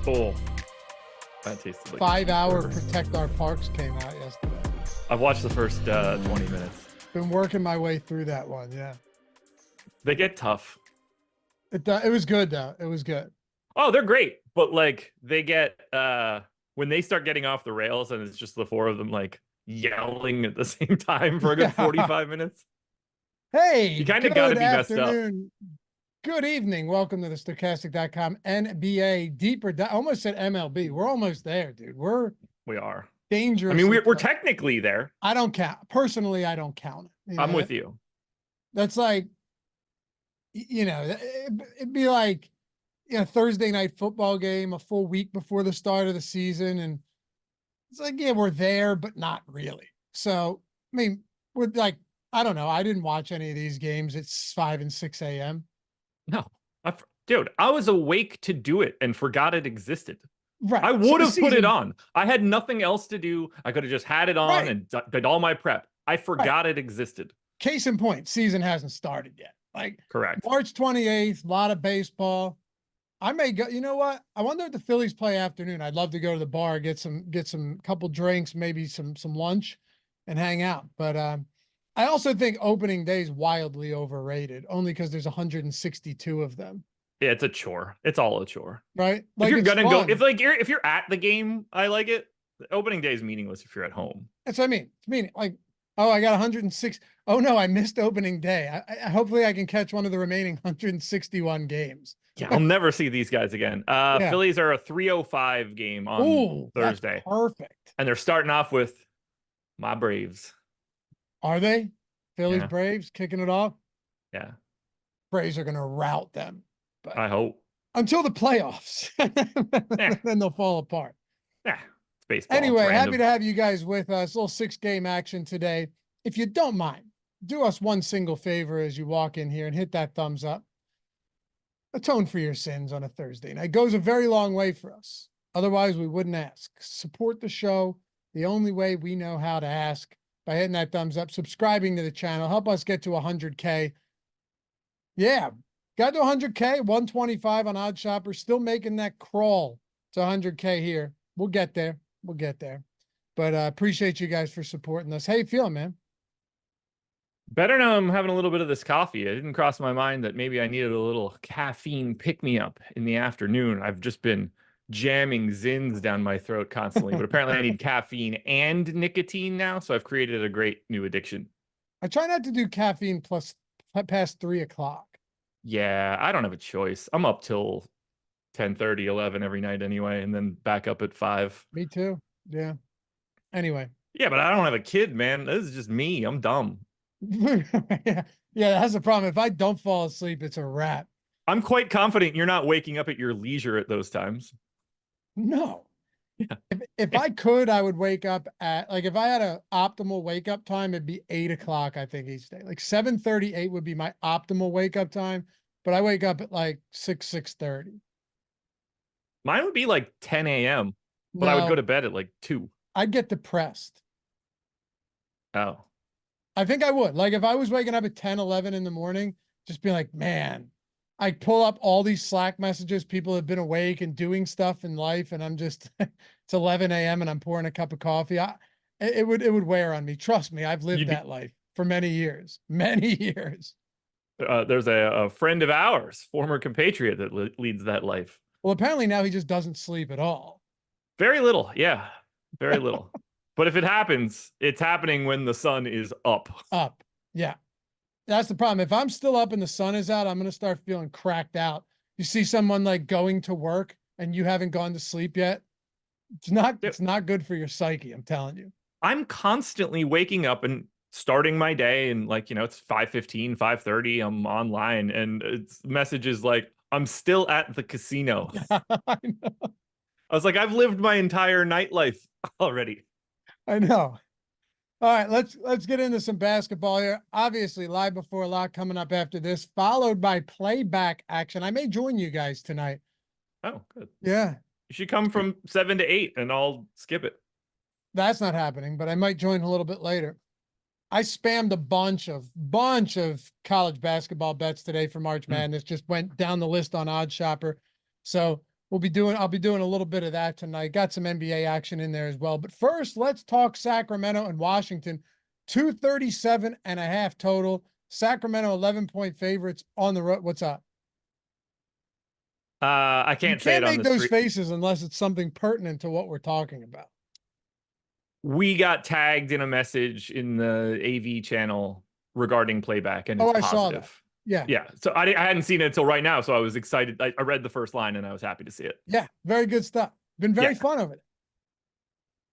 Oh, that tasted like 5-hour Protect Our Parks came out yesterday. I've watched the first 20 minutes. Been working my way through that one. Yeah. They get tough. It was good though. It was good. Oh, they're great. But like they get when they start getting off the rails and it's just the four of them like yelling at the same time for a good 45 minutes. Hey, you kind of got to be messed up. Good evening. Welcome to the Stochastic.com NBA Deeper Dive. I almost said MLB. We're almost there, dude. We are dangerous. I mean, we're technically there. I don't count. Personally, I don't count it. I'm with you. That's like, it'd be like, Thursday night football game a full week before the start of the season. And it's like, yeah, we're there, but not really. So, I mean, we're like, I don't know. I didn't watch any of these games. It's 5 and 6 a.m. No, dude, I was awake to do it and forgot it existed. Right. I would have put it on. I had nothing else to do. I could have just had it on and did all my prep. I forgot it existed. Case in point, season hasn't started yet. Like, correct. March 28th, a lot of baseball. I may go, you know what? I wonder if the Phillies play afternoon. I'd love to go to the bar, get some couple drinks, maybe some lunch and hang out. But I also think opening day is wildly overrated, only because there's 162 of them. Yeah, it's a chore. It's all a chore, right? Like, if you're gonna go, if you're at the game, I like it. The opening day is meaningless if you're at home. That's what I mean. It's meaning like, oh, I got 106. Oh no, I missed opening day. I hopefully I can catch one of the remaining 161 games. Yeah, I'll never see these guys again. Phillies are a 3:05 game on Thursday. That's perfect. And they're starting off with my Braves. Are they? Phillies Braves kicking it off? Yeah. Braves are going to rout them. But I hope. Until the playoffs. Then they'll fall apart. Yeah. It's baseball. Anyway, happy to have you guys with us. A little 6-game action today. If you don't mind, do us one single favor as you walk in here and hit that thumbs up. Atone for your sins on a Thursday night. It goes a very long way for us. Otherwise, we wouldn't ask. Support the show the only way we know how to ask, by hitting that thumbs up, subscribing to the channel. Help us get to 100K. Yeah, got to 100K, 125 on Odd Shopper. Still making that crawl to 100K here. We'll get there. We'll get there. But appreciate you guys for supporting us. How you feeling, man? Better now. I'm having a little bit of this coffee. It didn't cross my mind that maybe I needed a little caffeine pick-me-up in the afternoon. I've just been jamming Zins down my throat constantly, but apparently I need caffeine and nicotine now, so I've created a great new addiction. I try not to do caffeine past 3 o'clock. Yeah, I don't have a choice. I'm up till 10:30, 11 every night anyway, and then back up at 5. Me too. Yeah. Anyway. Yeah, but I don't have a kid, man. This is just me. I'm dumb. Yeah, that's the problem. If I don't fall asleep, it's a wrap. I'm quite confident you're not waking up at your leisure at those times. No. Yeah. If I could, I would wake up at, like, if I had an optimal wake up time, it'd be 8 o'clock, I think, each day. Like 7:38 would be my optimal wake up time, but I wake up at like 6:30. Mine would be like 10 a.m., but I would go to bed at like 2. I'd get depressed. Oh. I think I would. Like, if I was waking up at 10, 11 in the morning, just be like, man, I pull up all these Slack messages. People have been awake and doing stuff in life. And I'm just, it's 11 a.m. and I'm pouring a cup of coffee. It would wear on me. Trust me. I've lived that life for many years, many years. There's a friend of ours, former compatriot, that leads that life. Well, apparently now he just doesn't sleep at all. Very little. Yeah. Very little. But if it happens, it's happening when the sun is up. Up. Yeah. That's the problem. If I'm still up and the sun is out, I'm going to start feeling cracked out. You see someone like going to work and you haven't gone to sleep yet. It's not good for your psyche. I'm telling you. I'm constantly waking up and starting my day and like, it's 5:15, 5:30. I'm online and it's messages like, I'm still at the casino. I know. I was like, I've lived my entire nightlife already. I know. All right, let's get into some basketball here. Obviously, live before a lot coming up after this, followed by playback action. I may join you guys tonight. Oh, good. Yeah. You should come from 7 to 8 and I'll skip it. That's not happening, but I might join a little bit later. I spammed a bunch of college basketball bets today for March Madness. Just went down the list on Odd Shopper. So I'll be doing a little bit of that tonight. Got some NBA action in there as well. But first, let's talk Sacramento and Washington. 237.5 total. Sacramento 11-point favorites on the road. What's up? I can't say it on make the those street. faces unless it's something pertinent to what we're talking about. We got tagged in a message in the AV channel regarding playback, and it's I positive. saw that. Yeah. Yeah. So I hadn't seen it until right now, so I was excited. I read the first line and I was happy to see it. Yeah, very good stuff. Been very fun over it.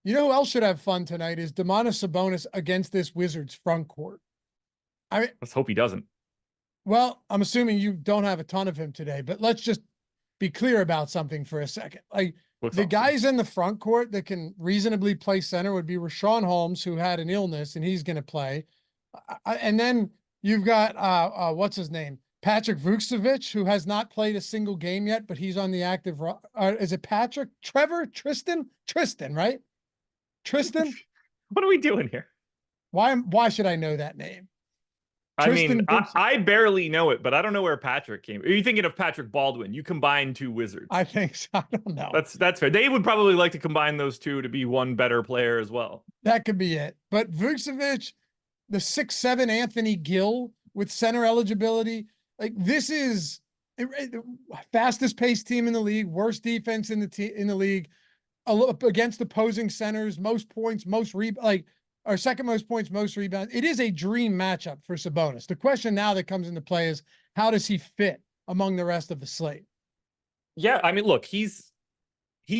You know who else should have fun tonight is Domantas Sabonis against this Wizards front court. I mean, let's hope he doesn't. Well, I'm assuming you don't have a ton of him today, but let's just be clear about something for a second. Like the guys in the front court that can reasonably play center would be Rashawn Holmes, who had an illness and he's going to play. And then you've got, what's his name? Patrick Vucevic, who has not played a single game yet, but he's on the active. Is it Patrick? Trevor? Tristan, right? Tristan? What are we doing here? Why should I know that name? I barely know it, but I don't know where Patrick came. Are you thinking of Patrick Baldwin? You combine two Wizards. I think so. I don't know. That's fair. They would probably like to combine those two to be one better player as well. That could be it. But Vucevic, the 6'7" Anthony Gill with center eligibility, like this is fastest paced team in the league, worst defense in the league, against opposing centers, most points, our second most points, most rebounds. It is a dream matchup for Sabonis. The question now that comes into play is how does he fit among the rest of the slate? Yeah, I mean, look, he's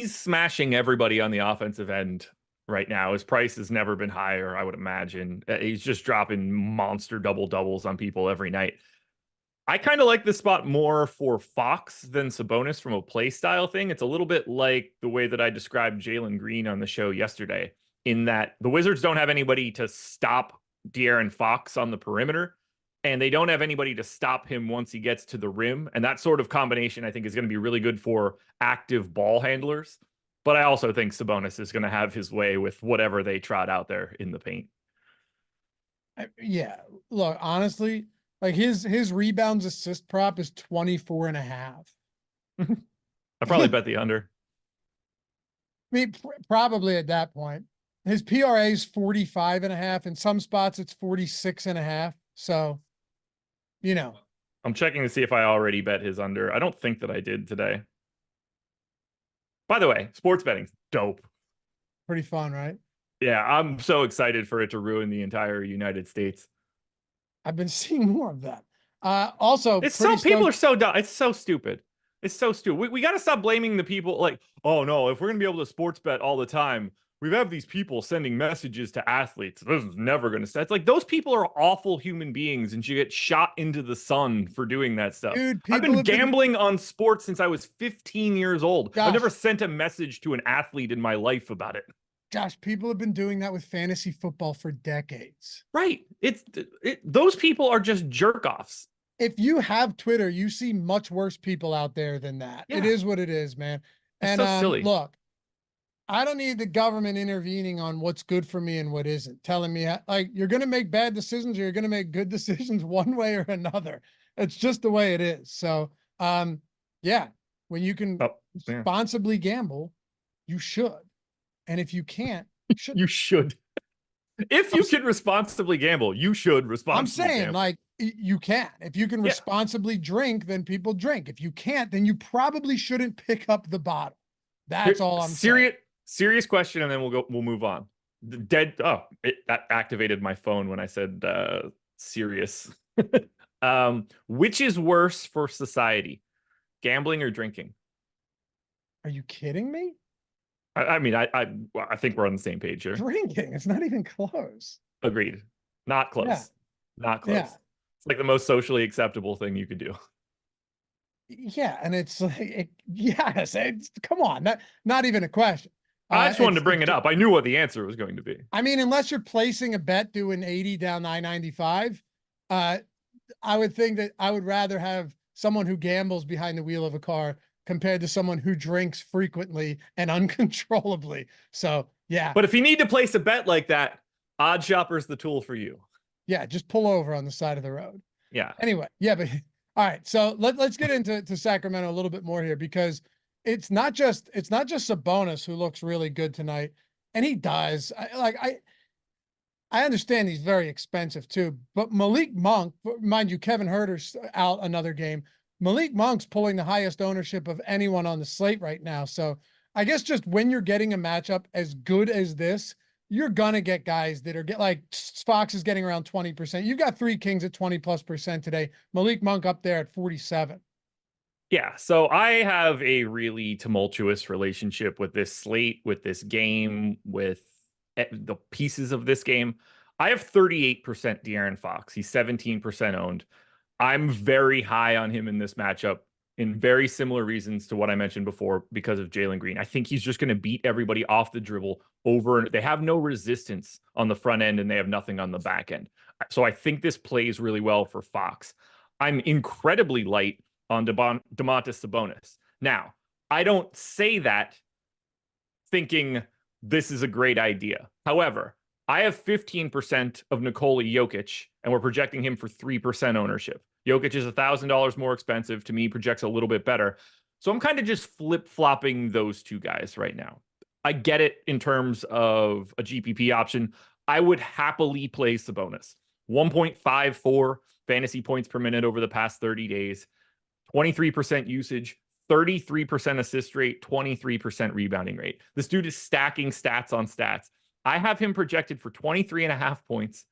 smashing everybody on the offensive end right now. His price has never been higher, I would imagine. He's just dropping monster double-doubles on people every night. I kind of like this spot more for Fox than Sabonis from a play style thing. It's a little bit like the way that I described Jalen Green on the show yesterday, in that the Wizards don't have anybody to stop De'Aaron Fox on the perimeter, and they don't have anybody to stop him once he gets to the rim. And that sort of combination, I think, is going to be really good for active ball handlers. But I also think Sabonis is going to have his way with whatever they trot out there in the paint. Yeah, look, honestly, like his rebounds assist prop is 24.5. I probably bet the under. I mean, probably at that point. His PRA is 45.5. In some spots, it's 46.5. So, you know. I'm checking to see if I already bet his under. I don't think that I did today. By the way, sports betting's dope. Pretty fun, right? Yeah, I'm so excited for it to ruin the entire United States. I've been seeing more of that. Also, people are so dumb. It's so stupid. It's so stupid. We got to stop blaming the people like, oh no, if we're going to be able to sports bet all the time, we have these people sending messages to athletes. This is never going to stop. It's like those people are awful human beings and should get shot into the sun for doing that stuff. Dude, I've been gambling on sports since I was 15 years old. Gosh. I've never sent a message to an athlete in my life about it. Josh, people have been doing that with fantasy football for decades. Right. Those people are just jerk-offs. If you have Twitter, you see much worse people out there than that. Yeah. It is what it is, man. And it's so silly. Look, I don't need the government intervening on what's good for me and what isn't, telling me like you're going to make bad decisions or you're going to make good decisions one way or another. It's just the way it is. So, yeah, when you can responsibly gamble, you should. And if you can't, you should. If you can responsibly gamble, you should responsibly I'm saying, gamble. like, you can. If you can responsibly drink, then people drink. If you can't, then you probably shouldn't pick up the bottle. That's all I'm saying. Serious question, and then we'll move on. It activated my phone when I said serious. Which is worse for society, gambling or drinking? Are you kidding me? I mean, I think we're on the same page here. Drinking, it's not even close. Agreed. Not close. Yeah. Not close. Yeah. It's like the most socially acceptable thing you could do. Yeah, and it's like, yes, come on, not even a question. I just wanted to bring it up. I knew what the answer was going to be. I mean, unless you're placing a bet doing 80 down I-95, I would think that I would rather have someone who gambles behind the wheel of a car compared to someone who drinks frequently and uncontrollably. So, yeah. But if you need to place a bet like that, Odd Shopper's the tool for you. Yeah, just pull over on the side of the road. Yeah. Anyway, yeah, but all right. So let's get into Sacramento a little bit more here, because it's not just Sabonis who looks really good tonight, and he does. I understand he's very expensive too, but Malik Monk, mind you, Kevin Huerter's out another game. Malik Monk's pulling the highest ownership of anyone on the slate right now. So I guess just when you're getting a matchup as good as this, you're gonna get guys that are like Fox is getting around 20%. You've got 3 Kings at 20+% today. Malik Monk up there at 47. Yeah, so I have a really tumultuous relationship with this slate, with this game, with the pieces of this game. I have 38% De'Aaron Fox. He's 17% owned. I'm very high on him in this matchup in very similar reasons to what I mentioned before because of Jalen Green. I think he's just going to beat everybody off the dribble over. They have no resistance on the front end and they have nothing on the back end. So I think this plays really well for Fox. I'm incredibly light on Domantas Sabonis. Now, I don't say that thinking this is a great idea. However, I have 15% of Nikola Jokic, and we're projecting him for 3% ownership. Jokic is $1,000 more expensive. To me, projects a little bit better. So I'm kind of just flip-flopping those two guys right now. I get it in terms of a GPP option. I would happily play Sabonis. 1.54 fantasy points per minute over the past 30 days. 23% usage, 33% assist rate, 23% rebounding rate. This dude is stacking stats on stats. I have him projected for 23.5 points,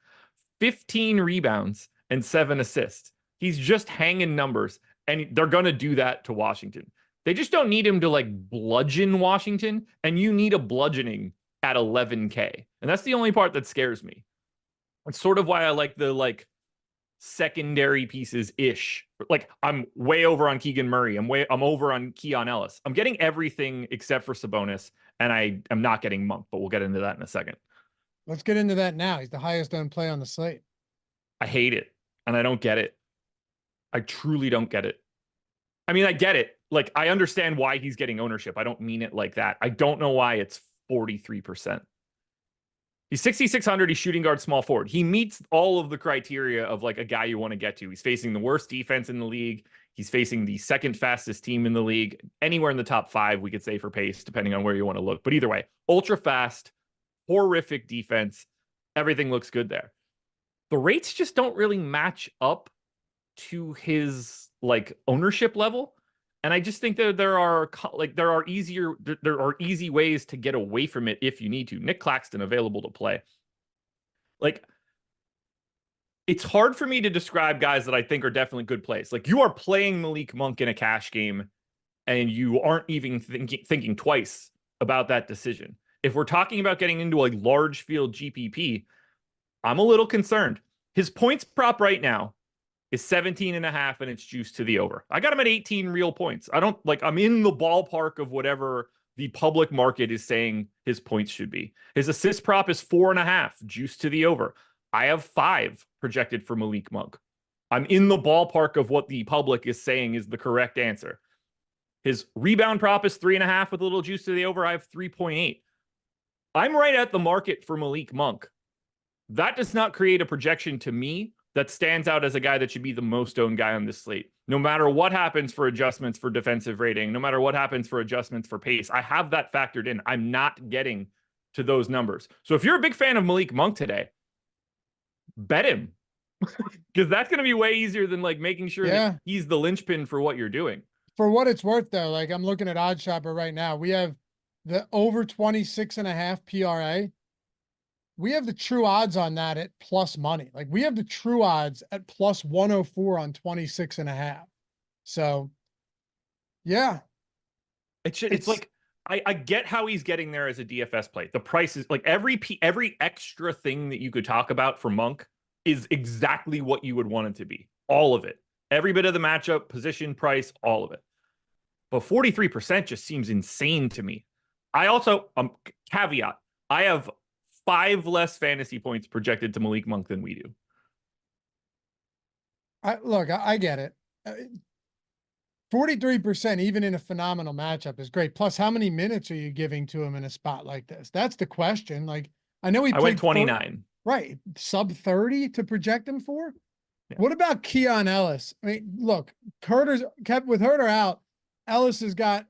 15 rebounds, and 7 assists. He's just hanging numbers, and they're going to do that to Washington. They just don't need him to like bludgeon Washington, and you need a bludgeoning at 11K. And that's the only part that scares me. It's sort of why I like the secondary pieces ish. Like I'm way over on Keegan Murray. I'm over on Keon Ellis. I'm getting everything except for Sabonis, and I am not getting Monk, but we'll get into that in a second. Let's get into that now. He's the highest owned play on the slate. I hate it, and I don't get it. I truly don't get it. I mean, I get it. Like, I understand why he's getting ownership. I don't mean it like that. I don't know why it's 43%. He's 6,600. He's shooting guard, small forward. He meets all of the criteria of like a guy you want to get to. He's facing the worst defense in the league. He's facing the second fastest team in the league. Anywhere in the top 5, we could say for pace, depending on where you want to look. But either way, ultra fast, horrific defense. Everything looks good there. The rates just don't really match up to his like ownership level. And I just think that there are easy ways to get away from it if you need to. Nick Claxton available to play. Like, it's hard for me to describe guys that I think are definitely good plays. Like, you are playing Malik Monk in a cash game and you aren't even thinking twice about that decision. If we're talking about getting into a large field GPP, I'm a little concerned. His points prop right now is 17.5 and it's juiced to the over. I got him at 18 real points. I'm in the ballpark of whatever the public market is saying his points should be. His assist prop is 4.5 juiced to the over. I have 5 projected for Malik Monk. I'm in the ballpark of what the public is saying is the correct answer. His rebound prop is 3.5 with a little juice to the over. I have 3.8. I'm right at the market for Malik Monk. That does not create a projection to me that stands out as a guy that should be the most owned guy on this slate. No matter what happens for adjustments for defensive rating, no matter what happens for adjustments for pace, I have that factored in. I'm not getting to those numbers. So if you're a big fan of Malik Monk today, bet him. Because that's going to be way easier than like making sure that he's the linchpin for what you're doing. For what it's worth, though, like I'm looking at OddsShopper right now. We have the over 26.5 PRA. We have the true odds on that at plus money. Like we have the true odds at plus 104 on 26.5. So yeah. It's like, I get how he's getting there as a DFS play. The price is like every extra thing that you could talk about for Monk is exactly what you would want it to be. All of it. Every bit of the matchup, position, price, all of it. But 43% just seems insane to me. I also, caveat, I have 5 less fantasy points projected to Malik Monk than we do. I get it. 43% even in a phenomenal matchup is great. Plus, how many minutes are you giving to him in a spot like this? That's the question. Like, I know I went 29. Right. Sub 30 to project him for? Yeah. What about Keon Ellis? I mean, look, Herter's kept with Herter out. Ellis has got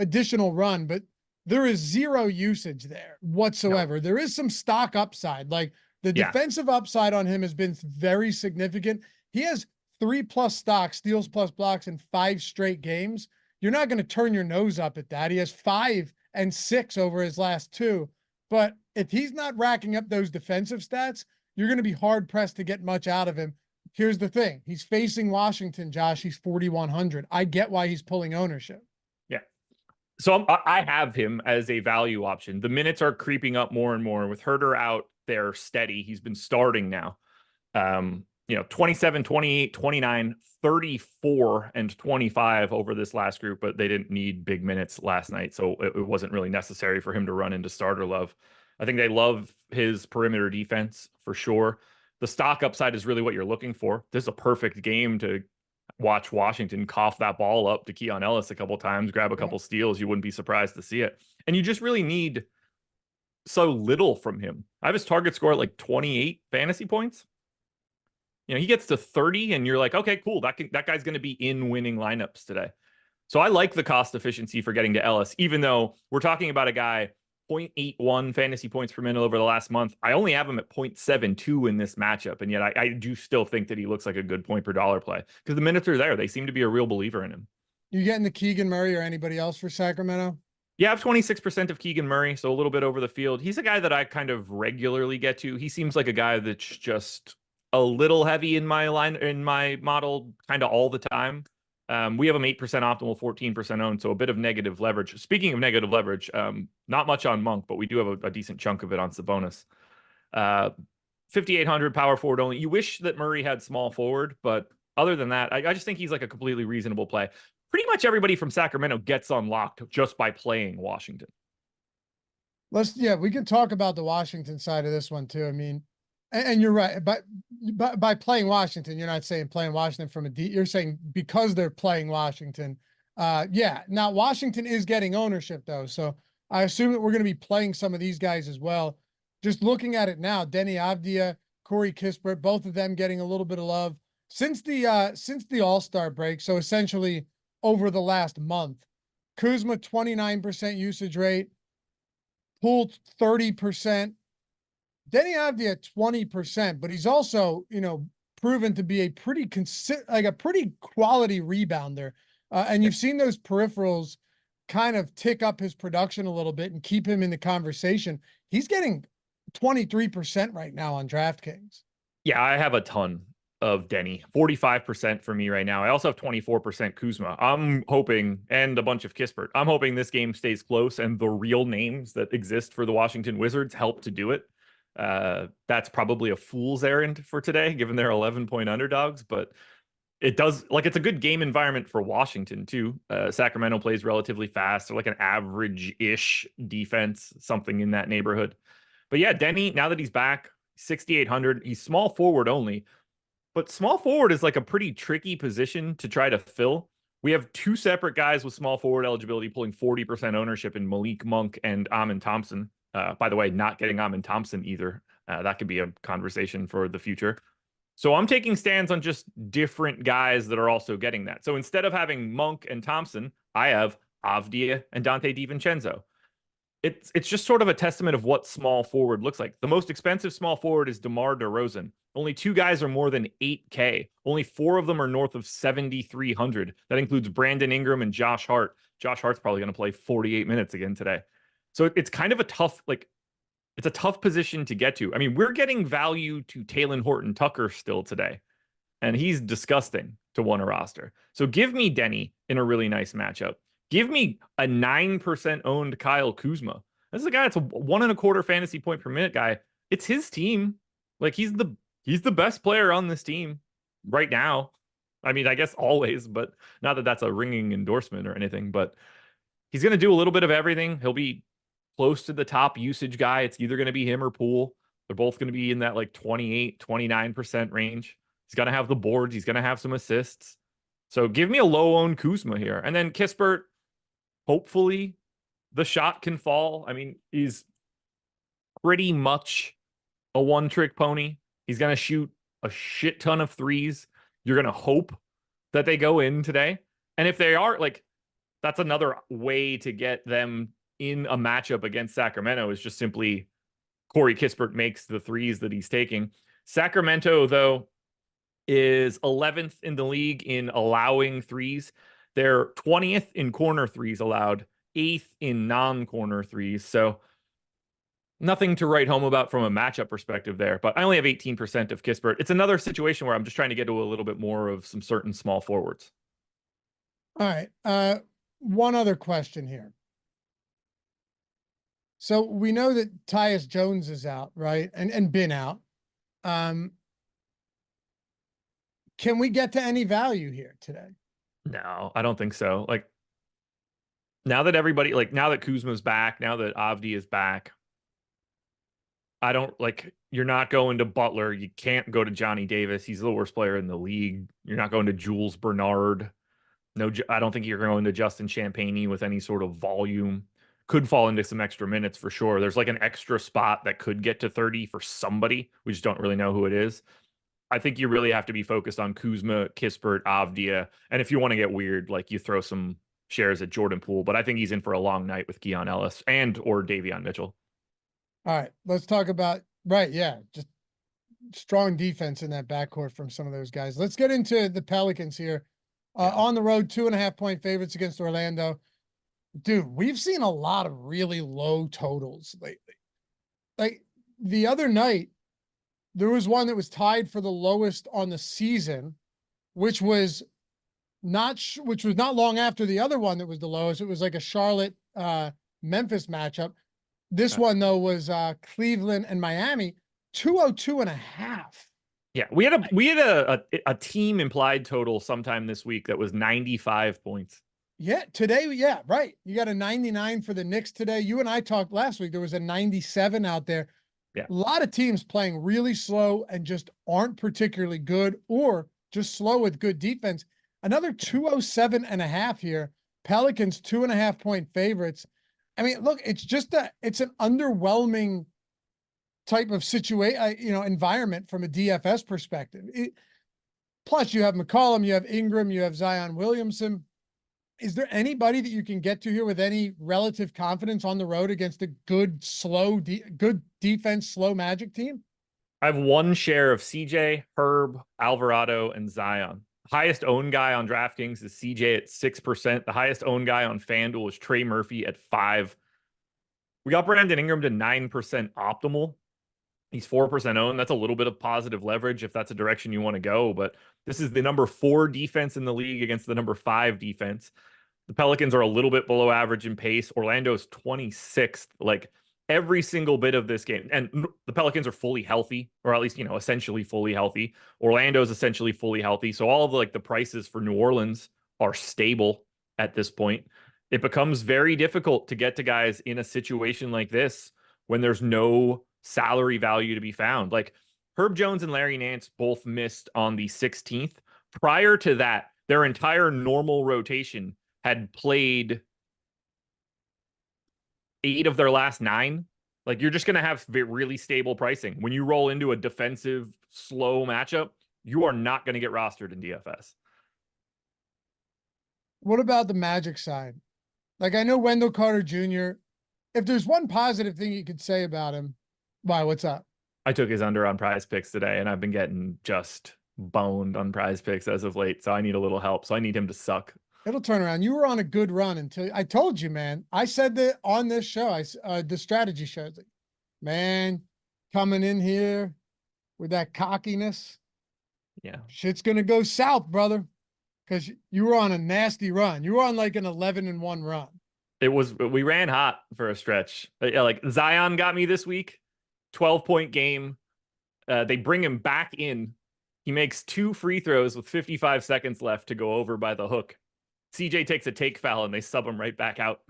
additional run, but there is zero usage there whatsoever. No. There is some stock upside. Like the defensive upside on him has been very significant. He has 3+ stocks, steals plus blocks in 5 straight games. You're not going to turn your nose up at that. He has 5 and 6 over his last 2. But if he's not racking up those defensive stats, you're going to be hard pressed to get much out of him. Here's the thing. He's facing Washington, Josh. He's 4,100. I get why he's pulling ownership. Yeah. So I have him as a value option. The minutes are creeping up more and more. With Herter out, they're steady. He's been starting now. 27, 28, 29, 34, and 25 over this last group, but they didn't need big minutes last night, so it wasn't really necessary for him to run into starter love. I think they love his perimeter defense for sure. The stock upside is really what you're looking for. This is a perfect game to watch Washington cough that ball up to Keon Ellis a couple times, grab a couple steals. You wouldn't be surprised to see it. And you just really need so little from him. I have his target score at like 28 fantasy points. He gets to 30 and you're like, okay, cool. That guy's going to be in winning lineups today. So I like the cost efficiency for getting to Ellis, even though we're talking about a guy 0.81 fantasy points per minute over the last month. I only have him at 0.72 in this matchup. And yet I do still think that he looks like a good point per dollar play because the minutes are there. They seem to be a real believer in him. You getting the Keegan Murray or anybody else for Sacramento? Yeah, I have 26% of Keegan Murray, so a little bit over the field. He's a guy that I kind of regularly get to. He seems like a guy that's just a little heavy in my model kind of all the time. We have him 8% optimal, 14% owned, so a bit of negative leverage. Speaking of negative leverage, not much on Monk, but we do have a decent chunk of it on Sabonis. 5,800 power forward only. You wish that Murray had small forward, but other than that, I just think he's like a completely reasonable play. Pretty much everybody from Sacramento gets unlocked just by playing Washington. We can talk about the Washington side of this one too. I mean, and you're right, but by playing Washington, you're not saying playing Washington from you're saying because they're playing Washington. Now Washington is getting ownership though. So I assume that we're going to be playing some of these guys as well. Just looking at it now, Denny Avdia, Corey Kispert, both of them getting a little bit of love since the All-Star break. So essentially over the last month, Kuzma, 29% usage rate, Poole 30%, Denny Avdia 20%, but he's also, proven to be a pretty pretty quality rebounder. And you've seen those peripherals kind of tick up his production a little bit and keep him in the conversation. He's getting 23% right now on DraftKings. Yeah, I have a ton of Denny, 45% for me right now. I also have 24% Kuzma. I'm hoping, and a bunch of Kispert. I'm hoping this game stays close and the real names that exist for the Washington Wizards help to do it. That's probably a fool's errand for today, given they're 11-point underdogs, but it does, it's a good game environment for Washington too. Sacramento plays relatively fast, so like an average-ish defense, something in that neighborhood. But yeah, Denny, now that he's back, 6,800, he's small forward only, but small forward is like a pretty tricky position to try to fill. We have 2 separate guys with small forward eligibility pulling 40% ownership in Malik Monk and Amin Thompson. By the way, not getting Amin Thompson either. That could be a conversation for the future. So I'm taking stands on just different guys that are also getting that. So instead of having Monk and Thompson, I have Avdia and Dante DiVincenzo. It's just sort of a testament of what small forward looks like. The most expensive small forward is DeMar DeRozan. Only 2 guys are more than 8K. Only 4 of them are north of 7,300. That includes Brandon Ingram and Josh Hart. Josh Hart's probably going to play 48 minutes again today. So it's kind of a tough, it's a tough position to get to. I mean, we're getting value to Talen Horton-Tucker still today, and he's disgusting to one a roster. So give me Denny in a really nice matchup. Give me a 9% owned Kyle Kuzma. This is a guy that's a 1.25 fantasy point per minute guy. It's his team. He's the best player on this team right now. I mean, I guess always, but not that that's a ringing endorsement or anything, but he's going to do a little bit of everything. He'll be close to the top usage guy. It's either going to be him or Poole. They're both going to be in that 28, 29% range. He's going to have the boards. He's going to have some assists. So give me a low-owned Kuzma here. And then Kispert, hopefully the shot can fall. I mean, he's pretty much a one-trick pony. He's going to shoot a shit ton of threes. You're going to hope that they go in today. And if they are, that's another way to get them in a matchup against Sacramento, is just simply Corey Kispert makes the threes that he's taking. Sacramento, though, is 11th in the league in allowing threes. They're 20th in corner threes allowed, 8th in non-corner threes. So nothing to write home about from a matchup perspective there, but I only have 18% of Kispert. It's another situation where I'm just trying to get to a little bit more of some certain small forwards. All right. One other question here. So we know that Tyus Jones is out, right? And been out. Can we get to any value here today? No, I don't think so. Like, now that everybody, like, now that Kuzma's back, now that Avdi is back, I don't, like, you're not going to Butler. You can't go to Johnny Davis. He's the worst player in the league. You're not going to Jules Bernard. No, I don't think you're going to Justin Champagnie with any sort of volume. Could fall into some extra minutes for sure. There's like an extra spot that could get to 30 for somebody. We just don't really know who it is. I think you really have to be focused on Kuzma, Kispert, Avdia. And if you want to get weird, like, you throw some shares at Jordan Poole, but I think he's in for a long night with Keon Ellis and or Davion Mitchell. All right, let's talk about, right. Yeah. Just strong defense in that backcourt from some of those guys. Let's get into the Pelicans here. On the road, 2.5-point favorites against Orlando. Dude, we've seen a lot of really low totals lately. Like the other night, there was one that was tied for the lowest on the season, which was not long after the other one that was the lowest. It was like a Charlotte Memphis matchup. This one though was Cleveland and Miami, 202.5. Yeah, we had a team implied total sometime this week that was 95 points. Yeah, today, yeah, right. You got a 99 for the Knicks today. You and I talked last week. There was a 97 out there. Yeah. A lot of teams playing really slow and just aren't particularly good, or just slow with good defense. Another 207.5 here. Pelicans 2.5-point favorites. I mean, look, it's just it's an underwhelming type of situation, environment from a DFS perspective. Plus you have McCollum, you have Ingram, you have Zion Williamson. Is there anybody that you can get to here with any relative confidence on the road against a good, good defense, slow Magic team? I have one share of CJ, Herb, Alvarado, and Zion. Highest owned guy on DraftKings is CJ at 6%. The highest owned guy on FanDuel is Trey Murphy at 5%. We got Brandon Ingram to 9% optimal. He's 4% owned. That's a little bit of positive leverage if that's a direction you want to go. But this is the number 4 defense in the league against the number 5 defense. The Pelicans are a little bit below average in pace. Orlando's 26th. Like, every single bit of this game. And the Pelicans are fully healthy, or at least, essentially fully healthy. Orlando's essentially fully healthy. So all of the prices for New Orleans are stable at this point. It becomes very difficult to get to guys in a situation like this when there's no salary value to be found. Like, Herb Jones and Larry Nance both missed on the 16th. Prior to that, their entire normal rotation had played 8 of their last 9. Like, you're just going to have really stable pricing. When you roll into a defensive, slow matchup, you are not going to get rostered in DFS. What about the Magic side? Like, I know Wendell Carter Jr., if there's one positive thing you could say about him, why, what's up? I took his under on Prize Picks today, and I've been getting just boned on Prize Picks as of late, so I need a little help. So I need him to suck. It'll turn around. You were on a good run until I told you, man. I said that on this show, the strategy show, like, man, coming in here with that cockiness, yeah, shit's gonna go south, brother. Because you were on a nasty run. You were on like an 11-1 run. We ran hot for a stretch. Like, Zion got me this week, 12-point game. They bring him back in. He makes 2 free throws with 55 seconds left to go over by the hook. CJ takes a take foul and they sub him right back out.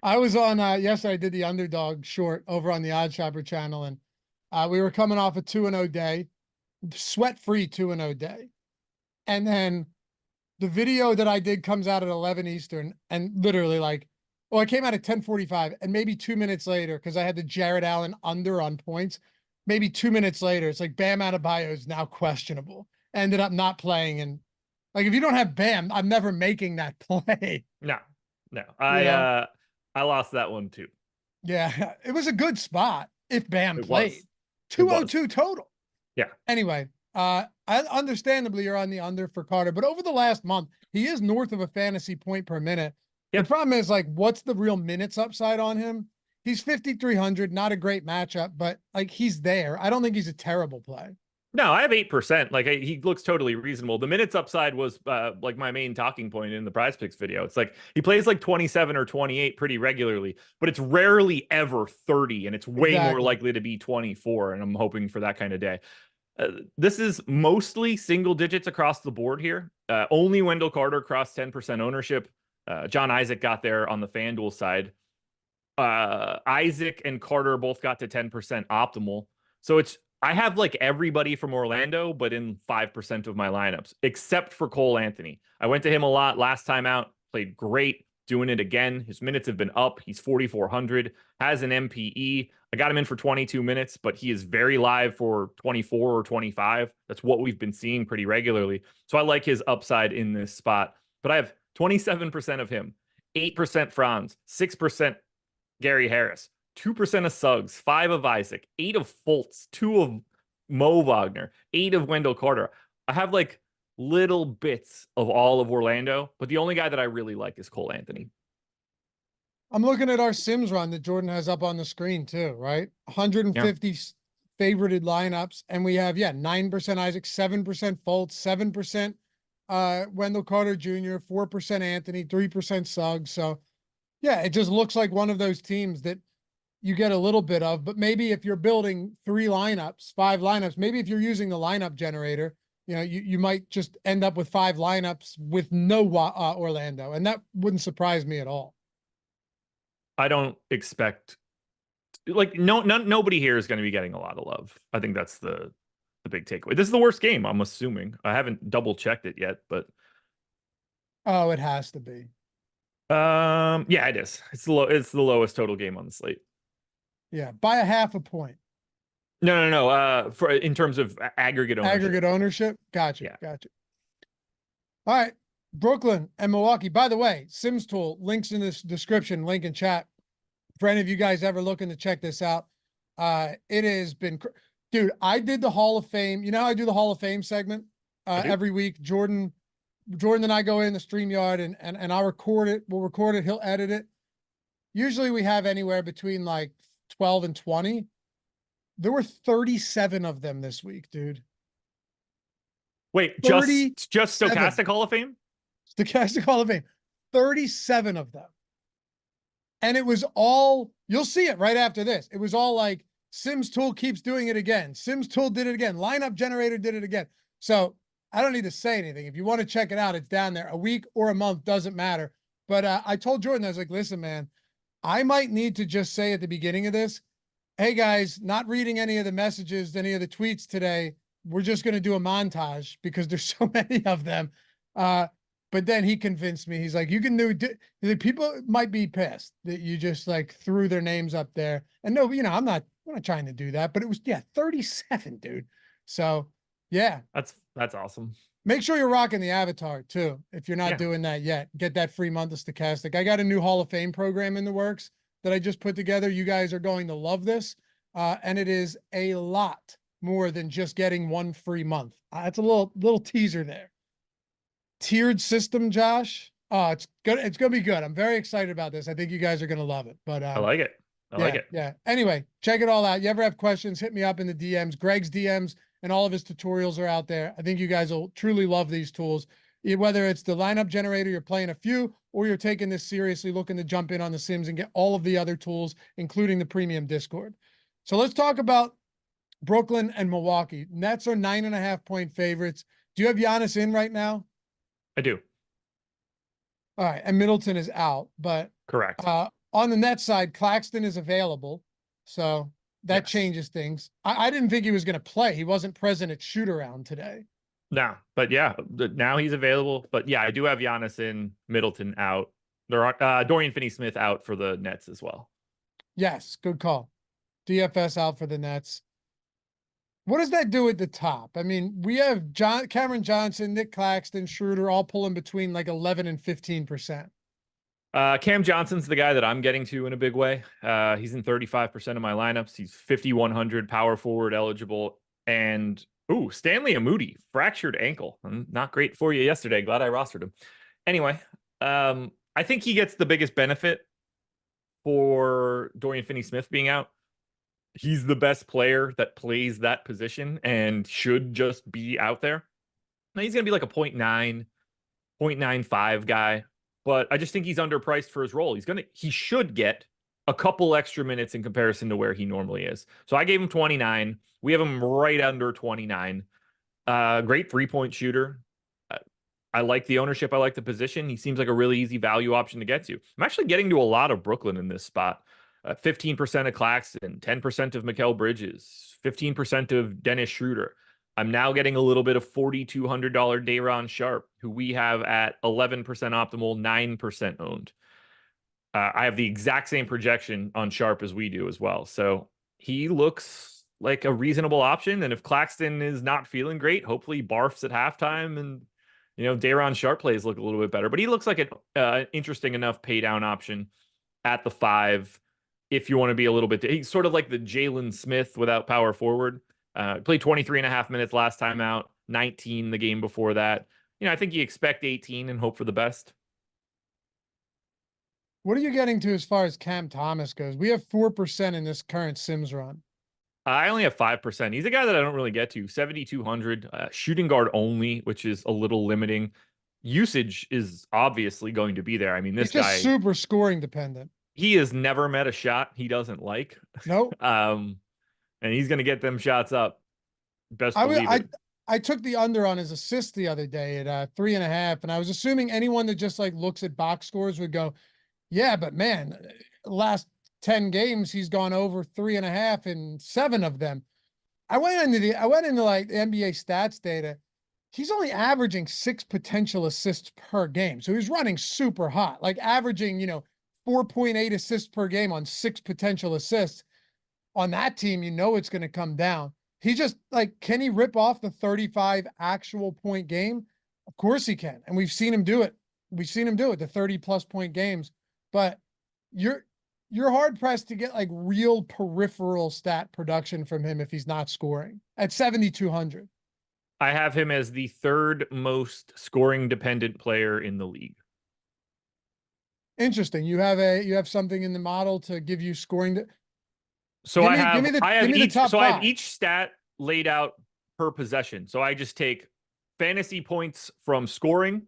I was on yesterday. I did the underdog short over on the Odd Shopper channel, and we were coming off a 2-0 day, sweat-free 2-0 day. And then the video that I did comes out at 11 Eastern, and literally it came out at 10:45, and maybe 2 minutes later, because I had the Jared Allen under on points, maybe 2 minutes later, it's like Bam Adebayo is now questionable. Ended up not playing, and Like if you don't have Bam, I'm never making that play. No, no. You know? I lost that one too. Yeah, it was a good spot if Bam It played. was. It was. 202 total. Yeah. Anyway, understandably you're on the under for Carter, but over the last month, he is north of a fantasy point per minute. Yeah. The problem is like, what's the real minutes upside on him? He's 5,300, not a great matchup, but like he's there. I don't think he's a terrible play. No, I have 8%. Like he looks totally reasonable. The minutes upside was like my main talking point in the Prize Picks video. It's like he plays like 27 or 28 pretty regularly, but it's rarely ever 30, and it's way more likely to be 24. And I'm hoping for that kind of day. This is mostly single digits across the board here. Only Wendell Carter crossed 10% ownership. John Isaac got there on the FanDuel side. Isaac and Carter both got to 10% optimal. So I have like everybody from Orlando, but in 5% of my lineups, except for Cole Anthony. I went to him a lot last time out, played great, doing it again. His minutes have been up. He's 4,400, has an MPE. I got him in for 22 minutes, but he is very live for 24 or 25. That's what we've been seeing pretty regularly. So I like his upside in this spot. But I have 27% of him, 8% Franz, 6% Gary Harris, 2% of Suggs, 5 of Isaac, 8 of Fultz, 2 of Mo Wagner, 8 of Wendell Carter. I have like little bits of all of Orlando, but the only guy that I really like is Cole Anthony. I'm looking at our Sims run that Jordan has up on the screen too, right? 150 favorited lineups, and we have 9% Isaac, 7% Fultz, 7% Wendell Carter Jr., 4% Anthony, 3% Suggs. So yeah, it just looks like one of those teams that you get a little bit of, but maybe if you're building 3 lineups, 5 lineups, maybe if you're using the lineup generator, you know, you might just end up with 5 lineups with no Orlando, and that wouldn't surprise me at all. I don't expect like nobody here is going to be getting a lot of love. I think that's the big takeaway. This is the worst game, I'm assuming. I haven't double checked it yet, but oh, it has to be. Yeah, it is. It's the lowest total game on the slate. Yeah, by a half a point. No. For in terms of aggregate ownership. Aggregate ownership. Gotcha. Yeah. Gotcha. All right. Brooklyn and Milwaukee. By the way, Sims Tool, links in this description, link in chat. For any of you guys ever looking to check this out, it has been, dude, I did the Hall of Fame. You know how I do the Hall of Fame segment every week? Jordan and I go in the StreamYard and I'll record it. We'll record it. He'll edit it. Usually we have anywhere between like 12 and 20. There were 37 of them this week, dude. Wait, just Stochastic Hall of Fame? Stochastic Hall of Fame. 37 of them. And it was all, you'll see it right after this. It was all like Sims Tool keeps doing it again. Sims Tool did it again. Lineup Generator did it again. So I don't need to say anything. If you want to check it out, it's down there. A week or a month, doesn't matter. But I told Jordan, I was like, listen, man, I might need to just say at the beginning of this, hey guys, not reading any of the messages, any of the tweets today. We're just going to do a montage because there's so many of them. But then he convinced me. He's like, you can do, people might be pissed that you just like threw their names up there. And no, you know, we're not trying to do that, but it was, 37, dude. So yeah. That's awesome. Make sure you're rocking the avatar too. If you're not doing that yet, get that free month of Stochastic. I got a new Hall of Fame program in the works that I just put together. You guys are going to love this. And it is a lot more than just getting one free month. It's a little teaser there. Tiered system, Josh. Oh, it's good. It's going to be good. I'm very excited about this. I think you guys are going to love it, but I like it. I like it. Yeah. Anyway, check it all out. You ever have questions, hit me up in the DMs. Greg's DMs and all of his tutorials are out there. I think you guys will truly love these tools. Whether it's the lineup generator, you're playing a few, or you're taking this seriously, looking to jump in on the Sims and get all of the other tools, including the premium Discord. So let's talk about Brooklyn and Milwaukee. Nets are 9.5-point favorites. Do you have Giannis in right now? I do. All right. And Middleton is out, but correct. On the Nets side, Claxton is available. So that changes things. I didn't think he was going to play. He wasn't present at shoot around today. No, but yeah, now he's available. But yeah, I do have Giannis in, Middleton out. There are Dorian Finney-Smith out for the Nets as well. Yes, good call. DFS out for the Nets. What does that do at the top? I mean, we have Cameron Johnson, Nick Claxton, Schroeder all pulling between like 11 and 15%. Cam Johnson's the guy that I'm getting to in a big way. He's in 35% of my lineups. He's 5,100 power forward eligible. And Stanley Amudi, fractured ankle. Not great for you yesterday. Glad I rostered him. Anyway, I think he gets the biggest benefit for Dorian Finney-Smith being out. He's the best player that plays that position and should just be out there. Now he's going to be like a 0.9, 0.95 guy, but I just think he's underpriced for his role. He should get a couple extra minutes in comparison to where he normally is. So I gave him 29. We have him right under 29. Great 3-point shooter. I like the ownership. I like the position. He seems like a really easy value option to get to. I'm actually getting to a lot of Brooklyn in this spot. 15% of Claxton, 10% of Mikal Bridges, 15% of Dennis Schroeder. I'm now getting a little bit of $4,200 Day'Ron Sharpe, who we have at 11% optimal, 9% owned. I have the exact same projection on Sharpe as we do as well. So he looks like a reasonable option. And if Claxton is not feeling great, hopefully he barfs at halftime and, Day'Ron Sharpe plays look a little bit better. But he looks like an interesting enough pay down option at the 5 if you want to be a little bit. He's sort of like the Jalen Smith without power forward. Played 23 and a half minutes last time out, 19 the game before that. I think you expect 18 and hope for the best. What are you getting to as far as Cam Thomas goes? We have 4% in this current Sims run. I only have 5%. He's a guy that I don't really get to. 7,200, shooting guard only, which is a little limiting. Usage is obviously going to be there. I mean, this guy super scoring dependent. He has never met a shot he doesn't like. Nope. And he's going to get them shots up. Best believe it. I took the under on his assist the other day at 3.5, and I was assuming anyone that just like looks at box scores would go, yeah, but man, last 10 games he's gone over 3.5 in 7 of them. I went into like the NBA stats data. He's only averaging 6 potential assists per game, so he's running super hot, like averaging 4.8 assists per game on 6 potential assists. On that team, it's going to come down. He just can he rip off the 35 actual point game? Of course he can. And we've seen him do it. The 30+ point games, but you're hard pressed to get like real peripheral stat production from him if he's not scoring at 7,200. I have him as the 3rd most scoring dependent player in the league. Interesting. You have something in the model to give you scoring. I have each stat laid out per possession. So I just take fantasy points from scoring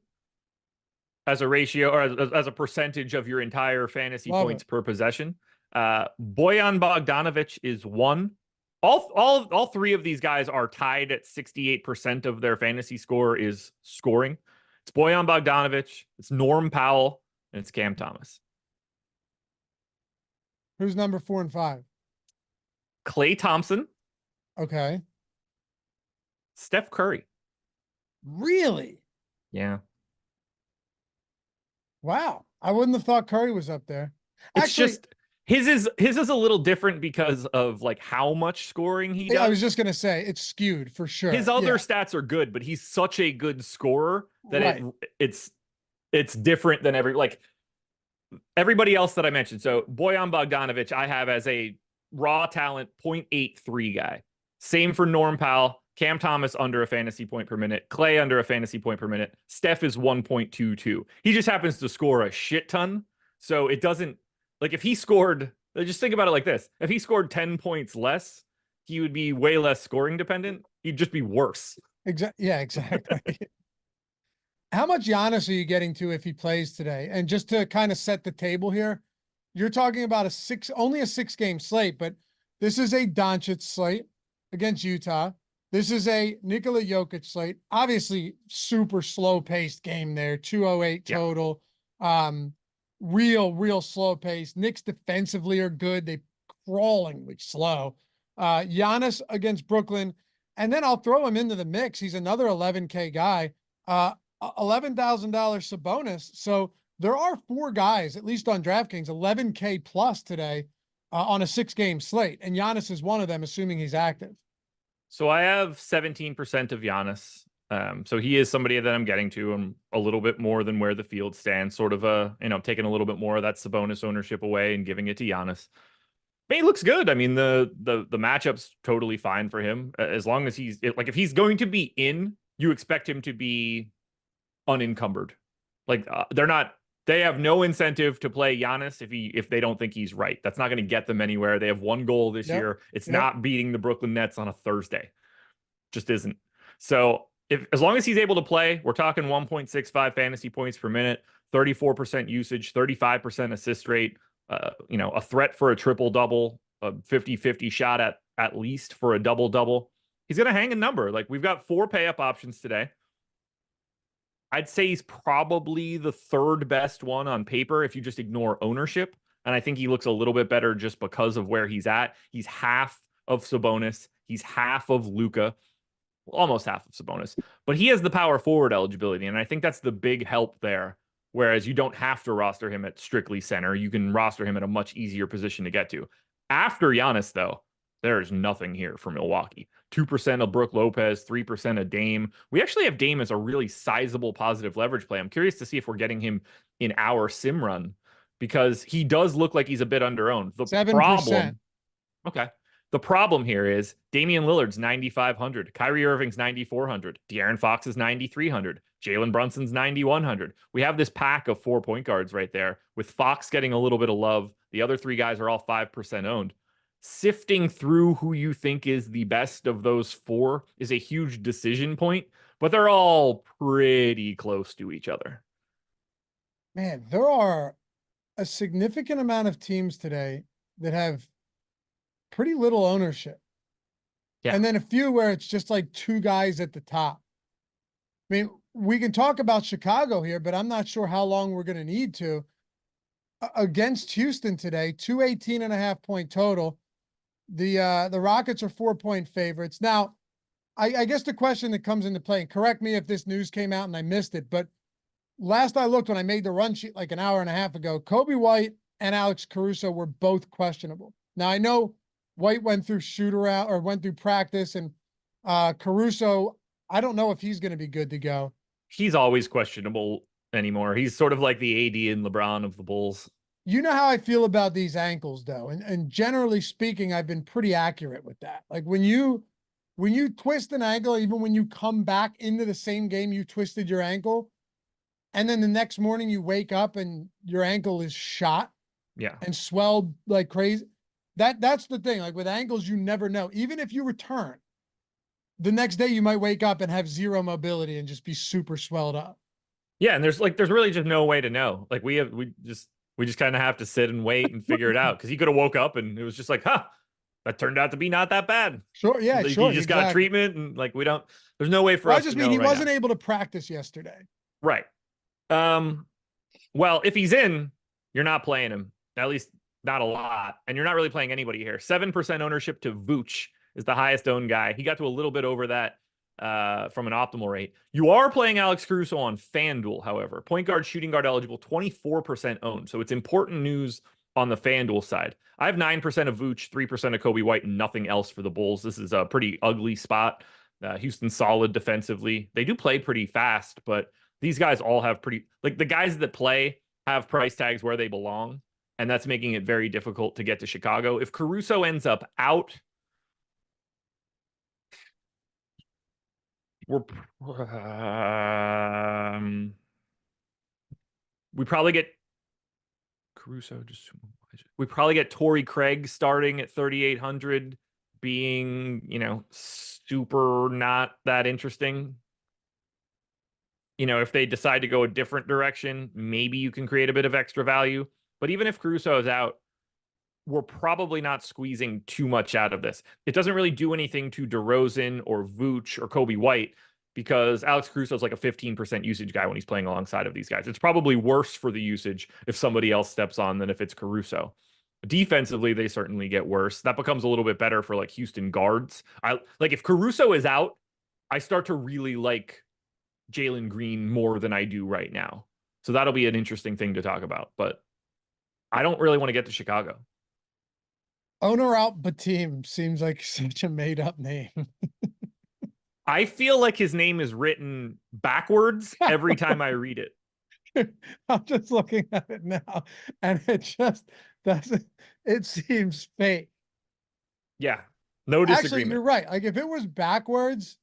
as a ratio or as a percentage of your entire fantasy points per possession. Bojan Bogdanovic is 1. All 3 of these guys are tied at 68% of their fantasy score is scoring. It's Bojan Bogdanovic, it's Norm Powell, and it's Cam Thomas. Who's number 4 and 5? Klay Thompson. Okay. Steph Curry. Really? Yeah. Wow. I wouldn't have thought Curry was up there. Actually, his is a little different because of like how much scoring he does. I was just going to say it's skewed for sure. His other stats are good, but he's such a good scorer that it's different than everybody else that I mentioned. So Bojan Bogdanovic, I have as a raw talent 0.83 guy. Same for Norm Powell. Cam Thomas under a fantasy point per minute. Klay under a fantasy point per minute. Steph is 1.22. He just happens to score a shit ton. So it doesn't if he scored, just think about it like this. If he scored 10 points less, he would be way less scoring dependent. He'd just be worse. Yeah, exactly. How much Giannis are you getting to if he plays today? And just to kind of set the table here, you're talking about only a 6-game slate, but this is a Doncic slate against Utah. This is a Nikola Jokic slate. Obviously, super slow-paced game there, 208 total. Real slow pace. Knicks defensively are good. They crawlingly slow. Giannis against Brooklyn. And then I'll throw him into the mix. He's another 11K guy. $11,000 Sabonis. So there are 4 guys, at least on DraftKings, 11K plus today on a 6-game slate. And Giannis is one of them, assuming he's active. So I have 17% of Giannis. So he is somebody that I'm getting to. I'm a little bit more than where the field stands, sort of taking a little bit more of that Sabonis ownership away and giving it to Giannis. But he looks good. I mean, the matchup's totally fine for him as long as if he's going to be in, you expect him to be unencumbered. Like they have no incentive to play Giannis if they don't think he's right. That's not going to get them anywhere. They have one goal this year. It's not beating the Brooklyn Nets on a Thursday. Just isn't. So as long as he's able to play, we're talking 1.65 fantasy points per minute, 34% usage, 35% assist rate, a threat for a triple double, a 50-50 shot at least for a double double. He's going to hang a number. Like, we've got 4 pay up options today. I'd say he's probably the third best one on paper if you just ignore ownership. And I think he looks a little bit better just because of where he's at. He's half of Sabonis. He's half of Luka, almost half of Sabonis. But he has the power forward eligibility, and I think that's the big help there. Whereas you don't have to roster him at strictly center. You can roster him at a much easier position to get to. After Giannis, though, there's nothing here for Milwaukee. 2% of Brook Lopez, 3% of Dame. We actually have Dame as a really sizable positive leverage play. I'm curious to see if we're getting him in our sim run because he does look like he's a bit underowned. The 7%. problem, okay. The problem here is Damian Lillard's 9,500, Kyrie Irving's 9,400, De'Aaron Fox is 9,300, Jalen Brunson's 9,100. We have this pack of 4 point guards right there, with Fox getting a little bit of love. The other 3 guys are all 5% owned. Sifting through who you think is the best of those 4 is a huge decision point, but they're all pretty close to each other. Man, there are a significant amount of teams today that have pretty little ownership. Yeah. And then a few where it's just like 2 guys at the top. I mean, we can talk about Chicago here, but I'm not sure how long we're going to need to. Against Houston today, 218.5 point total. The Rockets are 4-point favorites. Now, I guess the question that comes into play, and correct me if this news came out and I missed it, but last I looked when I made the run sheet like an hour and a half ago, Kobe White and Alex Caruso were both questionable. Now, I know White went through shoot-around or went through practice, and Caruso, I don't know if he's going to be good to go. He's always questionable anymore. He's sort of like the AD and LeBron of the Bulls. You know how I feel about these ankles, though, and generally speaking, I've been pretty accurate with that. Like when you twist an ankle, even when you come back into the same game you twisted your ankle, and then the next morning you wake up and your ankle is shot, and swelled like crazy. That's the thing. Like with ankles, you never know. Even if you return, the next day you might wake up and have zero mobility and just be super swelled up. Yeah, and there's really just no way to know. Like we just kind of have to sit and wait and figure it out, because he could have woke up and it was just like, that turned out to be not that bad. Sure, yeah, he sure. He just got treatment, and like there's no way for us to know. I just mean he wasn't able to practice yesterday. Right. Well, if he's in, you're not playing him. At least not a lot. And you're not really playing anybody here. 7% ownership to Vooch is the highest owned guy. He got to a little bit over that from an optimal rate. You are playing Alex Caruso on FanDuel, however. Point guard, shooting guard eligible, 24% owned. So it's important news on the FanDuel side. I have 9% of Vooch, 3% of Kobe White, and nothing else for the Bulls. This is a pretty ugly spot. Houston's solid defensively. They do play pretty fast, but these guys all have the guys that play have price tags where they belong, and that's making it very difficult to get to Chicago. If Caruso ends up out, we probably get Caruso. We probably get Torrey Craig starting at 3,800, being super not that interesting. If they decide to go a different direction, maybe you can create a bit of extra value. But even if Caruso is out, we're probably not squeezing too much out of this. It doesn't really do anything to DeRozan or Vooch or Kobe White, because Alex Caruso is like a 15% usage guy when he's playing alongside of these guys. It's probably worse for the usage if somebody else steps on than if it's Caruso. Defensively, they certainly get worse. That becomes a little bit better for like Houston guards. If Caruso is out, I start to really like Jalen Green more than I do right now. So that'll be an interesting thing to talk about. But I don't really want to get to Chicago. Owner out Batim seems like such a made up name. I feel like his name is written backwards every time I read it. I'm just looking at it now, and it just doesn't, it seems fake. Yeah, no Actually, you're disagreement. right. Like if it was backwards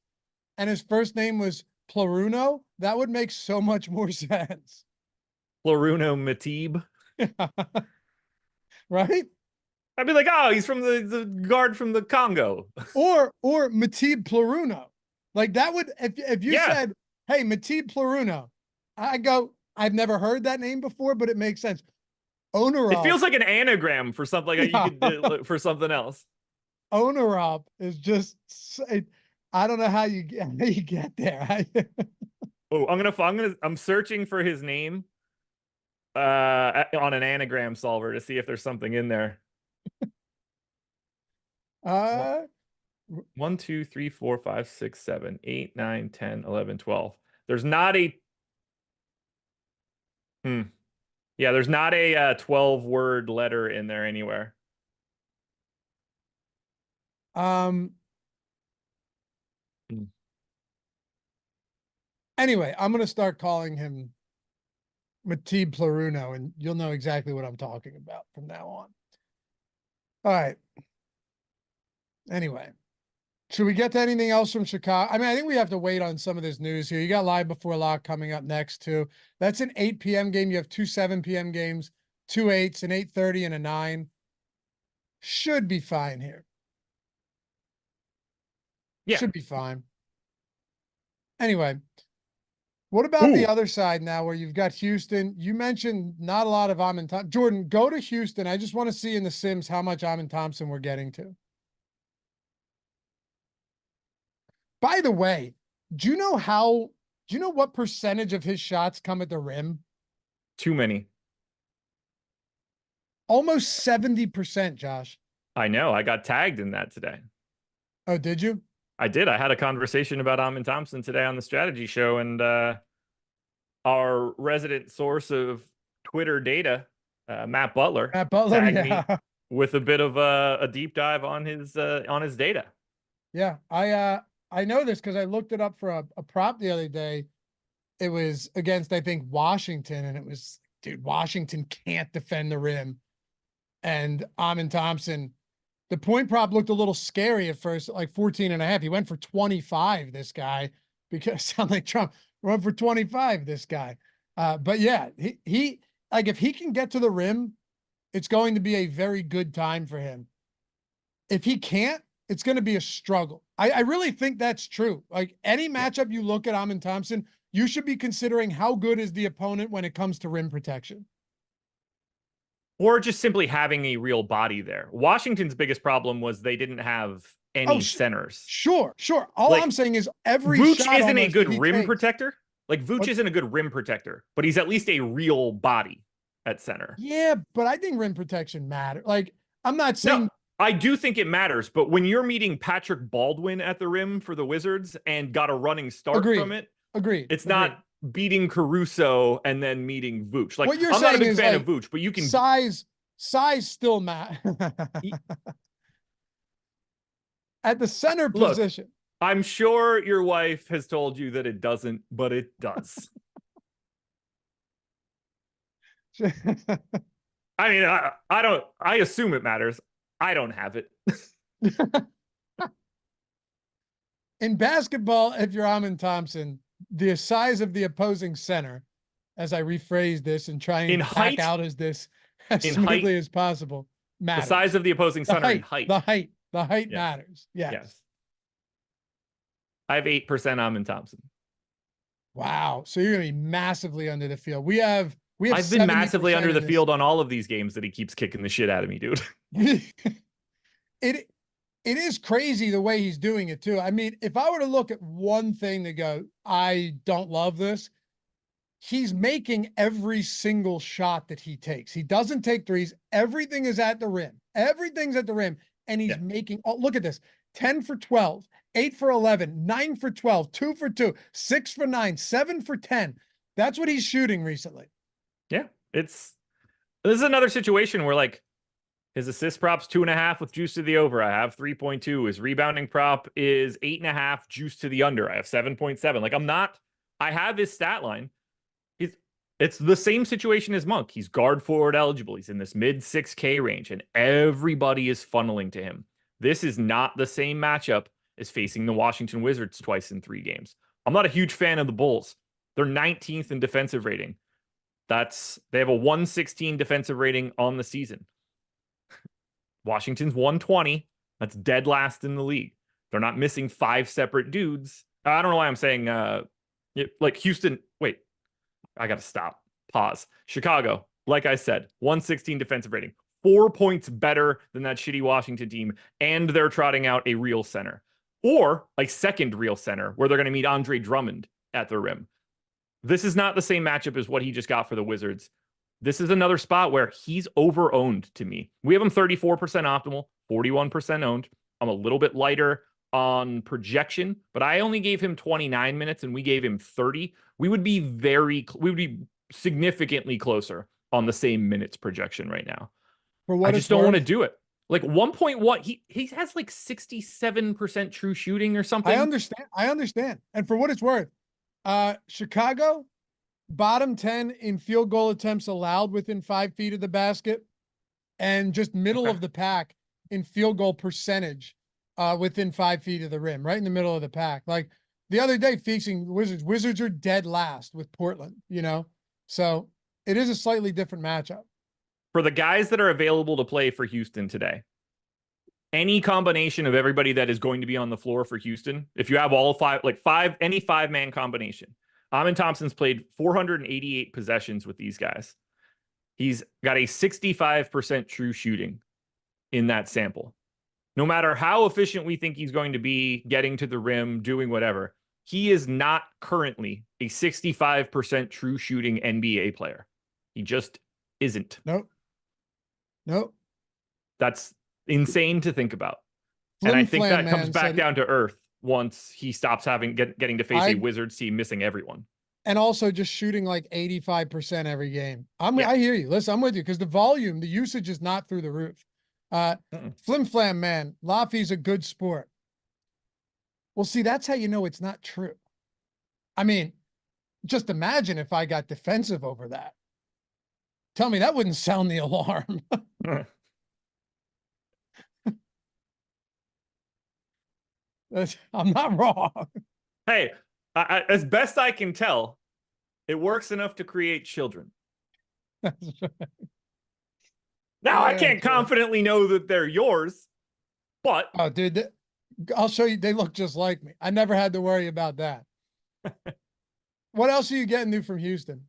and his first name was Plaruno, that would make so much more sense. Laruno Matib. Right? I'd be like, oh, he's from the guard from the Congo. Or Matib Plaruno. Like that would, if you Yeah, said, hey, Matib Plaruno, I go, I've never heard that name before, but it makes sense. it Onorov, feels like an anagram for something like you yeah. could do for something else. Onorov is just, I don't know how you get there. Oh, I'm searching for his name on an anagram solver to see if there's something in there. One, uh, 1, 2, 3, 4, 5, 6, 7, 8, 9, 10, 11, 12. There's not a hmm. Yeah, there's not a 12-word letter in there anywhere. um, Hmm. anyway, I'm going to start calling him Matib Plaruno, and you'll know exactly what I'm talking about from now on. All right. Anyway, should we get to anything else from Chicago? I mean, I think we have to wait on some of this news here. You got Live Before Lock coming up next, too. That's an 8 p.m. game. You have two 7 p.m. games, two 8s, an 8:30, and a 9. Should be fine here. Yeah. Should be fine. Anyway, what about the Ooh, other side now where you've got Houston? You mentioned not a lot of Amon Thompson. Jordan, go to Houston. I just want to see in the Sims how much Amon Thompson we're getting to. By the way, do you know what percentage of his shots come at the rim? too many. Almost 70%, Josh. I know. I got tagged in that today. Oh, did you? I did. I had a conversation about Amon Thompson today on the strategy show, and our resident source of Twitter data, Matt Butler, Matt Butler, tagged yeah. me with a bit of a deep dive on his data. Yeah. I know this because I looked it up for a prop the other day. It was against, I think, Washington, and it was, dude, Washington can't defend the rim. And Amon Thompson, the point prop looked a little scary at first, like 14.5. He went for 25, this guy, because sound like Trump run for 25, this guy. But yeah, he like if he can get to the rim, it's going to be a very good time for him. If he can't, it's going to be a struggle. I really think that's true. Like any Yeah. matchup you look at Amon Thompson, you should be considering how good is the opponent when it comes to rim protection. Or just simply having a real body there. Washington's biggest problem was they didn't have Oh, any centers. sure. All I'm Like saying is every Vooch shot isn't a almost good that he rim takes. protector. Like Vooch What? isn't a good rim protector, but he's at least a real body at center. Yeah, but I think rim protection matter. Like I'm not No, saying I do think it matters, but when you're meeting Patrick Baldwin at the rim for the Wizards and got a running start from agreed, it, agreed, it's agreed. not beating Caruso and then meeting Vooch. Like What you're I'm not a saying big is fan of like Vooch, but you can size still matter at the center look. position. I'm sure your wife has told you that it doesn't, but it does. I mean, I don't. I assume it matters. I don't have it. In basketball, if you're Amon Thompson, the size of the opposing center, as I rephrase this and try In and back height, out as this as in smoothly height, as possible, the matters. size of the opposing The center in height, height. the height, the height Yes. matters. Yes. Yes. I have 8% Amon Thompson. Wow. So you're gonna be massively under the field. We have I've been 70% massively under in the this. field on all of these games that he keeps kicking the shit out of me, dude. it it is crazy the way he's doing it too. I mean, if I were to look at one thing to go, I don't love this. He's making every single shot that he takes. He doesn't take threes. Everything is at the rim. Everything's at the rim. And he's Yeah. making, oh, look at this 10 for 12, 8 for 11, 9 for 12, 2 for 2, 6 for 9, 7 for 10. That's what he's shooting recently. Yeah. This is another situation where like His assist prop's 2.5 with juice to the over. I have 3.2. His rebounding prop is 8.5, juice to the under. I have 7.7. Like I have his stat line. It's the same situation as Monk. He's guard forward eligible. He's in this mid 6K range, and everybody is funneling to him. This is not the same matchup as facing the Washington Wizards twice in 3 games. I'm not a huge fan of the Bulls. They're 19th in defensive rating. They have a 116 defensive rating on the season. Washington's 120. That's dead last in the league. They're not missing 5 separate dudes. I don't know why I'm saying like Houston. Wait, I got to stop. Pause. Chicago, like I said, 116 defensive rating. 4 points better than that shitty Washington team, and they're trotting out a real center. Or a second real center, where they're going to meet Andre Drummond at the rim. This is not the same matchup as what he just got for the Wizards. This is another spot where he's over-owned to me. We have him 34% optimal, 41% owned. I'm a little bit lighter on projection, but I only gave him 29 minutes and we gave him 30. We would be significantly closer on the same minutes projection right now. For what I just don't want to do it. Like 1.1, he has like 67% true shooting or something. I understand. And for what it's worth, Chicago, bottom 10 in field goal attempts allowed within 5 feet of the basket, and just middle of the pack in field goal percentage within 5 feet of the rim, right in the middle of the pack. Like the other day, facing the Wizards. Wizards are dead last with Portland, so it is a slightly different matchup. For the guys that are available to play for Houston today, any combination of everybody that is going to be on the floor for Houston, if you have all any 5-man combination, Amin Thompson's played 488 possessions with these guys. He's got a 65% true shooting in that sample. No matter how efficient we think he's going to be getting to the rim, doing whatever, he is not currently a 65% true shooting NBA player. He just isn't. Nope. That's insane to think about. And I think that comes back down to earth once he stops getting to face a Wizards team missing everyone. And also just shooting like 85% every game. I hear you. Listen, I'm with you because the volume, the usage is not through the roof. Flim Flam, man, Laffy's a good sport. Well, see, that's how you know it's not true. I mean, just imagine if I got defensive over that. Tell me that wouldn't sound the alarm. I'm not wrong. Hey, as best I can tell, it works enough to create children. That's right. Now, I can't confidently know that they're yours, but... Oh, dude, I'll show you. They look just like me. I never had to worry about that. What else are you getting new from Houston?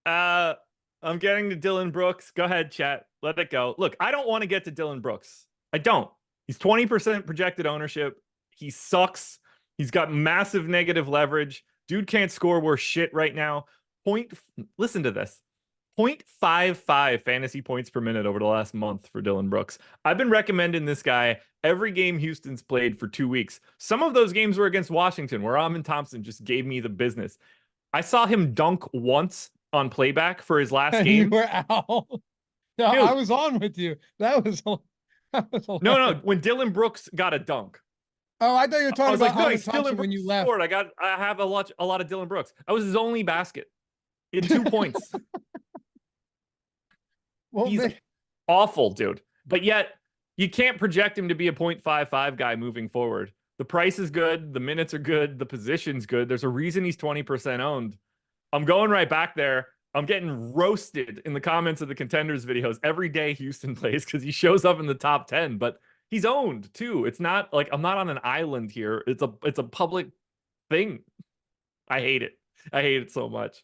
I'm getting to Dillon Brooks. Go ahead, chat. Let it go. Look, I don't want to get to Dillon Brooks. I don't. He's 20% projected ownership. He sucks. He's got massive negative leverage. Dude can't score worth shit right now. Listen to this. 0.55 fantasy points per minute over the last month for Dillon Brooks. I've been recommending this guy every game Houston's played for 2 weeks. Some of those games were against Washington, where Amin Thompson just gave me the business. I saw him dunk once on playback for his last game. You were out. No, I was on with you. That was no. When Dillon Brooks got a dunk. Oh, I thought you were talking about nice. Thompson when you left. I have a lot of Dillon Brooks. That was his only basket in 2 points. Well, he's awful, dude. But yet, you can't project him to be a 0.55 guy moving forward. The price is good. The minutes are good. The position's good. There's a reason he's 20% owned. I'm going right back there. I'm getting roasted in the comments of the Contenders videos every day Houston plays because he shows up in the top 10, but he's owned too. It's not like I'm not on an island here. It's a public thing. I hate it. I hate it so much.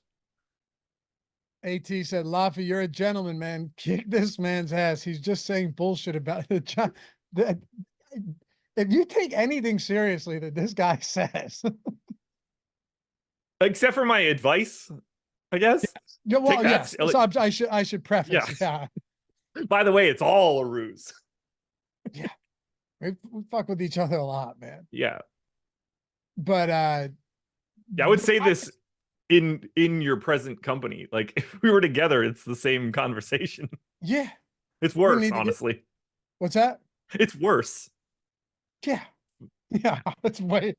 AT said, Laffy, you're a gentleman, man. Kick this man's ass. He's just saying bullshit about it. If you take anything seriously that this guy says. Except for my advice, I guess. Yeah, well, yes. So I should preface. Yeah. By the way, it's all a ruse. Yeah. We fuck with each other a lot, man. Yeah. But I would say this in your present company. Like if we were together, it's the same conversation. Yeah. It's We worse, need to get, honestly. what's that? It's worse. Yeah. Yeah. It's You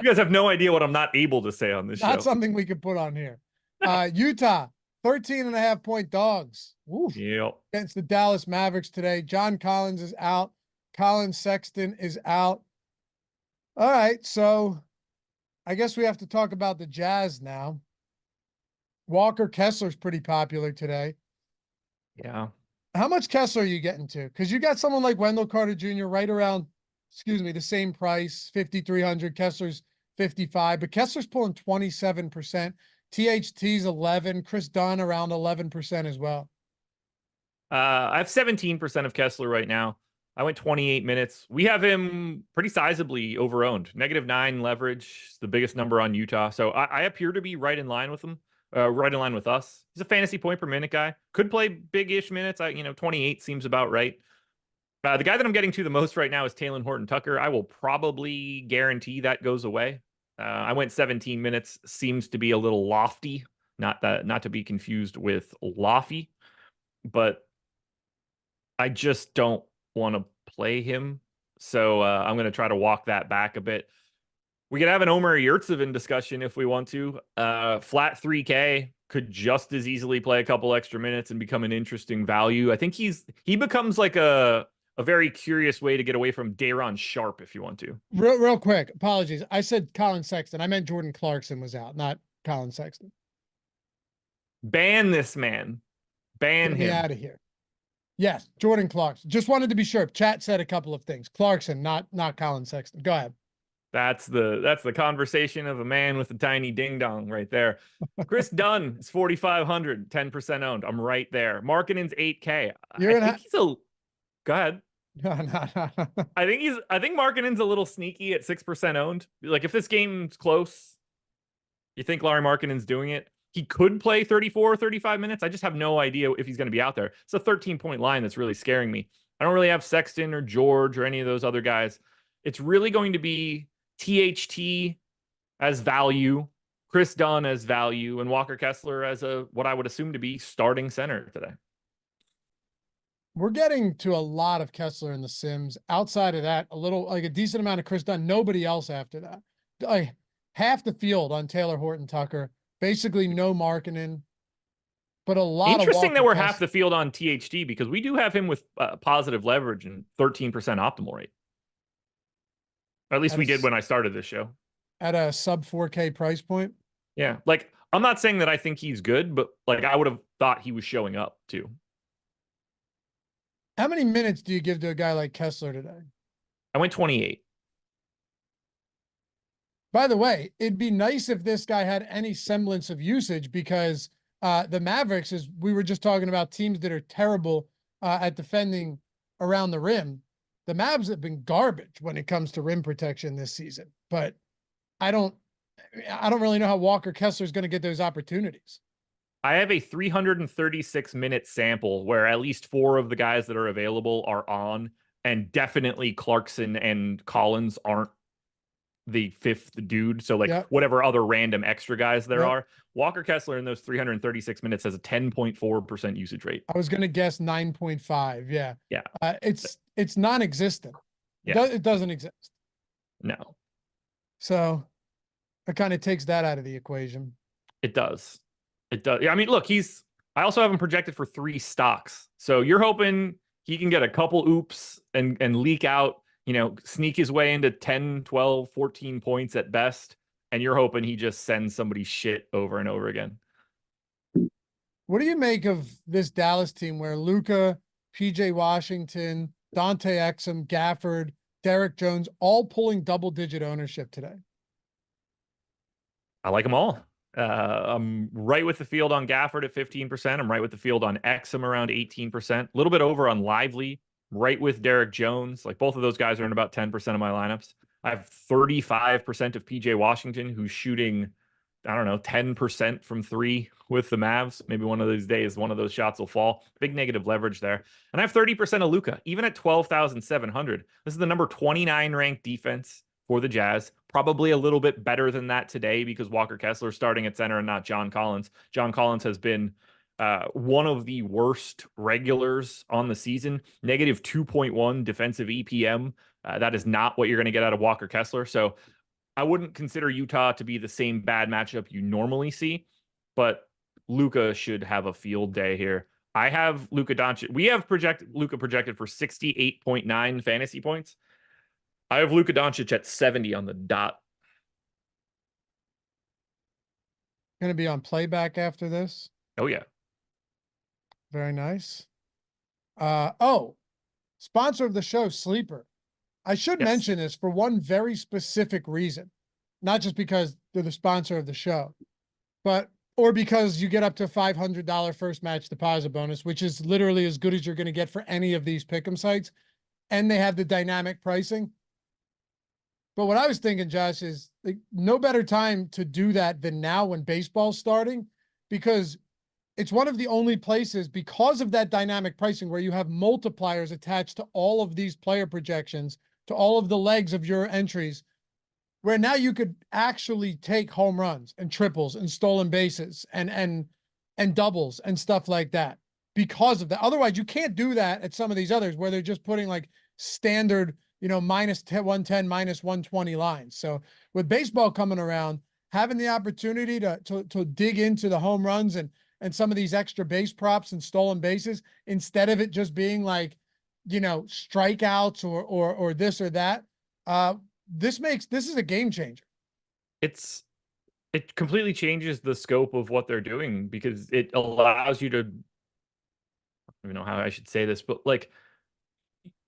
guys have no idea what I'm not able to say on this not show. something we could put on here. Utah, 13.5-point dogs. Woof. Yep. Against the Dallas Mavericks today. John Collins is out. Colin Sexton is out. All right, so I guess we have to talk about the Jazz now. Walker Kessler's pretty popular today. Yeah. How much Kessler are you getting to? Because you got someone like Wendell Carter Jr. right around, the same price, 5,300. Kessler's 55, but Kessler's pulling 27%. THT's 11. Chris Dunn around 11% as well. I have 17% of Kessler right now. I went 28 minutes. We have him pretty sizably overowned. -9 leverage, the biggest number on Utah. So I appear to be right in line with him, right in line with us. He's a fantasy point per minute guy. Could play big-ish minutes. 28 seems about right. The guy that I'm getting to the most right now is Talen Horton-Tucker. I will probably guarantee that goes away. I went 17 minutes. Seems to be a little lofty. Not to be confused with lofty, but I just don't want to play him. So I'm going to try to walk that back a bit. We could have an Omer Yurtseven discussion if we want to. Flat 3K could just as easily play a couple extra minutes and become an interesting value. I think he becomes like a very curious way to get away from Day'Ron Sharp if you want to. Real quick, apologies. I said Colin Sexton. I meant Jordan Clarkson was out, not Colin Sexton. Ban this man. Ban Get him. me out of here. Yes, Jordan Clarkson. Just wanted to be sure. Chat said a couple of things. Clarkson, not Colin Sexton. Go ahead. That's the conversation of a man with a tiny ding dong right there. Chris Dunn is 4,500, 10% owned. I'm right there. Markkanen's 8K. Go ahead. No. I think Markkanen's a little sneaky at 6% owned. Like if this game's close, you think Lauri Markkanen's doing it. He could play 34 or 35 minutes. I just have no idea if he's going to be out there. It's a 13-point line that's really scaring me. I don't really have Sexton or George or any of those other guys. It's really going to be THT as value, Chris Dunn as value, and Walker Kessler as what I would assume to be starting center today. We're getting to a lot of Kessler in the Sims. Outside of that, a decent amount of Chris Dunn. Nobody else after that. Like half the field on Taylor Horton-Tucker. Basically no Markkanen, but a lot. Interesting that we're half the field on THT because we do have him with positive leverage and 13% optimal rate. Or at least we did when I started this show. At a sub 4K price point. Yeah, like I'm not saying that I think he's good, but like I would have thought he was showing up too. How many minutes do you give to a guy like Kessler today? I went 28. By the way, it'd be nice if this guy had any semblance of usage because the Mavericks, as we were just talking about teams that are terrible at defending around the rim. The Mavs have been garbage when it comes to rim protection this season, but I don't really know how Walker Kessler is going to get those opportunities. I have a 336-minute sample where at least 4 of the guys that are available are on, and definitely Clarkson and Collins aren't the 5th dude. So like whatever other random extra guys there are. Walker Kessler in those 336 minutes has a 10.4% usage rate. I was going to guess 9.5. Yeah. Yeah. It's non-existent. Yeah. It doesn't exist. No. So it kind of takes that out of the equation. It does. It does. I mean, look, I also have him projected for 3 stocks. So you're hoping he can get a couple oops and leak out, sneak his way into 10, 12, 14 points at best. And you're hoping he just sends somebody shit over and over again. What do you make of this Dallas team where Luka, PJ Washington, Dante Exum, Gafford, Derek Jones, all pulling double-digit ownership today? I like them all. I'm right with the field on Gafford at 15%. I'm right with the field on Exum around 18%. A little bit over on Lively. Right with Derek Jones. Like both of those guys are in about 10% of my lineups. I have 35% of PJ Washington, who's shooting, 10% from 3 with the Mavs. Maybe one of those days, one of those shots will fall. Big negative leverage there. And I have 30% of Luka, even at 12,700. This is the number 29 ranked defense for the Jazz. Probably a little bit better than that today because Walker Kessler starting at center and not John Collins. John Collins has been one of the worst regulars on the season, negative 2.1 defensive EPM. That is not what you're going to get out of Walker Kessler. So I wouldn't consider Utah to be the same bad matchup you normally see, but Luka should have a field day here. I have Luka Doncic. We have Luka projected for 68.9 fantasy points. I have Luka Doncic at 70 on the dot. Going to be on playback after this. Oh, yeah. Very nice. Sponsor of the show, Sleeper. I should mention this for one very specific reason, not just because they're the sponsor of the show, or because you get up to $500 first match deposit bonus, which is literally as good as you're going to get for any of these pick'em sites. And they have the dynamic pricing. But what I was thinking, Josh, is like no better time to do that than now when baseball's starting, because it's one of the only places, because of that dynamic pricing, where you have multipliers attached to all of these player projections, to all of the legs of your entries, where now you could actually take home runs and triples and stolen bases and doubles and stuff like that because of that. Otherwise, you can't do that at some of these others where they're just putting like standard, minus 110, minus 120 lines. So with baseball coming around, having the opportunity to dig into the home runs and some of these extra base props and stolen bases, instead of it just being like, strikeouts or this or that, this is a game changer. It completely changes the scope of what they're doing, because it allows you to, I don't even know how I should say this, but like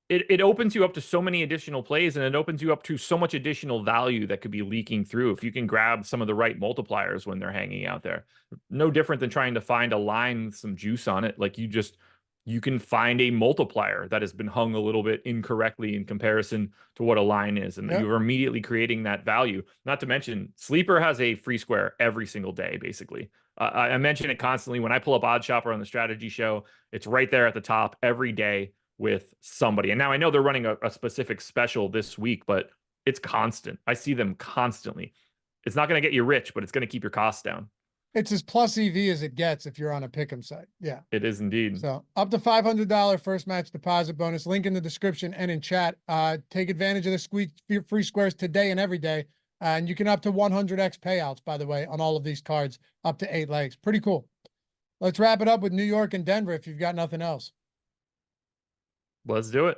it opens you up to so many additional plays, and it opens you up to so much additional value that could be leaking through if you can grab some of the right multipliers when they're hanging out there. No different than trying to find a line with some juice on it. Like you can find a multiplier that has been hung a little bit incorrectly in comparison to what a line is, and you're immediately creating that value. Not to mention, Sleeper has a free square every single day, basically. I mention it constantly when I pull up Odd Shopper on the strategy show. It's right there at the top every day with somebody. And now I know they're running a specific special this week, but it's constant. I see them constantly. It's not going to get you rich, but it's going to keep your costs down. It's as plus EV as it gets if you're on a pick'em site. Yeah, it is indeed. So up to $500 first match deposit bonus. Link in the description and in chat. Take advantage of the free squares today and every day. And you can up to 100x payouts, by the way, on all of these cards, up to 8 legs. Pretty cool. Let's wrap it up with New York and Denver if you've got nothing else. Let's do it.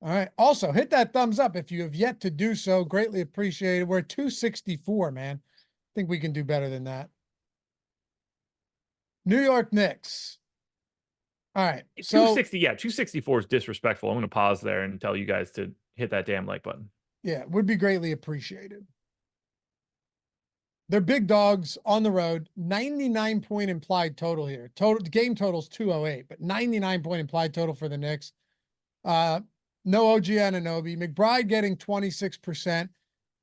All right. Also, hit that thumbs up if you have yet to do so. Greatly appreciated. We're at 264, man. I think we can do better than that. New York Knicks. All right. So 260, 264 is disrespectful. I'm going to pause there and tell you guys to hit that damn like button. Yeah, would be greatly appreciated. They're big dogs on the road. 99-point implied total here. Game total's 208, but 99-point implied total for the Knicks. No OG Anunoby. McBride getting 26%.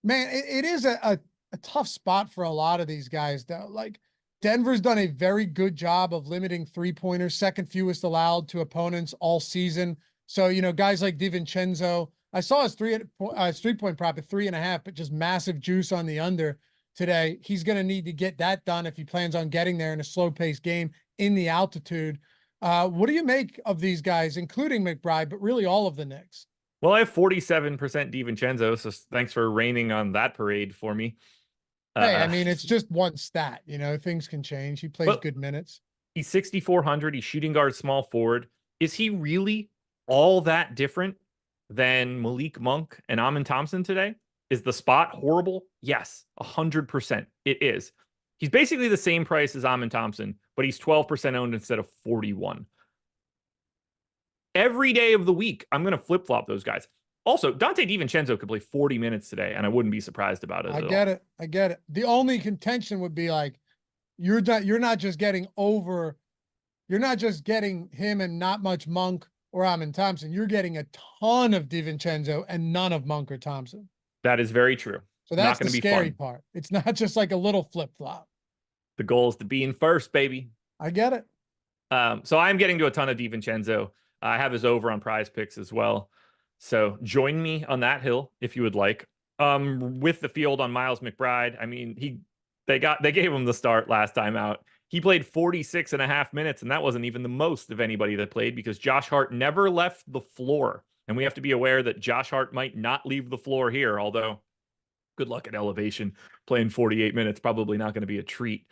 Man, it is a tough spot for a lot of these guys, though. Like, Denver's done a very good job of limiting three-pointers, second fewest allowed to opponents all season. So, guys like DiVincenzo, I saw his three-point prop at 3.5, but just massive juice on the under today. He's going to need to get that done if he plans on getting there in a slow-paced game in the altitude. What do you make of these guys, including McBride, but really all of the Knicks? Well, I have 47% DiVincenzo, so thanks for raining on that parade for me. Hey, I mean, it's just one stat, things can change. He plays good minutes. He's 6,400. He's shooting guard, small forward. Is he really all that different than Malik Monk and Amin Thompson today? Is the spot horrible? Yes, 100%. It is. He's basically the same price as Amin Thompson, but he's 12% owned instead of 41. Every day of the week, I'm going to flip-flop those guys. Also, Dante DiVincenzo could play 40 minutes today, and I wouldn't be surprised about it. I get it. The only contention would be like, you're not just getting him and not much Monk or Amin Thompson. You're getting a ton of DiVincenzo and none of Monk or Thompson. That is very true. So that's the scary part. It's not just like a little flip-flop. The goal is to be in first, baby. I get it. So I'm getting to a ton of DiVincenzo. I have his over on Prize Picks as well. So join me on that hill if you would like. With the field on Miles McBride, I mean, They gave him the start last time out. He played 46 and a half minutes, and that wasn't even the most of anybody that played because Josh Hart never left the floor. And we have to be aware that Josh Hart might not leave the floor here, although good luck at elevation. Playing 48 minutes, probably not going to be a treat.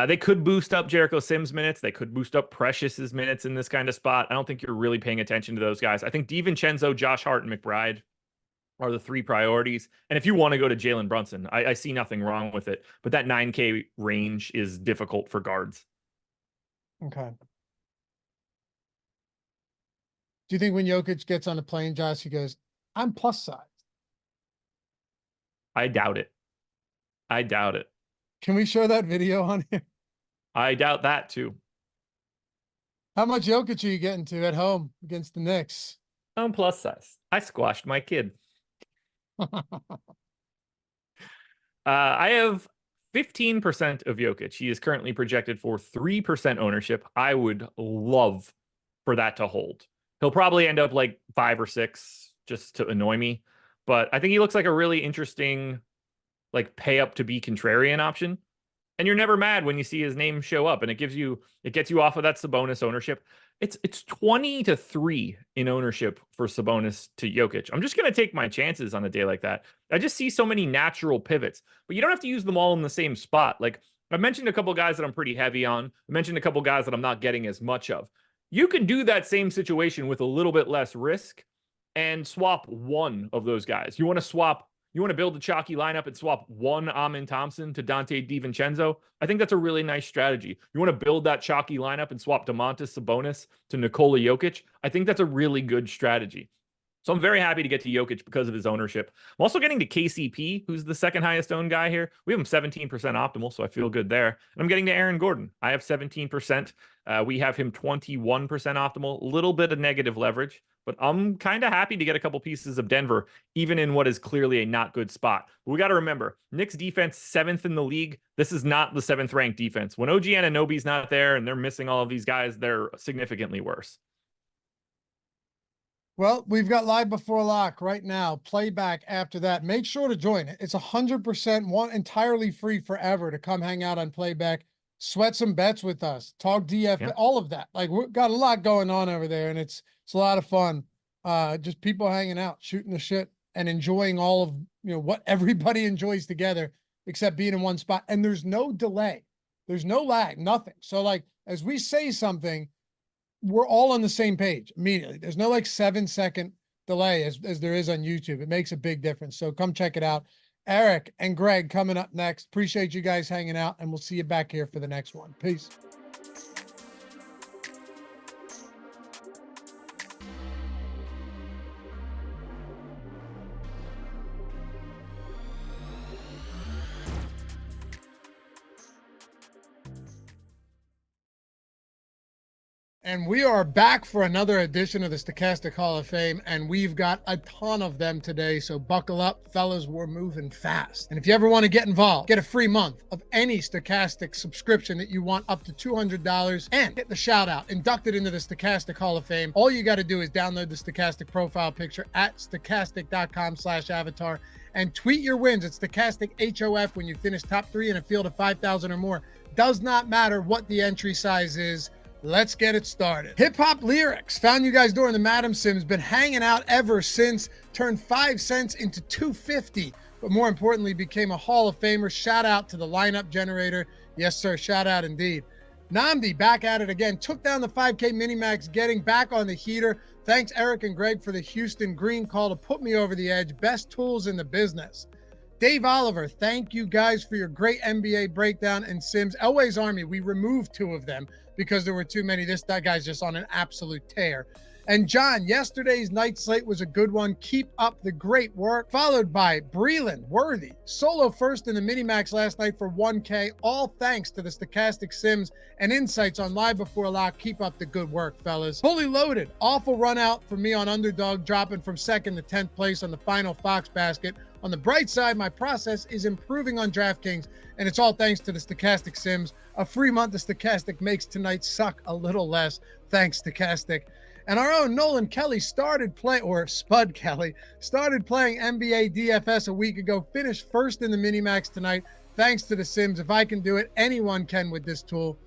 They could boost up Jericho Sims minutes. They could boost up Precious's minutes in this kind of spot. I don't think you're really paying attention to those guys. I think DiVincenzo, Josh Hart, and McBride are the three priorities. And if you want to go to Jalen Brunson, I see nothing wrong with it. But that 9K range is difficult for guards. Okay. Do you think when Jokic gets on the plane, Josh, he goes, I'm plus size? I doubt it. I doubt it. Can we show that video on here? I doubt that too. How much Jokic are you getting to at home against the Knicks? I'm plus size. I squashed my kid. I have 15% of Jokic. He is currently projected for 3% ownership. I would love for that to hold. He'll probably end up like 5 or 6 just to annoy me. But I think he looks like a really interesting, like, pay up to be contrarian option. And you're never mad when you see his name show up, and it gets you off of that Sabonis ownership. It's 20-3 in ownership for Sabonis to Jokic. I'm just going to take my chances on a day like that. I just see so many natural pivots, but you don't have to use them all in the same spot. Like, I mentioned a couple guys that I'm pretty heavy on. I mentioned a couple guys that I'm not getting as much of. You can do that same situation with a little bit less risk and swap one of those guys. You want to build a chalky lineup and swap one Amin Thompson to Dante DiVincenzo? I think that's a really nice strategy. You want to build that chalky lineup and swap Domantas Sabonis to Nikola Jokic? I think that's a really good strategy. So I'm very happy to get to Jokic because of his ownership. I'm also getting to KCP, who's the second highest owned guy here. We have him 17% optimal, so I feel good there. And I'm getting to Aaron Gordon. I have 17%. We have him 21% optimal, a little bit of negative leverage, but I'm kind of happy to get a couple pieces of Denver, even in what is clearly a not good spot. But we got to remember, Knicks defense 7th in the league. This is not the 7th ranked defense. When OG Anunoby's not there and they're missing all of these guys, they're significantly worse. Well, we've got live before lock right now. Playback after that. Make sure to join it. It's 100% entirely free forever to come hang out on playback. Sweat some bets with us. Talk DFS, all of that. Like, we've got a lot going on over there, and it's a lot of fun. Just people hanging out, shooting the shit, and enjoying all of what everybody enjoys together, except being in one spot. And there's no delay. There's no lag, nothing. So, like, as we say something, we're all on the same page immediately. There's no like 7-second delay as there is on YouTube. It makes a big difference. So come check it out. Eric and Greg coming up next. Appreciate you guys hanging out, and we'll see you back here for the next one. Peace. And we are back for another edition of the Stochastic Hall of Fame, and we've got a ton of them today, so buckle up, fellas, we're moving fast. And if you ever want to get involved, get a free month of any Stochastic subscription that you want, up to $200, and get the shout out, inducted into the Stochastic Hall of Fame. All you got to do is download the Stochastic profile picture at stochastic.com/avatar and tweet your wins at Stochastic HOF when you finish top 3 in a field of 5,000 or more. Does not matter what the entry size is. Let's get it started. Hip Hop Lyrics found you guys during the Madam Sims, been hanging out ever since, turned 5 cents into $2.50, but more importantly, became a Hall of Famer. Shout out to the lineup generator. Yes, sir. Shout out indeed. Namdi back at it again, took down the 5K Minimax, getting back on the heater. Thanks, Eric and Greg, for the Houston Green call to put me over the edge. Best tools in the business. Dave Oliver, thank you guys for your great NBA breakdown and Sims. Elway's Army, we removed 2 of them because there were too many. That guy's just on an absolute tear. And John, yesterday's night slate was a good one. Keep up the great work. Followed by Breland, Worthy, solo first in the Minimax last night for 1K. All thanks to the Stochastic Sims and insights on Live Before Lock. Keep up the good work, fellas. Fully loaded. Awful run out for me on Underdog, dropping from 2nd to 10th place on the final Fox basket. On the bright side, my process is improving on DraftKings, and it's all thanks to the Stochastic Sims. A free month of Stochastic makes tonight suck a little less. Thanks, Stochastic. And our own Nolan Kelly Spud Kelly, started playing NBA DFS a week ago, finished first in the Minimax tonight, Thanks to the Sims. If I can do it, anyone can with this tool.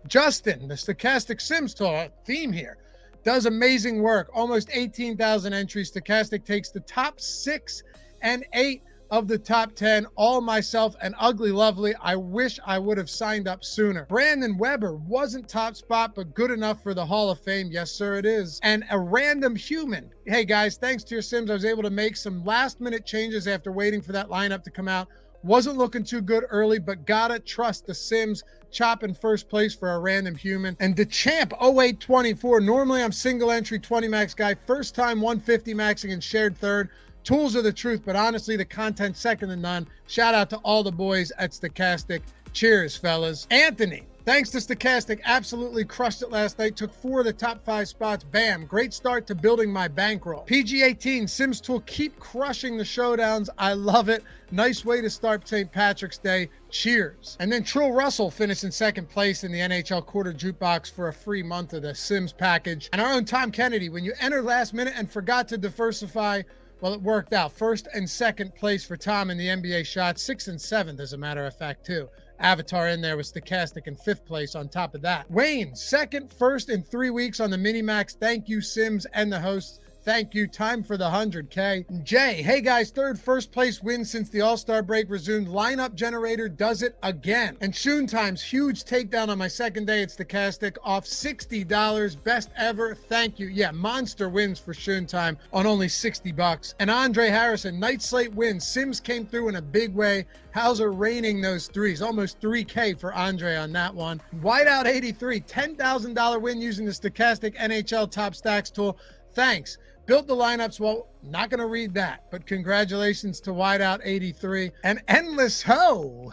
Justin, the Stochastic Sims tool, theme here, does amazing work. Almost 18,000 entries. Stochastic takes the top 6 and 8 of the top 10, all myself and Ugly Lovely. I wish I would have signed up sooner. Brandon Weber wasn't top spot, but good enough for the Hall of Fame. Yes, sir, it is. And a random human. Hey guys, thanks to your Sims, I was able to make some last minute changes after waiting for that lineup to come out. Wasn't looking too good early, but gotta trust the Sims. Chop in first place for a random human. And the champ 0824. Normally I'm single entry 20 max guy. First time 150 maxing and shared third. Tools are the truth, but honestly, the content second to none. Shout out to all the boys at Stochastic. Cheers, fellas. Anthony, thanks to Stochastic, absolutely crushed it last night. Took 4 of the top 5 spots. Bam, great start to building my bankroll. PG18, Sims Tool, keep crushing the showdowns. I love it. Nice way to start St. Patrick's Day. Cheers. And then Trill Russell finished in second place in the NHL Quarter Jukebox for a free month of the Sims package. And our own Tom Kennedy, when you enter last minute and forgot to diversify, well, it worked out. First and second place for Tom in the NBA shots. 6th and 7th, as a matter of fact, too. Avatar in there with Stochastic in 5th place on top of that. Wayne, second, first in 3 weeks on the Minimax. Thank you, Sims and the hosts. Thank you. Time for the 100K. Jay, hey guys, first place win since the All-Star break resumed. Lineup generator does it again. And Shoon Times, huge takedown on my second day at Stochastic, off $60. Best ever. Thank you. Yeah, monster wins for Shoon Time on only $60. And Andre Harrison, night slate wins. Sims came through in a big way. Hauser raining those threes. Almost 3K for Andre on that one. Whiteout 83, $10,000 win using the Stochastic NHL Top Stacks tool. Thanks. Built the lineups. Well, not going to read that, but congratulations to Whiteout 83 and Endless How.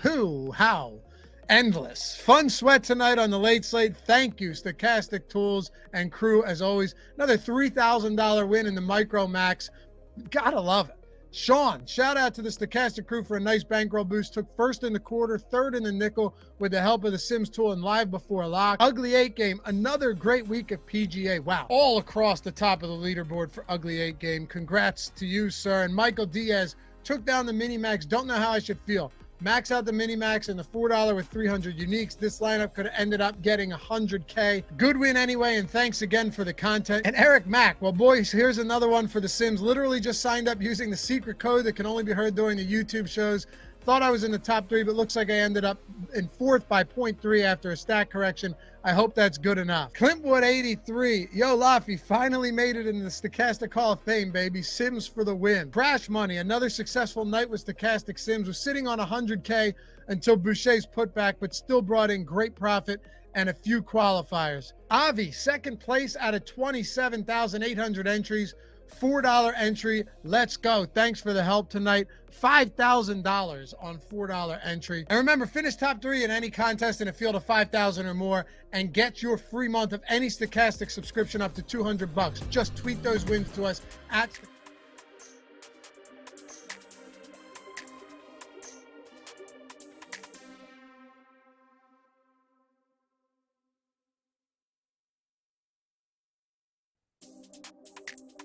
Endless. Fun sweat tonight on the late slate. Thank you, Stochastic Tools and crew, as always. Another $3,000 win in the Micro Max. Gotta love it. Sean, shout out to the Stochastic crew for a nice bankroll boost. Took first in the quarter, third in the nickel with the help of the Sims tool and live before lock. Ugly 8 game, another great week of PGA. Wow, all across the top of the leaderboard for Ugly 8 game. Congrats to you, sir. And Michael Diaz took down the Minimax. Don't know how I should feel. Max out the Minimax and the $4 with 300 uniques. This lineup could have ended up getting 100K. Good win anyway, and thanks again for the content. And Eric Mack, well, boys, here's another one for the Sims. Literally just signed up using the secret code that can only be heard during the YouTube shows. Thought I was in the top 3, but looks like I ended up in 4th by 0.3 after a stat correction. I hope that's good enough. Clintwood 83. Yo, Laffy finally made it in the Stochastic Hall of Fame, baby. Sims for the win. Crash Money. Another successful night with Stochastic Sims. Was sitting on 100K until Boucher's putback, but still brought in great profit and a few qualifiers. Avi, second place out of 27,800 entries. $4 entry. Let's go. Thanks for the help tonight. $5,000 on $4 entry. And remember, finish top 3 in any contest in a field of 5,000 or more and get your free month of any Stochastic subscription up to $200. Just tweet those wins to us at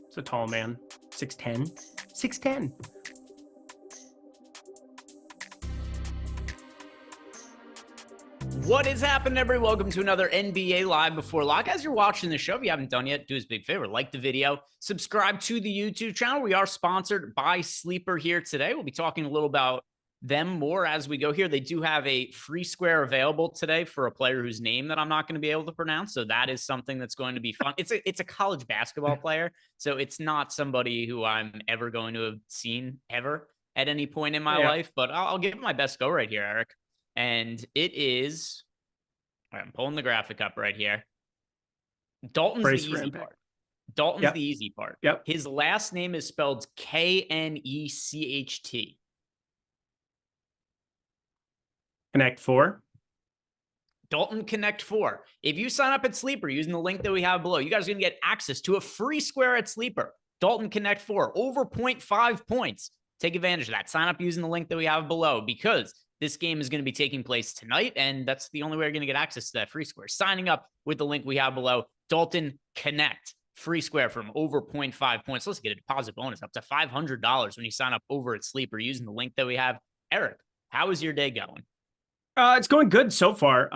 It's a tall man. 6'10". 6'10". What is happening, everybody? Welcome to another NBA Live Before Lock. As you're watching the show, if you haven't done yet, do us a big favor. Like the video. Subscribe to the YouTube channel. We are sponsored by Sleeper here today. We'll be talking a little about them more as we go here. They do have a free square available today for a player whose name that I'm not going to be able to pronounce. So that is something that's going to be fun. It's a college basketball player. So it's not somebody who I'm ever going to have seen ever at any point in my life, but I'll give it my best go right here, Eric. And it is, all right, I'm pulling the graphic up right here. Dalton's the easy part. Dalton's the easy part. Yep. His last name is spelled Knecht. Connect 4. Dalton Connect 4. If you sign up at Sleeper using the link that we have below, you guys are going to get access to a free square at Sleeper. Dalton Connect 4, over 0.5 points. Take advantage of that. Sign up using the link that we have below because this game is going to be taking place tonight, and that's the only way you're going to get access to that free square. Signing up with the link we have below, Dalton Connect, free square from over 0.5 points. Let's get a deposit bonus up to $500 when you sign up over at Sleeper using the link that we have. Eric, How is your day going? It's going good so far.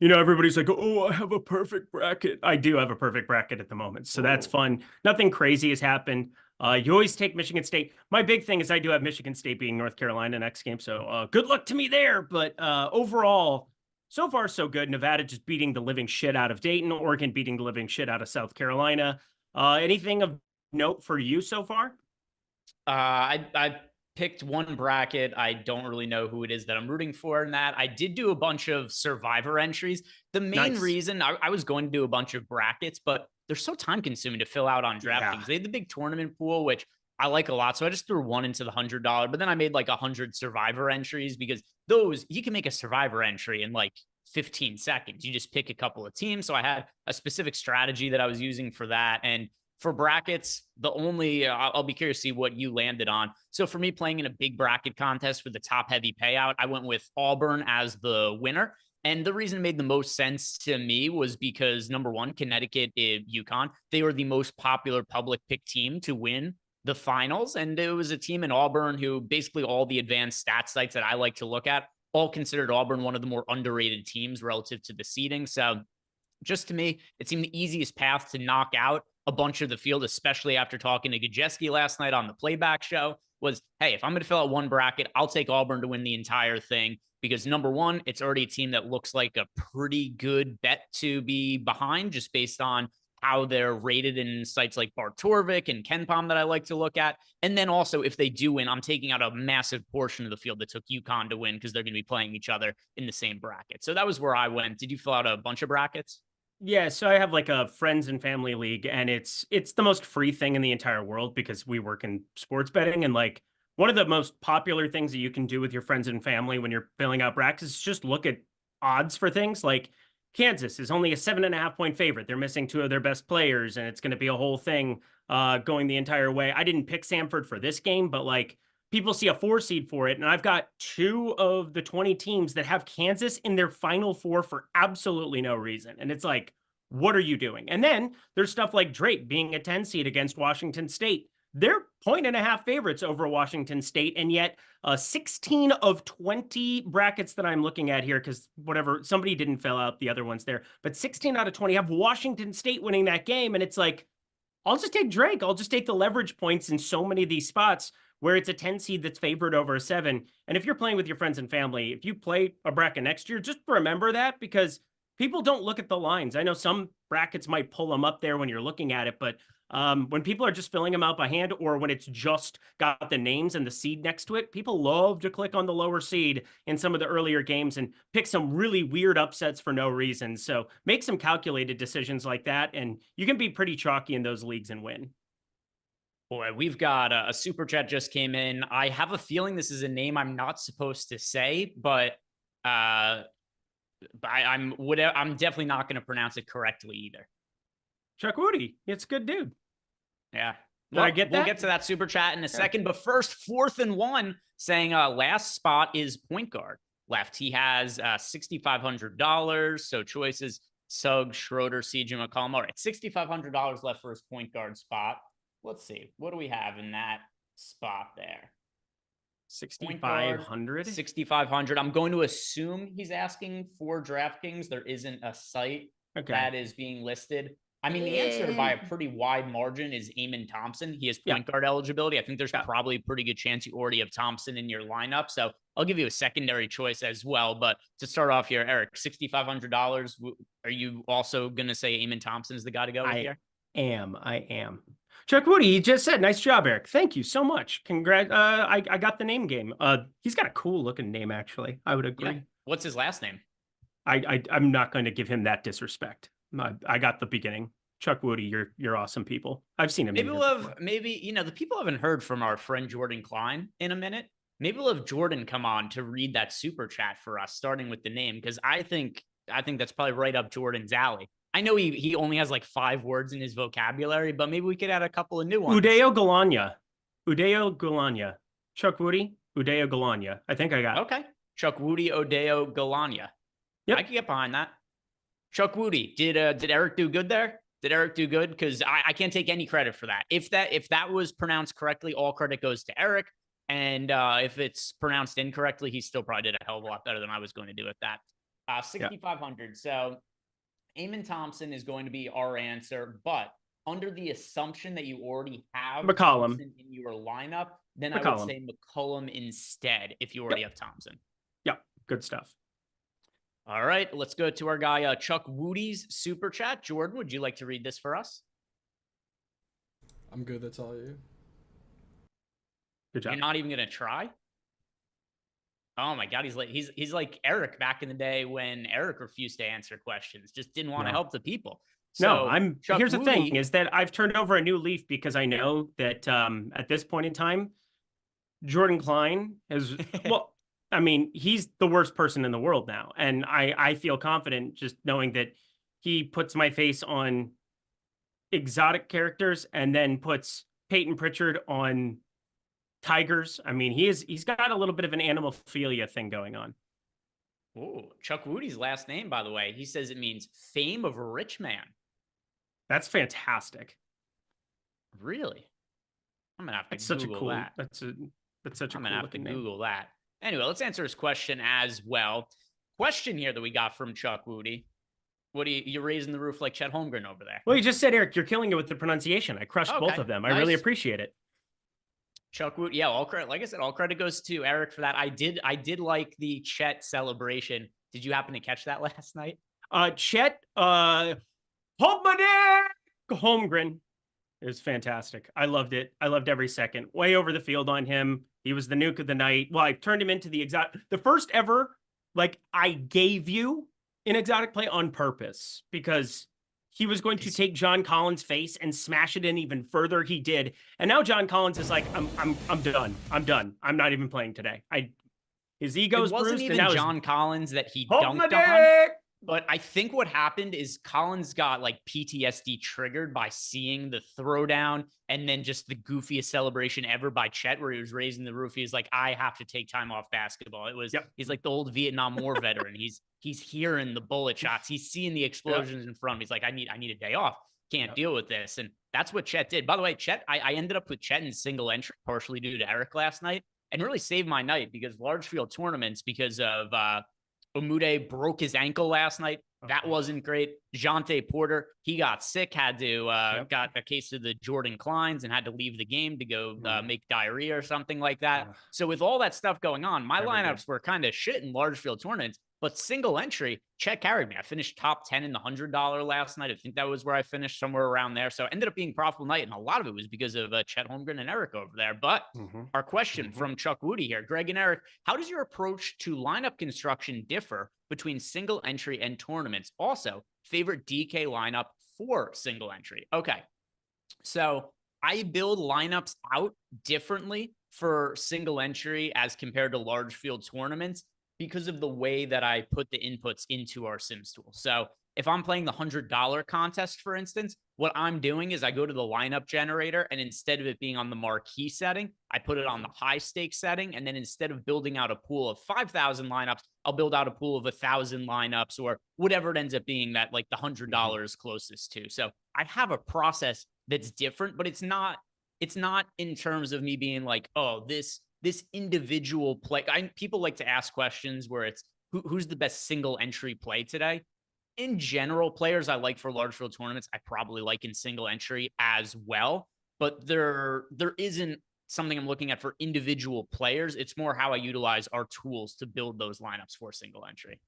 Everybody's like, oh, I have a perfect bracket. I do have a perfect bracket at the moment, so that's fun. Nothing crazy has happened. You always take Michigan State. My big thing is I do have Michigan State beating North Carolina next game, so good luck to me there. But overall, so far so good. Nevada just beating the living shit out of Dayton. Oregon beating the living shit out of South Carolina. Anything of note for you so far? I picked one bracket. I don't really know who it is that I'm rooting for in that. I did do a bunch of survivor entries. The main reason I was going to do a bunch of brackets, but they're so time consuming to fill out on DraftKings. Yeah. They had the big tournament pool, which I like a lot. So I just threw one into the $100, but then I made like 100 survivor entries because those, you can make a survivor entry in like 15 seconds. You just pick a couple of teams. So I had a specific strategy that I was using for that. And for brackets, the only, I'll be curious to see what you landed on. So for me, playing in a big bracket contest with the top heavy payout, I went with Auburn as the winner. And the reason it made the most sense to me was because, number one, Connecticut, UConn, they were the most popular public pick team to win the finals. And it was a team in Auburn who basically all the advanced stat sites that I like to look at all considered Auburn one of the more underrated teams relative to the seeding. So just to me, it seemed the easiest path to knock out a bunch of the field, especially after talking to Gajeski last night on the playback show, was, hey, if I'm going to fill out one bracket, I'll take Auburn to win the entire thing because, number one, it's already a team that looks like a pretty good bet to be behind just based on how they're rated in sites like Bartorvik and KenPom that I like to look at. And then also, if they do win, I'm taking out a massive portion of the field that took UConn to win because they're going to be playing each other in the same bracket. So that was where I went. Did you fill out a bunch of brackets? Yeah, so I have like a friends and family league, and it's the most free thing in the entire world because we work in sports betting. And like one of the most popular things that you can do with your friends and family when you're filling out brackets is just look at odds for things. Like Kansas is only a 7.5 point favorite. They're missing two of their best players, and it's going to be a whole thing going the entire way. I didn't pick Samford for this game, but like people see a 4 seed for it, and I've got 2 of the 20 teams that have Kansas in their final 4 for absolutely no reason. And it's like, what are you doing? And then there's stuff like Drake being a 10 seed against Washington State. They're 1.5 favorites over Washington State, and yet 16 of 20 brackets that I'm looking at here, because whatever, somebody didn't fill out the other ones there, but 16 out of 20 have Washington State winning that game, and it's like, I'll just take Drake. I'll just take the leverage points in so many of these spots where it's a 10 seed that's favored over a 7. And if you're playing with your friends and family, if you play a bracket next year, just remember that because people don't look at the lines. I know some brackets might pull them up there when you're looking at it, but when people are just filling them out by hand or when it's just got the names and the seed next to it, people love to click on the lower seed in some of the earlier games and pick some really weird upsets for no reason. So make some calculated decisions like that, and you can be pretty chalky in those leagues and win. Boy, we've got a super chat just came in. I have a feeling this is a name I'm not supposed to say, but I'm definitely not going to pronounce it correctly either. Chuck Woody, it's a good dude. Yeah. Did I get that? We'll get to that super chat in a second, but first, 4th and 1, saying last spot is point guard left. He has $6,500. So choices: Suggs, Schroeder, CJ McCollum. All right, $6,500 left for his point guard spot. Let's see. What do we have in that spot there? 6,500. 6,500. I'm going to assume he's asking for DraftKings. There isn't a site that is being listed. I mean, the answer by a pretty wide margin is Amen Thompson. He has point guard eligibility. I think there's probably a pretty good chance you already have Thompson in your lineup. So I'll give you a secondary choice as well. But to start off here, Eric, $6,500. Are you also going to say Amen Thompson is the guy to go with here? I am. Chuck Woody, he just said, nice job, Eric. Thank you so much. Congrats. I got the name game. He's got a cool looking name, actually. I would agree. Yeah. What's his last name? I'm not going to give him that disrespect. I got the beginning. Chuck Woody, you're awesome people. I've seen him. Maybe the people haven't heard from our friend Jordan Klein in a minute. Maybe we'll have Jordan come on to read that super chat for us, starting with the name, because I think that's probably right up Jordan's alley. I know he only has like 5 words in his vocabulary, but maybe we could add a couple of new ones. Udeo Galanya. Chuck Woody, Udeo Galanya. I think I got it. Okay. Chuck Woody, Udeo Galanya. Yep. I can get behind that. Chuck Woody, did Eric do good there? Did Eric do good? Because I can't take any credit for that. If that was pronounced correctly, all credit goes to Eric. And if it's pronounced incorrectly, he still probably did a hell of a lot better than I was going to do at that. 6,500. So Eamon Thompson is going to be our answer, but under the assumption that you already have McCollum Thompson in your lineup, then I McCollum. would say McCollum instead if you already have Thompson. Yep, good stuff. All right, let's go to our guy, Chuck Woody's super chat. Jordan, would you like to read this for us? I'm good. That's all you. Good job. You're not even going to try? Oh my God, he's like Eric back in the day when Eric refused to answer questions, just didn't want to help the people. So no, here's the thing is that I've turned over a new leaf because I know that at this point in time, Jordan Klein is, well, I mean, he's the worst person in the world now. And I feel confident just knowing that he puts my face on exotic characters and then puts Peyton Pritchard on tigers. I mean, he's got a little bit of an animalphilia thing going on. Oh, Chuck Woody's last name, by the way, he says it means fame of a rich man. That's fantastic. Really? I'm gonna have to That's such a Google cool. that. That's such a I'm cool gonna have to looking name. Google that. Anyway, let's answer his question as well. Question here that we got from Chuck Woody. What are you're raising the roof like Chet Holmgren over there? Well, you just said, Eric, you're killing it with the pronunciation. I crushed both of them. I really appreciate it. Chuck Wood, yeah, all credit. Like I said, all credit goes to Eric for that. I did like the Chet celebration. Did you happen to catch that last night? Chet, Holmgren. It was fantastic. I loved it. I loved every second. Way over the field on him. He was the nuke of the night. Well, I turned him into the first ever, like, I gave you an exotic play on purpose because he was going to take John Collins' face and smash it in even further. He did. And now John Collins is like, I'm done. I'm done. I'm not even playing today. His ego's bruised. It wasn't even and now John Collins that he dunked on. But I think what happened is Collins got like PTSD triggered by seeing the throwdown and then just the goofiest celebration ever by Chet where he was raising the roof. He was like, I have to take time off basketball. It was, He's like the old Vietnam War veteran. He's hearing the bullet shots. He's seeing the explosions in front of him. He's like, I need a day off. Can't deal with this. And that's what Chet did. By the way, Chet, I ended up with Chet in single entry, partially due to Eric last night, and really saved my night because large field tournaments, because of Umude broke his ankle last night. That wasn't great. Jante Porter, he got sick, had to got a case of the Jordan Kleins and had to leave the game to go make diarrhea or something like that. So with all that stuff going on, my lineups were kind of shit in large field tournaments. But single entry, Chet carried me. I finished top 10 in the $100 last night. I think that was where I finished, somewhere around there. So it ended up being a profitable night, and a lot of it was because of Chet Holmgren and Eric over there. But our question from Chuck Woody here, Greg and Eric, how does your approach to lineup construction differ between single entry and tournaments? Also, favorite DK lineup for single entry. Okay, so I build lineups out differently for single entry as compared to large field tournaments, because of the way that I put the inputs into our Sims tool. So if I'm playing the $100 contest, for instance, what I'm doing is I go to the lineup generator, and instead of it being on the marquee setting, I put it on the high stakes setting. And then instead of building out a pool of 5,000 lineups, I'll build out a pool of 1,000 lineups or whatever it ends up being that like the $100 closest to. So I have a process that's different, but it's not in terms of me being like, oh, this individual play. People like to ask questions where it's who's the best single entry play today. In general, players I like for large field tournaments, I probably like in single entry as well. But there isn't something I'm looking at for individual players. It's more how I utilize our tools to build those lineups for single entry.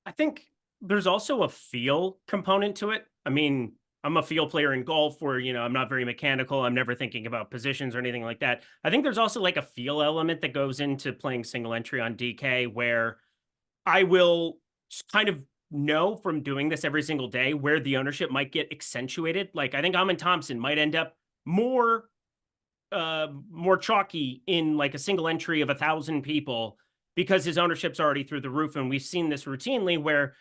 I think there's also a feel component to it. I mean, I'm a field player in golf where, I'm not very mechanical. I'm never thinking about positions or anything like that. I think there's also like a feel element that goes into playing single entry on DK, where I will kind of know from doing this every single day where the ownership might get accentuated. Like I think Eamon Thompson might end up more chalky in like a single entry of 1,000 people because his ownership's already through the roof. And we've seen this routinely where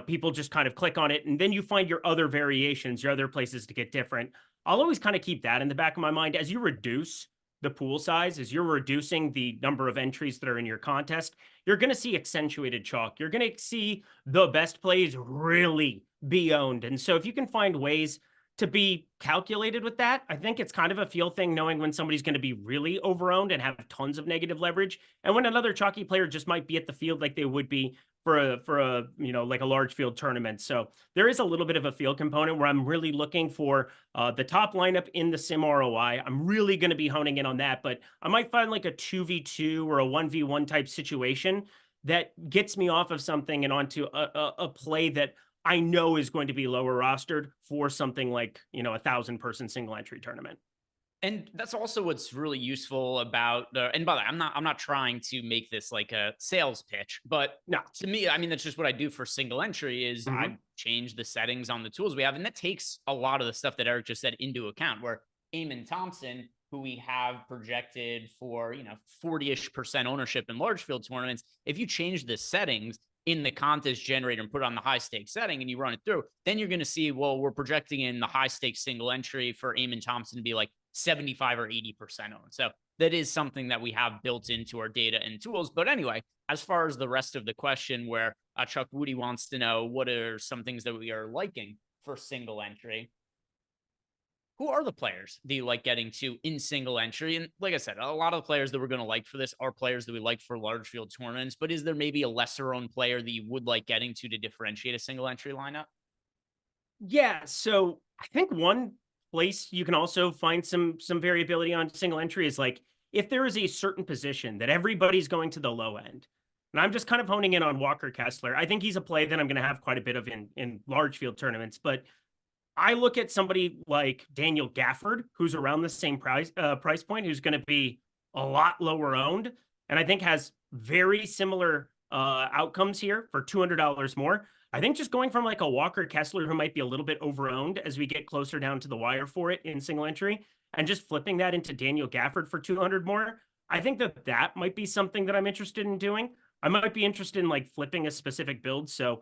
people just kind of click on it, and then you find your other variations, your other places to get different. I'll always kind of keep that in the back of my mind. As you reduce the pool size, as you're reducing the number of entries that are in your contest, you're going to see accentuated chalk. You're going to see the best plays really be owned. And so if you can find ways to be calculated with that. I think it's kind of a feel thing, knowing when somebody's going to be really overowned and have tons of negative leverage, and when another chalky player just might be at the field like they would be for a like a large field tournament. So there is a little bit of a field component where I'm really looking for the top lineup in the sim ROI. I'm really going to be honing in on that, but I might find like a 2v2 or a 1v1 type situation that gets me off of something and onto a play that I know is going to be lower rostered for something like, 1,000-person single entry tournament. And that's also what's really useful about and by the way, I'm not trying to make this like a sales pitch, but no, to me, I mean, that's just what I do for single entry is I change the settings on the tools we have. And that takes a lot of the stuff that Eric just said into account, where Eamon Thompson, who we have projected for, 40-ish% ownership in large field tournaments, if you change the settings in the contest generator and put it on the high stakes setting and you run it through, then you're going to see, well, we're projecting in the high stakes single entry for Eamon Thompson to be like 75 or 80% owned. So that is something that we have built into our data and tools. But anyway, as far as the rest of the question, where Chuck Woody wants to know what are some things that we are liking for single entry, who are the players that you like getting to in single entry? And like I said, a lot of the players that we're going to like for this are players that we like for large field tournaments, but is there maybe a lesser owned player that you would like getting to differentiate a single entry lineup? Yeah. So I think one place you can also find some variability on single entry is like, if there is a certain position that everybody's going to the low end, and I'm just kind of honing in on Walker Kessler. I think he's a play that I'm going to have quite a bit of in large field tournaments, but I look at somebody like Daniel Gafford, who's around the same price point, who's going to be a lot lower owned, and I think has very similar outcomes here for $200 more. I think just going from like a Walker Kessler, who might be a little bit over-owned as we get closer down to the wire for it in single entry, and just flipping that into Daniel Gafford for 200 more, I think that might be something that I'm interested in doing. I might be interested in like flipping a specific build. So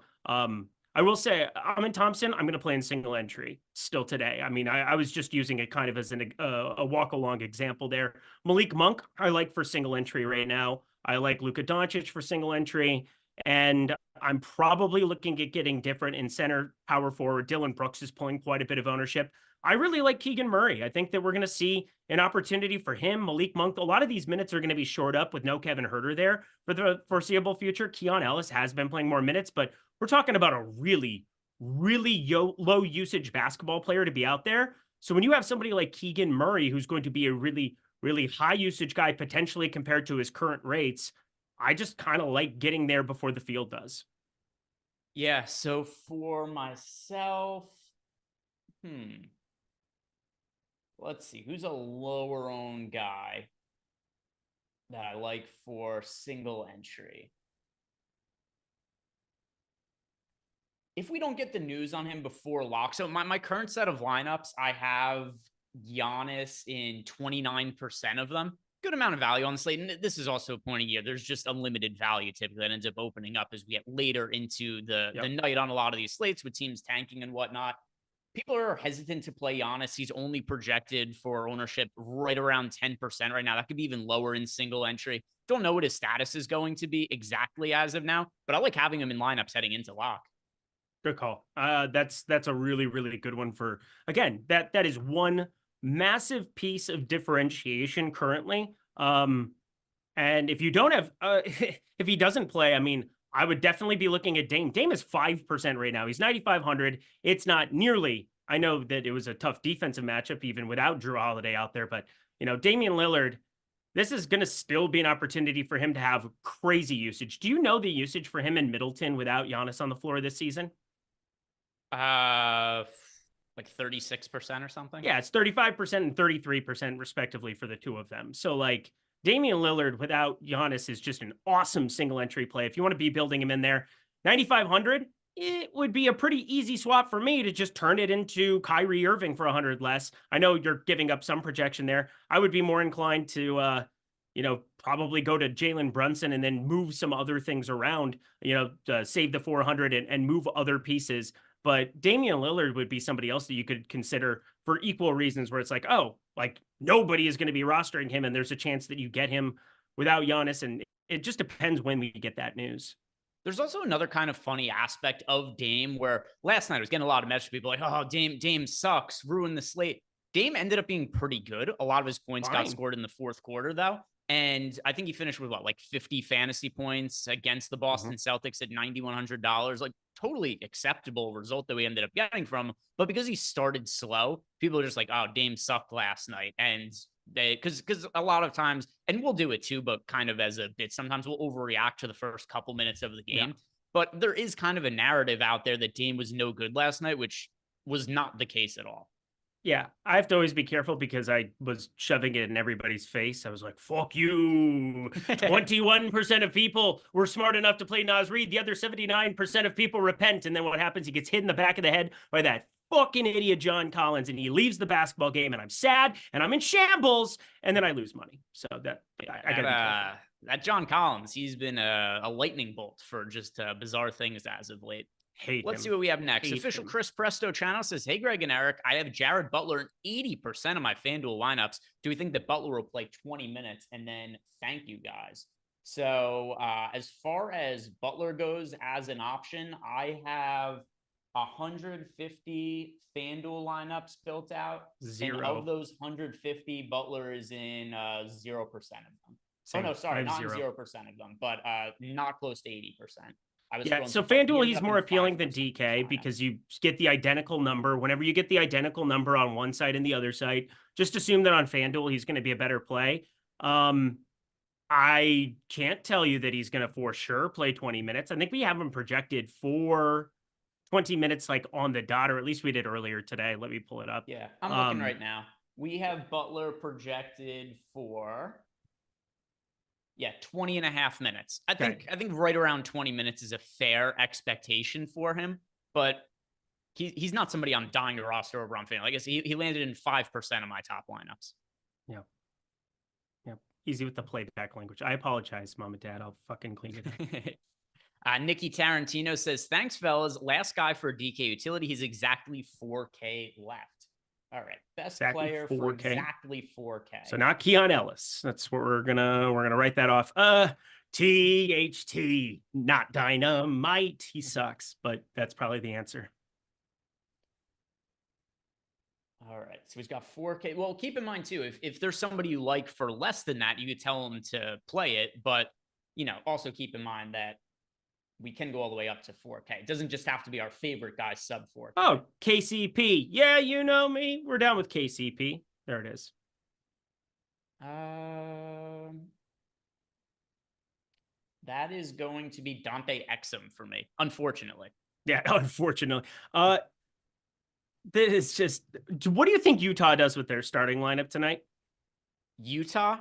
I will say, Eamon Thompson, I'm going to play in single entry still today. I mean, I was just using it kind of as a walk-along example there. Malik Monk, I like for single entry right now. I like Luka Doncic for single entry. And I'm probably looking at getting different in center, power forward. Dylan Brooks is pulling quite a bit of ownership. I really like Keegan Murray. I think that we're going to see an opportunity for him. Malik Monk, a lot of these minutes are going to be shored up with no Kevin Huerter there for the foreseeable future. Keon Ellis has been playing more minutes, but we're talking about a really, really low usage basketball player to be out there. So when you have somebody like Keegan Murray, who's going to be a really, really high usage guy, potentially compared to his current rates, I just kind of like getting there before the field does. Yeah. So for myself, let's see, who's a lower owned guy that I like for single entry? If we don't get the news on him before lock, so my current set of lineups, I have Giannis in 29% of them. Good amount of value on the slate. And this is also a point of year. There's just unlimited value typically that ends up opening up as we get later into the night on a lot of these slates with teams tanking and whatnot. People are hesitant to play Giannis. He's only projected for ownership right around 10% right now. That could be even lower in single entry. Don't know what his status is going to be exactly as of now, but I like having him in lineups heading into lock. Good call. That's a really, really good one for, again, that is one massive piece of differentiation currently. And if you don't have, if he doesn't play, I mean, I would definitely be looking at Dame. Dame is 5% right now. He's 9,500. It's not nearly, I know that it was a tough defensive matchup even without Drew Holiday out there, but Damian Lillard, this is going to still be an opportunity for him to have crazy usage. Do you know the usage for him in Middleton without Giannis on the floor this season? Like 36% or something. Yeah, it's 35% and 33% respectively for the two of them. So like Damian Lillard without Giannis is just an awesome single entry play. If you want to be building him in there, 9,500, it would be a pretty easy swap for me to just turn it into Kyrie Irving for 100 less. I know you're giving up some projection there. I would be more inclined to, probably go to Jalen Brunson and then move some other things around, to save the 400 and move other pieces. But Damian Lillard would be somebody else that you could consider for equal reasons where it's like, oh, like nobody is going to be rostering him and there's a chance that you get him without Giannis. And it just depends when we get that news. There's also another kind of funny aspect of Dame where last night I was getting a lot of messages from people like, oh, Dame sucks, ruined the slate. Dame ended up being pretty good. A lot of his points got scored in the fourth quarter, though. And I think he finished with like 50 fantasy points against the Boston Celtics at $9,100. Like totally acceptable result that we ended up getting from him. But because he started slow, people are just like, oh, Dame sucked last night. And because a lot of times, and we'll do it too, but kind of as a bit, sometimes we'll overreact to the first couple minutes of the game. Yeah. But there is kind of a narrative out there that Dame was no good last night, which was not the case at all. Yeah, I have to always be careful because I was shoving it in everybody's face. I was like, fuck you. 21% of people were smart enough to play Naz Reid. The other 79% of people repent. And then what happens? He gets hit in the back of the head by that fucking idiot John Collins, and he leaves the basketball game, and I'm sad, and I'm in shambles, and then I lose money. So that I gotta be careful. That John Collins, he's been a lightning bolt for just bizarre things as of late. Let's see what we have next. Official Chris Presto channel says, hey, Greg and Eric, I have Jared Butler in 80% of my FanDuel lineups. Do we think that Butler will play 20 minutes? And then thank you guys. So as far as Butler goes as an option, I have 150 FanDuel lineups built out. Zero. And of those 150, Butler is in 0% of them. Same. Oh, no, sorry, not 0% of them, but not close to 80%. Yeah, so FanDuel, he's more appealing than DK because you get the identical number. Whenever you get the identical number on one side and the other side, just assume that on FanDuel, he's going to be a better play. I can't tell you that he's going to for sure play 20 minutes. I think we have him projected for 20 minutes, like on the dot, or at least we did earlier today. Let me pull it up. Yeah, I'm looking right now. We have Butler projected for... 20 and a half minutes. I think right around 20 minutes is a fair expectation for him, but he's not somebody I'm dying to roster over on FanDuel. I guess he landed in 5% of my top lineups. Yeah. Easy with the playback language. I apologize, Mom and Dad. I'll fucking clean it up. Nikki Tarantino says, thanks, fellas. Last guy for DK utility. He's exactly 4K left. All right, best player 4K. For exactly 4K. So not Keon Ellis. That's what we're gonna write that off. THT, not Dynamite. He sucks, but that's probably the answer. All right, so he's got 4K. Well, keep in mind too, if there's somebody you like for less than that, you could tell him to play it. But also keep in mind that we can go all the way up to 4K. It doesn't just have to be our favorite guy sub 4K. Oh, KCP. Yeah, you know me. We're down with KCP. There it is. That is going to be Dante Exum for me, unfortunately. Yeah, unfortunately. This is just... What do you think Utah does with their starting lineup tonight? Utah?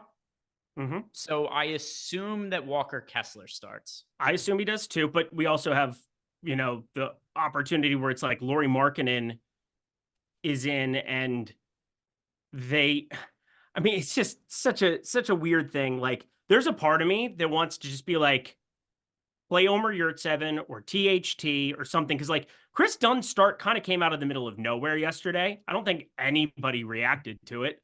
So I assume that Walker Kessler starts. I assume he does too, but we also have, the opportunity where it's like Lauri Markkanen is in, and it's just such a weird thing. Like, there's a part of me that wants to just be like, play Omer Yurtseven or THT or something. Cause like Chris Dunn's start kind of came out of the middle of nowhere yesterday. I don't think anybody reacted to it.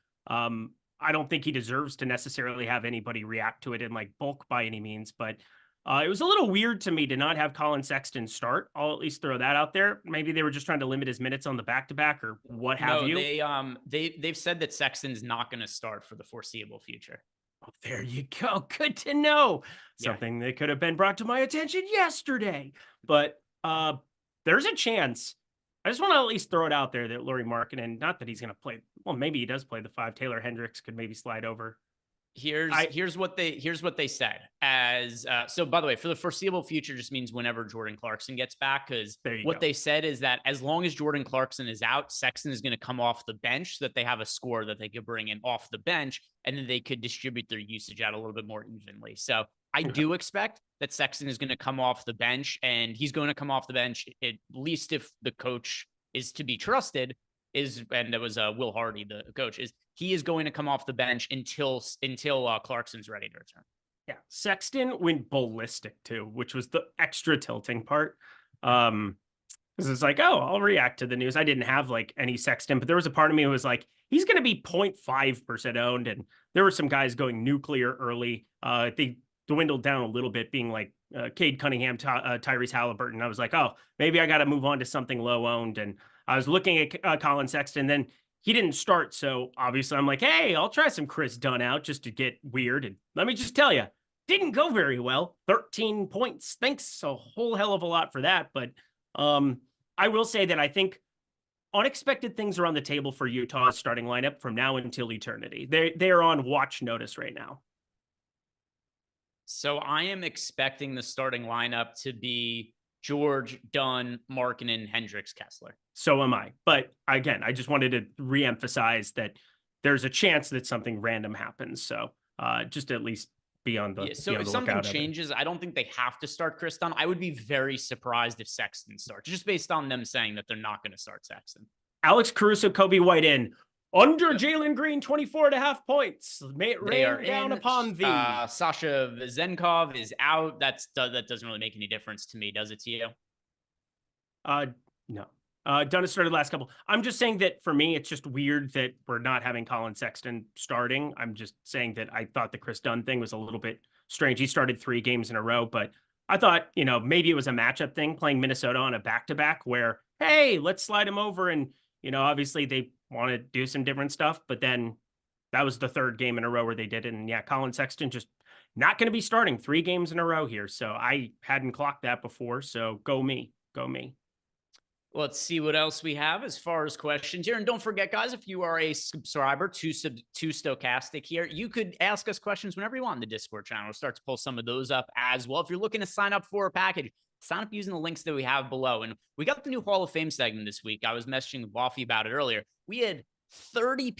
I don't think he deserves to necessarily have anybody react to it in like bulk by any means, but it was a little weird to me to not have Colin Sexton start. I'll at least throw that out there. Maybe they were just trying to limit his minutes on the back-to-back or what have you. They've said that Sexton's not going to start for the foreseeable future. Oh, there you go. Good to know. Something that could have been brought to my attention yesterday, but there's a chance. I just want to at least throw it out there that Lauri Markkanen, not that he's going to play. Well, maybe he does play the 5. Taylor Hendricks could maybe slide over. Here's what they said. So by the way, for the foreseeable future just means whenever Jordan Clarkson gets back, because what they said is that as long as Jordan Clarkson is out, Sexton is going to come off the bench so that they have a score that they could bring in off the bench, and then they could distribute their usage out a little bit more evenly. So I do expect that Sexton is going to come off the bench, and he's going to come off the bench, at least if the coach is to be trusted, and that was Will Hardy, the coach, he is going to come off the bench until Clarkson's ready to return. Yeah, Sexton went ballistic too, which was the extra tilting part. Because it's like, oh, I'll react to the news. I didn't have like any Sexton, but there was a part of me who was like, he's going to be 0.5% owned, and there were some guys going nuclear early. They dwindled down a little bit, being like Cade Cunningham, Tyrese Halliburton. I was like, oh, maybe I got to move on to something low owned. And I was looking at Colin Sexton, then he didn't start. So obviously I'm like, hey, I'll try some Chris Dunn out just to get weird. And let me just tell you, didn't go very well. 13 points. Thanks a whole hell of a lot for that. But I will say that I think unexpected things are on the table for Utah's starting lineup from now until eternity. They're on watch notice right now. So I am expecting the starting lineup to be George, Dunn, Markkanen, Hendricks, Kessler. So am I. But again, I just wanted to reemphasize that there's a chance that something random happens. So just at least be on the So if something changes, I don't think they have to start Chris Dunn. I would be very surprised if Sexton starts, just based on them saying that they're not going to start Sexton. Alex Caruso, Kobe White in. Under Jalen Green, 24.5 points. Rain down upon thee. Sasha Vezenkov is out. That doesn't really make any difference to me, does it to you? No. Dunn has started last couple. I'm just saying that for me, it's just weird that we're not having Colin Sexton starting. I'm just saying that I thought the Chris Dunn thing was a little bit strange. He started 3 games in a row, but I thought, maybe it was a matchup thing playing Minnesota on a back-to-back where, hey, let's slide him over. And, obviously they want to do some different stuff, but then that was the 3rd game in a row where they did it. And yeah, Colin Sexton just not going to be starting 3 games in a row here. So I hadn't clocked that before. So go me. Let's see what else we have as far as questions here. And don't forget, guys, if you are a subscriber to Stochastic here, you could ask us questions whenever you want in the Discord channel. We'll start to pull some of those up as well. If you're looking to sign up for a package, sign up using the links that we have below. And we got the new Hall of Fame segment this week. I was messaging with Waffy about it earlier. We had 30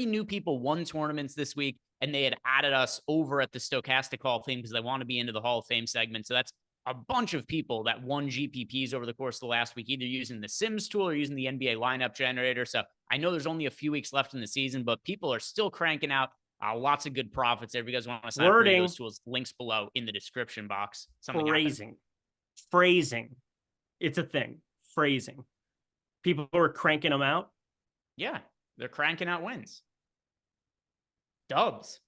new people won tournaments this week, and they had added us over at the Stochastic Hall of Fame because they want to be into the Hall of Fame segment. So that's a bunch of people that won GPPs over the course of the last week, either using the Sims tool or using the NBA lineup generator. So I know there's only a few weeks left in the season, but people are still cranking out lots of good profits. If you guys want to sign up for those tools, links below in the description box. Phrasing. It's a thing. Phrasing. People are cranking them out. Yeah, they're cranking out wins. Dubs.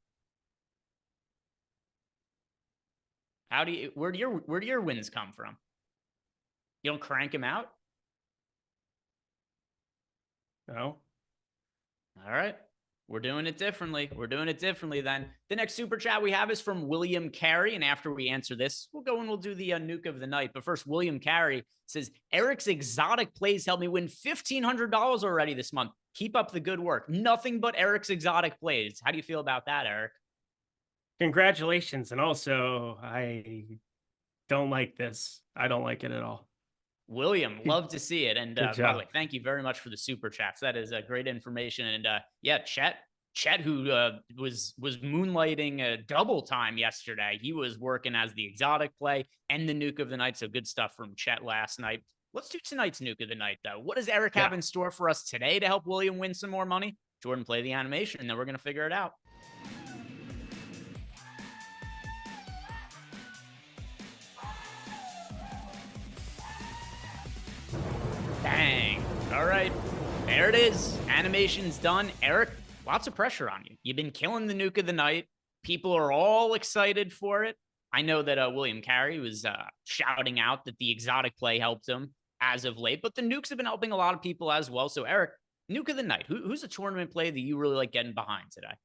Where do your wins come from? You don't crank them out? No. All right. We're doing it differently. Then. The next super chat we have is from William Carey. And after we answer this, we'll go and we'll do the nuke of the night. But first, William Carey says, Eric's exotic plays helped me win $1,500 already this month. Keep up the good work. Nothing but Eric's exotic plays. How do you feel about that, Eric? Congratulations. And also, I don't like this. I don't like it at all. William, love to see it. And by the way, thank you very much for the super chats. That is great information. And yeah, Chet, who was moonlighting double time yesterday. He was working as the exotic play and the nuke of the night. So good stuff from Chet last night. Let's do tonight's nuke of the night, though. What does Eric have in store for us today to help William win some more money? Jordan, play the animation, and then we're going to figure it out. Dang. All right. There it is. Animation's done. Eric, lots of pressure on you. You've been killing the nuke of the night. People are all excited for it. I know that William Carey was shouting out that the exotic play helped him as of late, but the nukes have been helping a lot of people as well. So, Eric, nuke of the night. Who's a tournament play that you really like getting behind today?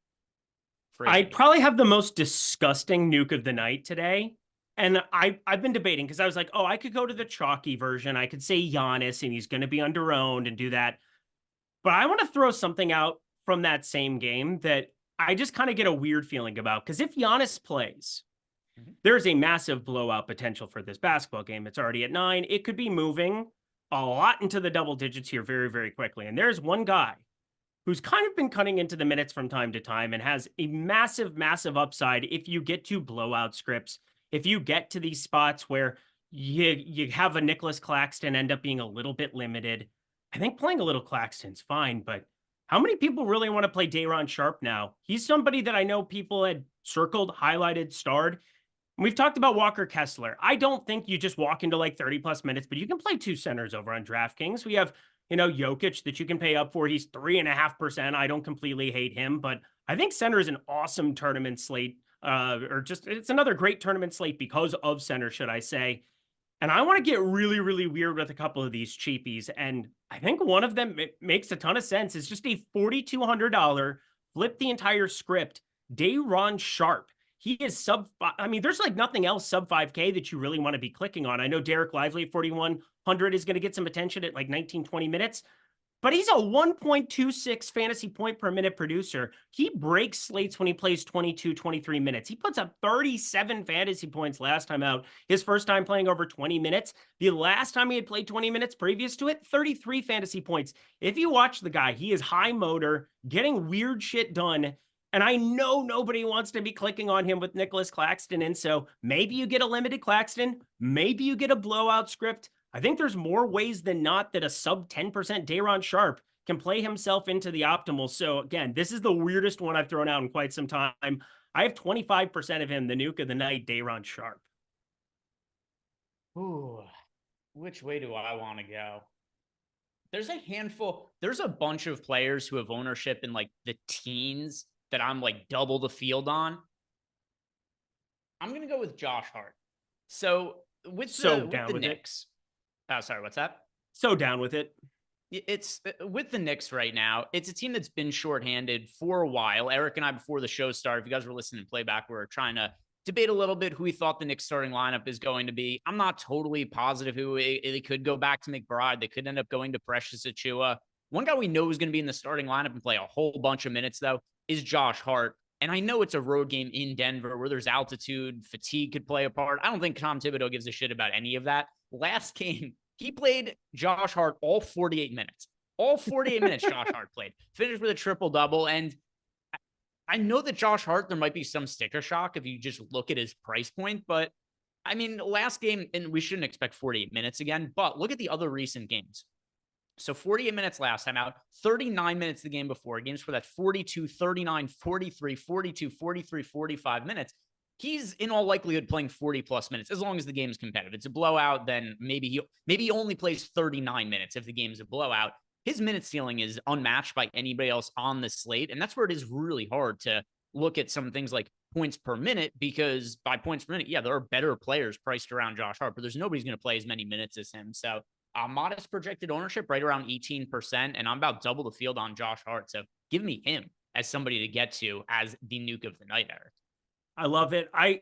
I probably have the most disgusting nuke of the night today. And I've been debating because I was like, oh, I could go to the chalky version. I could say Giannis and he's going to be underowned and do that. But I want to throw something out from that same game that I just kind of get a weird feeling about. Because if Giannis plays, there's a massive blowout potential for this basketball game. It's already at 9. It could be moving a lot into the double digits here very, very quickly. And there's one guy who's kind of been cutting into the minutes from time to time and has a massive, massive upside if you get to blowout scripts. If you get to these spots where you have a Nicholas Claxton end up being a little bit limited, I think playing a little Claxton's fine, but how many people really want to play Day'Ron Sharpe now? He's somebody that I know people had circled, highlighted, starred. We've talked about Walker Kessler. I don't think you just walk into like 30 plus minutes, but you can play 2 centers over on DraftKings. We have, Jokic that you can pay up for. He's 3.5%. I don't completely hate him, but I think center is an awesome tournament slate or just it's another great tournament slate because of center, should I say. And I want to get really, really weird with a couple of these cheapies. And I think one of them makes a ton of sense. It's just a $4,200 flip the entire script. Day'Ron Sharpe. He is sub. I mean, there's like nothing else sub 5K that you really want to be clicking on. I know Derek Lively at 4,100 is going to get some attention at like 19, 20 minutes. But he's a 1.26 fantasy point per minute producer. He breaks slates when he plays 22, 23 minutes. He puts up 37 fantasy points last time out. His first time playing over 20 minutes. The last time he had played 20 minutes previous to it, 33 fantasy points. If you watch the guy, he is high motor, getting weird shit done. And I know nobody wants to be clicking on him with Nicholas Claxton. And so maybe you get a limited Claxton. Maybe you get a blowout script. I think there's more ways than not that a sub 10% Day'Ron Sharpe can play himself into the optimal. So again, this is the weirdest one I've thrown out in quite some time. I have 25% of him, the nuke of the night, Day'Ron Sharpe. Ooh, which way do I want to go? There's a handful. There's a bunch of players who have ownership in like the teens that I'm like double the field on. I'm going to go with Josh Hart. So with the Knicks. Oh, sorry, what's that? So down with it. It's with the Knicks right now. It's a team that's been shorthanded for a while. Eric and I, before the show started, if you guys were listening to playback, we were trying to debate a little bit who we thought the Knicks starting lineup is going to be. I'm not totally positive who they could go back to McBride. They could end up going to Precious Achiuwa. One guy we know is going to be in the starting lineup and play a whole bunch of minutes, though, is Josh Hart. And I know it's a road game in Denver where there's altitude, fatigue could play a part. I don't think Tom Thibodeau gives a shit about any of that. Last game, he played Josh Hart all 48 minutes. All 48 minutes Josh Hart played. Finished with a triple-double. And I know that Josh Hart, there might be some sticker shock if you just look at his price point. But, I mean, last game, and we shouldn't expect 48 minutes again, but look at the other recent games. So 48 minutes last time out, 39 minutes the game before. Games for that 42, 39, 43, 42, 43, 45 minutes. He's in all likelihood playing 40+ minutes as long as the game's competitive. It's a blowout, then maybe he only plays 39 minutes if the game's a blowout. His minute ceiling is unmatched by anybody else on the slate, and that's where it is really hard to look at some things like points per minute, because by points per minute, yeah, there are better players priced around Josh Hart, but there's nobody's going to play as many minutes as him. So modest projected ownership right around 18%, and I'm about double the field on Josh Hart. So give me him as somebody to get to as the nuke of the night, Eric. I love it. I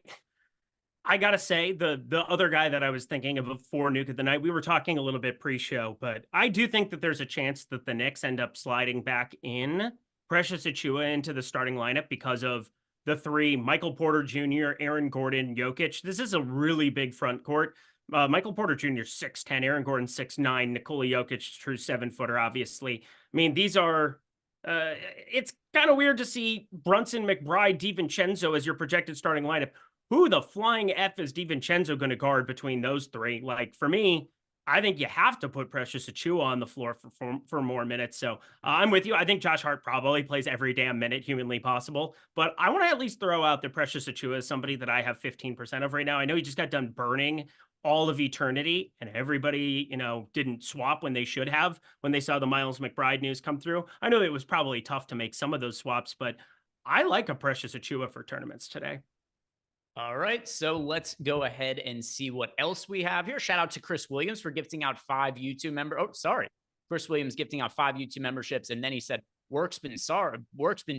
gotta say, the other guy that I was thinking of before nuke of the night, we were talking a little bit pre-show, but I do think that there's a chance that the Knicks end up sliding back in Precious Achiuwa into the starting lineup because of the three: Michael Porter Jr., Aaron Gordon, Jokic. This is a really big front court. Michael Porter Jr. 6'10", Aaron Gordon 6'9", Nikola Jokic, true 7-footer, obviously. I mean, these are it's kind of weird to see Brunson, McBride, DiVincenzo as your projected starting lineup. Who the flying F is DiVincenzo going to guard between those three? Like, for me, I think you have to put Precious Achiuwa on the floor for more minutes. So I'm with you. I think Josh Hart probably plays every damn minute humanly possible. But I want to at least throw out that Precious Achiuwa is somebody that I have 15% of right now. I know he just got done burning all of eternity, and everybody, didn't swap when they should have when they saw the Miles McBride news come through. I know it was probably tough to make some of those swaps, but I like a Precious Achiuwa for tournaments today. All right, so let's go ahead and see what else we have here. Shout out to Chris Williams for gifting out 5 YouTube Chris Williams gifting out 5 YouTube memberships, and then he said, work's been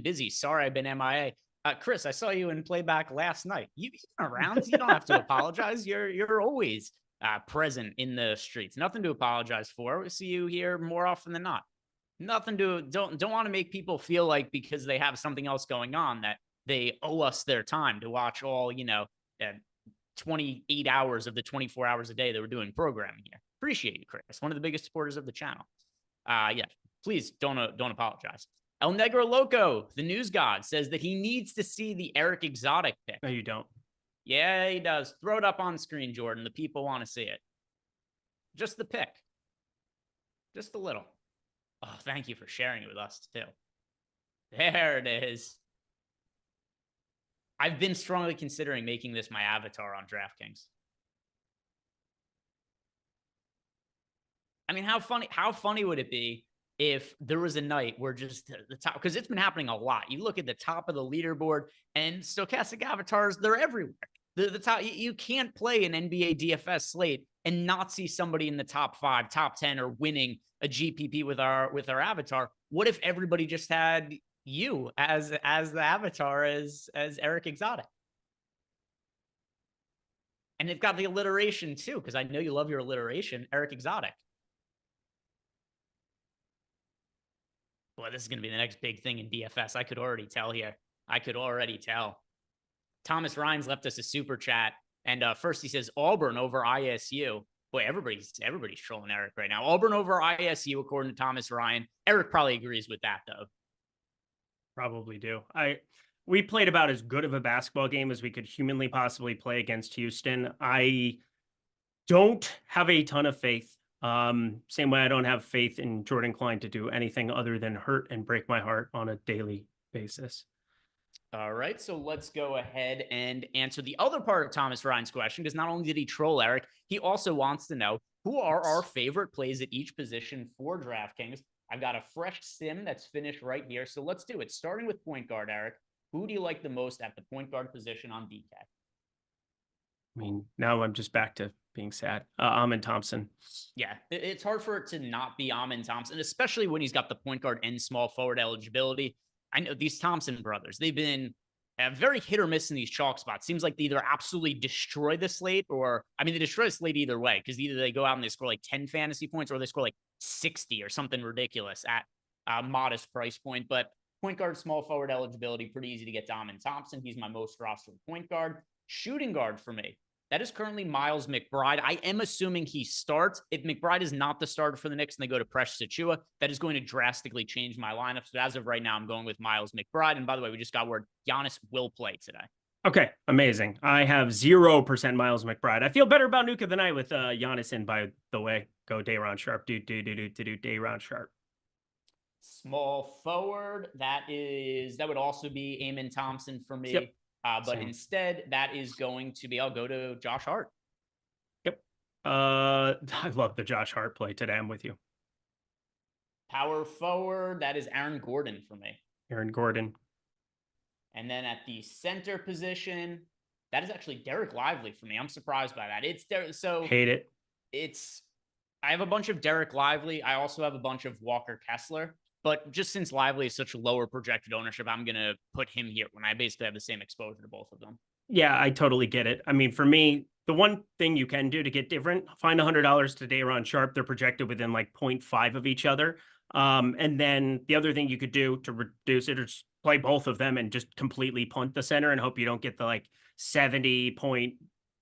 busy. Sorry, I've been MIA. Chris, I saw you in playback last night. You've been around. You don't have to apologize. You're always present in the streets. Nothing to apologize for. We see you here more often than not. Nothing to don't want to make people feel like because they have something else going on that they owe us their time to watch all 28 hours of the 24 hours a day that we're doing programming here. Appreciate you, Chris. One of the biggest supporters of the channel. Yeah, please don't apologize. El Negro Loco, the news god, says that he needs to see the Eric Exotic pick. No, you don't. Yeah, he does. Throw it up on screen, Jordan. The people want to see it. Just the pick. Just a little. Oh, thank you for sharing it with us, too. There it is. I've been strongly considering making this my avatar on DraftKings. I mean, how funny would it be if there was a night where just the top, because it's been happening a lot. You look at the top of the leaderboard and stochastic avatars, they're everywhere. The top, you can't play an NBA DFS slate and not see somebody in the top 5, top 10, or winning a GPP with our avatar. What if everybody just had you as the avatar as Eric Exotic? And they've got the alliteration too, because I know you love your alliteration, Eric Exotic. Boy, this is going to be the next big thing in DFS. I could already tell here. I could already tell. Thomas Rhines left us a super chat. And first he says Auburn over ISU. Boy, everybody's trolling Eric right now. Auburn over ISU, according to Thomas Ryan. Eric probably agrees with that, though. Probably do. We played about as good of a basketball game as we could humanly possibly play against Houston. I don't have a ton of faith. Same way I don't have faith in Jordan Klein to do anything other than hurt and break my heart on a daily basis. All right, so let's go ahead and answer the other part of Thomas Ryan's question, because not only did he troll Eric, he also wants to know who are our favorite plays at each position for DraftKings. I've got a fresh sim that's finished right here, so let's do it. Starting with point guard, Eric, who do you like the most at the point guard position on DK? I mean, now I'm just back to being sad. Amen Thompson. Yeah, it's hard for it to not be Amen Thompson, especially when he's got the point guard and small forward eligibility. I know these Thompson brothers, they've been very hit or miss in these chalk spots. Seems like they either absolutely destroy the slate or, I mean, they destroy the slate either way, because either they go out and they score like 10 fantasy points or they score like 60 or something ridiculous at a modest price point. But point guard, small forward eligibility, pretty easy to get to Amen Thompson. He's my most rostered point guard. Shooting guard for me, that is currently Miles McBride. I am assuming he starts. If McBride is not the starter for the Knicks and they go to Precious Achiuwa, that is going to drastically change my lineups. But as of right now, I'm going with Miles McBride. And by the way, we just got word Giannis will play today. Okay, amazing. I have 0% Miles McBride. I feel better about Nuka than I with Giannis in, by the way. Go Day'Ron Sharpe. Do Day'Ron Sharpe. Small forward, that would also be Amen Thompson for me. Yep. But Same. instead, that is going to be, I'll go to Josh Hart. Yep. I love the Josh Hart play today. I'm with you. Power forward, that is Aaron Gordon for me. Aaron Gordon. And then at the center position, that is actually Derek Lively for me. I'm surprised by that. It's Derek. So Hate it. I have a bunch of Derek Lively. I also have a bunch of Walker Kessler. But just since Lively is such a lower projected ownership, I'm going to put him here when I basically have the same exposure to both of them. Yeah, I totally get it. I mean, for me, the one thing you can do to get different, find $100 to Day'Ron Sharpe. They're projected within like 0.5 of each other. And then the other thing you could do to reduce it is play both of them and just completely punt the center and hope you don't get the like 70-point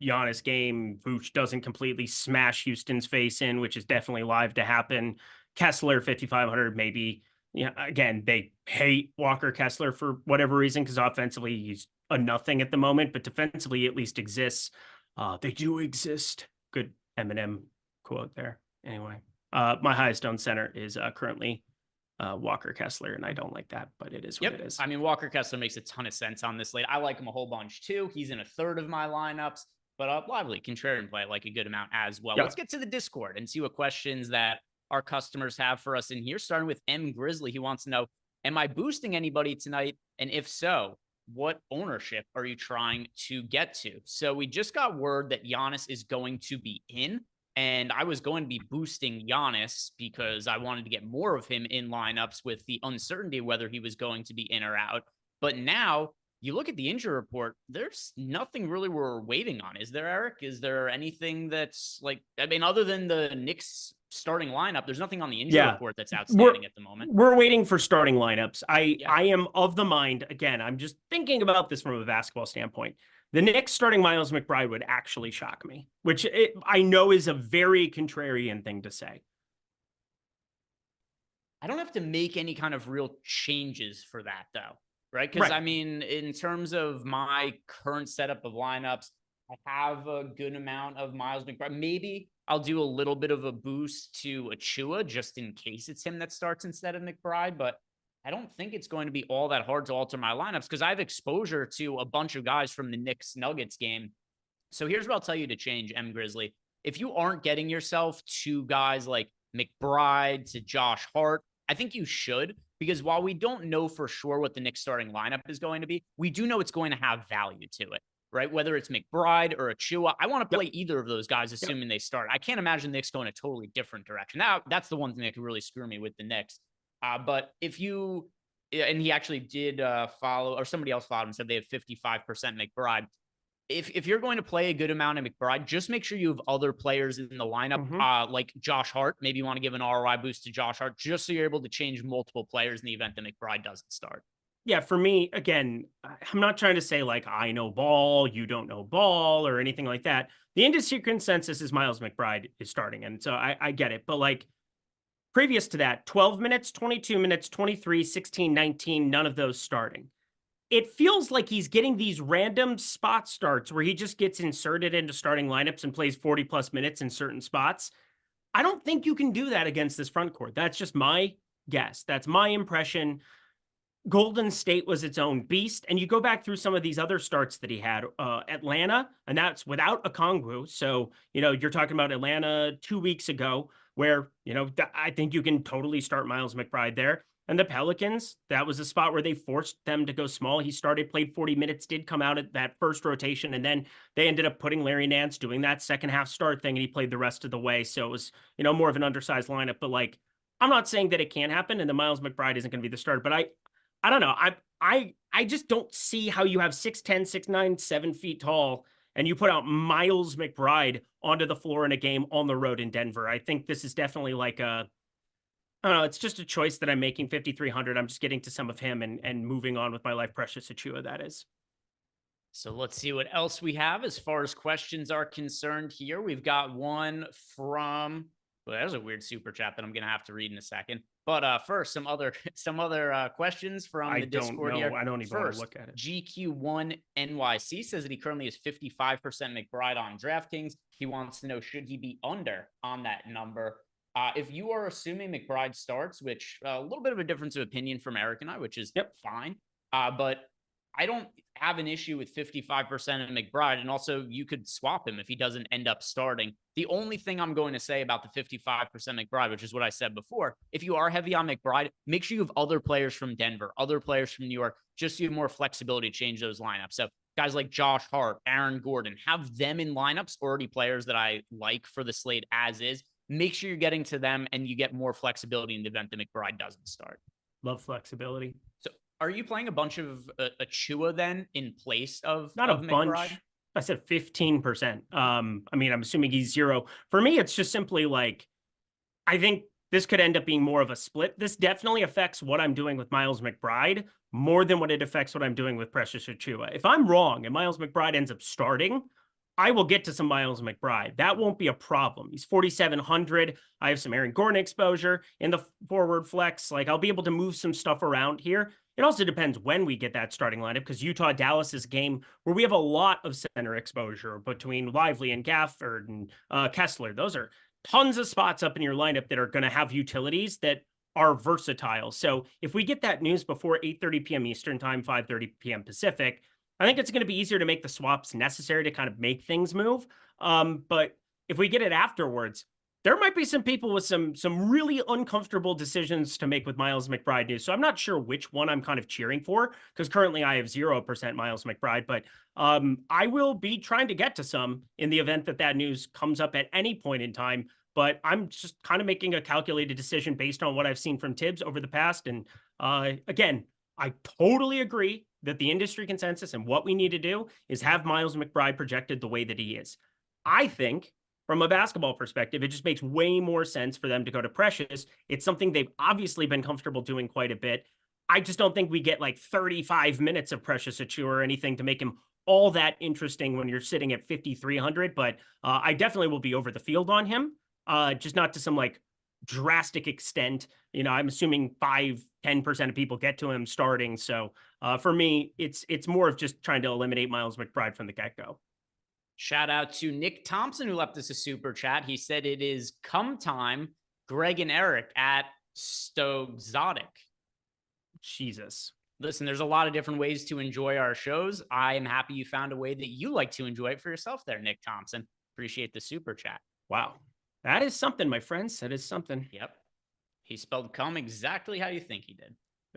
Giannis game. Vooch doesn't completely smash Houston's face in, which is definitely live to happen. Kessler, 5,500, maybe. Yeah, again, they hate Walker Kessler for whatever reason, because offensively he's a nothing at the moment, but defensively at least exists. They do exist. Good Eminem quote there. Anyway, my highest owned center is currently Walker Kessler, and I don't like that, but it is what it is. I mean, Walker Kessler makes a ton of sense on this slate. I like him a whole bunch too. He's in a third of my lineups, but Lively, Contrarian play, I like a good amount as well. Yep. Let's get to the Discord and see what questions that our customers have for us in here, starting with M. Grizzly. He wants to know, am I boosting anybody tonight? And if so, what ownership are you trying to get to? So we just got word that Giannis is going to be in, and I was going to be boosting Giannis because I wanted to get more of him in lineups with the uncertainty whether he was going to be in or out. But now you look at the injury report, there's nothing really we're waiting on. Is there, Eric? Is there anything that's like, I mean, other than the Knicks starting lineup, there's nothing on the injury report that's outstanding at the moment. We're waiting for starting lineups. I am of the mind, again, I'm just thinking about this from a basketball standpoint. The Knicks starting Miles McBride would actually shock me, which I know is a very contrarian thing to say. I don't have to make any kind of real changes for that, though. Right? Because, I mean, in terms of my current setup of lineups, I have a good amount of Miles McBride. Maybe I'll do a little bit of a boost to Achiuwa just in case it's him that starts instead of McBride. But I don't think it's going to be all that hard to alter my lineups because I have exposure to a bunch of guys from the Knicks Nuggets game. So here's what I'll tell you to change, M. Grizzly. If you aren't getting yourself to guys like McBride, to Josh Hart, I think you should, because while we don't know for sure what the Knicks starting lineup is going to be, we do know it's going to have value to it, right? Whether it's McBride or Achua, I want to play either of those guys, assuming they start. I can't imagine the Knicks going a totally different direction. Now, that's the one thing that could really screw me with the Knicks. But if you, and he actually did follow, or somebody else followed him, said they have 55% McBride. If you're going to play a good amount of McBride, just make sure you have other players in the lineup, like Josh Hart. Maybe you want to give an ROI boost to Josh Hart, just so you're able to change multiple players in the event that McBride doesn't start. Yeah, for me, again, I'm not trying to say like I know ball, you don't know ball, or anything like that. The industry consensus is Miles McBride is starting, and so I get it. But like previous to that, 12 minutes, 22 minutes, 23, 16, 19, none of those starting. It feels like he's getting these random spot starts where he just gets inserted into starting lineups and plays 40 plus minutes in certain spots. I don't think you can do that against this front court. That's just my guess. That's my impression. Golden State was its own beast. And you go back through some of these other starts that he had, Atlanta, and that's without Okongwu. So, you're talking about Atlanta 2 weeks ago where, I think you can totally start Miles McBride there. And the Pelicans, that was a spot where they forced them to go small. He started, played 40 minutes, did come out at that first rotation, and then they ended up putting Larry Nance doing that second half start thing, and he played the rest of the way. So it was, more of an undersized lineup. But like, I'm not saying that it can't happen, and the Miles McBride isn't going to be the starter. But I don't know. I just don't see how you have 6'10", 6'9", 7 feet tall, and you put out Miles McBride onto the floor in a game on the road in Denver. I think this is definitely like I don't know. It's just a choice that I'm making 5,300. I'm just getting to some of him and moving on with my life. Precious Achua, that is. So let's see what else we have as far as questions are concerned here. We've got one from, well, that was a weird super chat that I'm going to have to read in a second. But first, some other questions from the Discord here. I don't even want to look at it. GQ1 NYC says that he currently has 55% McBride on DraftKings. He wants to know, should he be under on that number? If you are assuming McBride starts, which a little bit of a difference of opinion from Eric and I, which is fine. But I don't have an issue with 55% of McBride. And also you could swap him if he doesn't end up starting. The only thing I'm going to say about the 55% McBride, which is what I said before, if you are heavy on McBride, make sure you have other players from Denver, other players from New York, just so you have more flexibility to change those lineups. So guys like Josh Hart, Aaron Gordon, have them in lineups, already players that I like for the slate as is. Make sure you're getting to them and you get more flexibility in the event that McBride doesn't start. Love flexibility. So are you playing a bunch of Achua then in place of Not of a McBride? bunch. I said 15%. I'm assuming he's 0. For me, it's just simply like, I think this could end up being more of a split. This definitely affects what I'm doing with Miles McBride more than what it affects what I'm doing with Precious Achua. If I'm wrong and Miles McBride ends up starting, I will get to some Miles McBride. That won't be a problem. He's 4,700. I have some Aaron Gordon exposure in the forward flex. Like, I'll be able to move some stuff around here. It also depends when we get that starting lineup, because Utah-Dallas is a game where we have a lot of center exposure between Lively and Gafford and Kessler. Those are tons of spots up in your lineup that are going to have utilities that are versatile. So if we get that news before 8:30 p.m. Eastern time, 5:30 p.m. Pacific, I think it's going to be easier to make the swaps necessary to kind of make things move. But if we get it afterwards, there might be some people with some really uncomfortable decisions to make with Miles McBride news. So I'm not sure which one I'm kind of cheering for, because currently I have 0% Miles McBride. But I will be trying to get to some in the event that news comes up at any point in time. But I'm just kind of making a calculated decision based on what I've seen from Tibbs over the past. And again, I totally agree that the industry consensus and what we need to do is have Miles McBride projected the way that he is. I think from a basketball perspective, it just makes way more sense for them to go to Precious. It's something they've obviously been comfortable doing quite a bit. I just don't think we get like 35 minutes of Precious Achua or anything to make him all that interesting when you're sitting at 5,300. But I definitely will be over the field on him, just not to some like drastic extent. I'm assuming 5-10% of people get to him starting. So for me, it's more of just trying to eliminate Miles McBride from the get-go. Shout out to Nick Thompson, who left us a super chat. He said it is come time, Greg and Eric at Stochastic. Jesus. Listen, there's a lot of different ways to enjoy our shows. I am happy you found a way that you like to enjoy it for yourself there, Nick Thompson. Appreciate the super chat. Wow. That is something, my friends. That is something. Yep. He spelled come exactly how you think he did.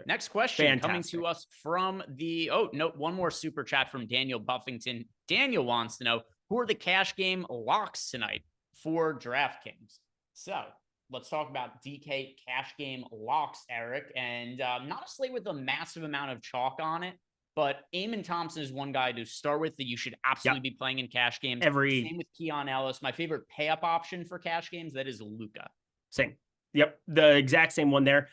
Next question coming to us from the, oh, no, one more super chat from Daniel Buffington. Daniel wants to know, who are the cash game locks tonight for DraftKings? So let's talk about DK cash game locks, Eric. And not a slate with a massive amount of chalk on it, but Eamon Thompson is one guy to start with that you should absolutely be playing in cash games. Same with Keon Ellis. My favorite pay-up option for cash games, that is Luka. Same. Yep. The exact same one there.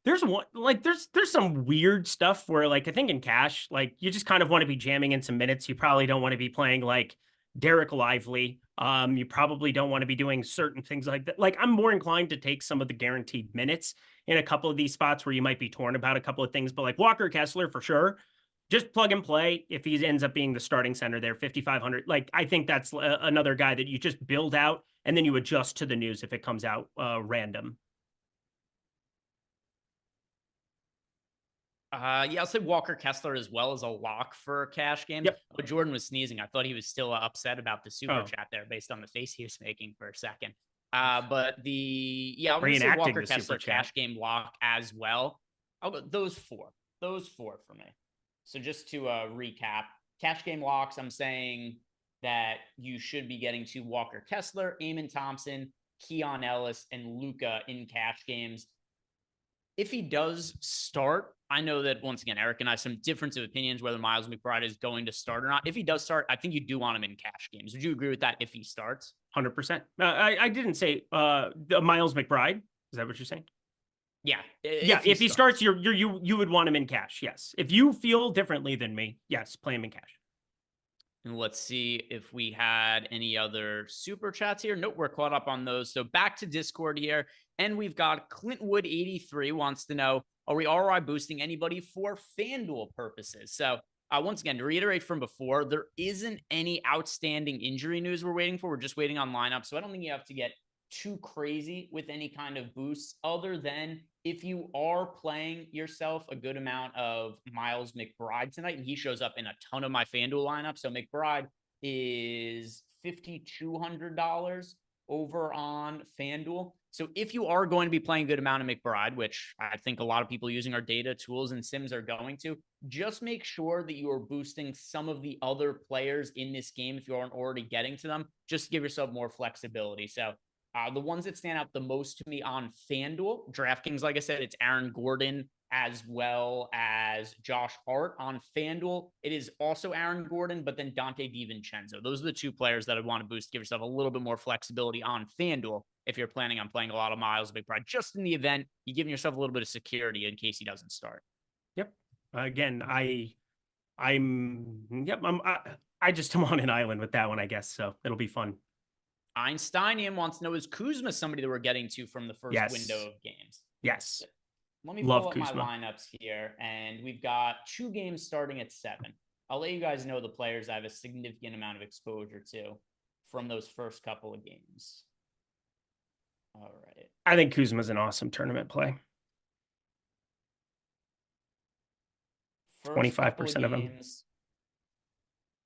There's one, like, there's some weird stuff where, like, I think in cash, like, you just kind of want to be jamming in some minutes. You probably don't want to be playing like Derek Lively. You probably don't want to be doing certain things like that. Like, I'm more inclined to take some of the guaranteed minutes in a couple of these spots where you might be torn about a couple of things, but like Walker Kessler for sure, just plug and play. If he ends up being the starting center there, 5,500, like, I think that's another guy that you just build out and then you adjust to the news if it comes out random. Yeah, I'll say Walker Kessler as well as a lock for cash games. Yep. But Jordan was sneezing. I thought he was still upset about the super chat there based on the face he was making for a second. But I'm going to say Walker Kessler cash game lock as well. I'll go those four for me. So just to recap, cash game locks, I'm saying that you should be getting to Walker Kessler, Eamon Thompson, Keon Ellis, and Luka in cash games. If he does start, I know that, once again, Eric and I have some difference of opinions whether Miles McBride is going to start or not. If he does start, I think you do want him in cash games. Would you agree with that if he starts? 100%. I didn't say Miles McBride. Is that what you're saying? Yeah. If he starts, you would want him in cash. Yes. If you feel differently than me, yes, play him in cash. And let's see if we had any other super chats here. Nope, we're caught up on those. So back to Discord here. And we've got Clintwood83 wants to know, are we ROI boosting anybody for FanDuel purposes? So once again, to reiterate from before, there isn't any outstanding injury news we're waiting for. We're just waiting on lineups. So I don't think you have to get too crazy with any kind of boosts, other than if you are playing yourself a good amount of Miles McBride tonight, and he shows up in a ton of my FanDuel lineup. So McBride is $5,200 over on FanDuel. So if you are going to be playing a good amount of McBride, which I think a lot of people using our data tools and sims are going to, just make sure that you are boosting some of the other players in this game if you aren't already getting to them, just to give yourself more flexibility. So the ones that stand out the most to me on FanDuel, DraftKings, like I said, it's Aaron Gordon as well as Josh Hart. On FanDuel, it is also Aaron Gordon, but then Dante DiVincenzo. Those are the two players that I want to boost, give yourself a little bit more flexibility on FanDuel if you're planning on playing a lot of Miles McBride, just in the event you're giving yourself a little bit of security in case he doesn't start. Yep. Again, I just am on an island with that one, I guess. So it'll be fun. Einsteinium wants to know, is Kuzma somebody that we're getting to from the first window of games? Yes. Let me pull up my lineups here, and we've got 2 games starting at 7. I'll let you guys know the players I have a significant amount of exposure to from those first couple of games. All right. I think Kuzma's an awesome tournament play. 25% of them.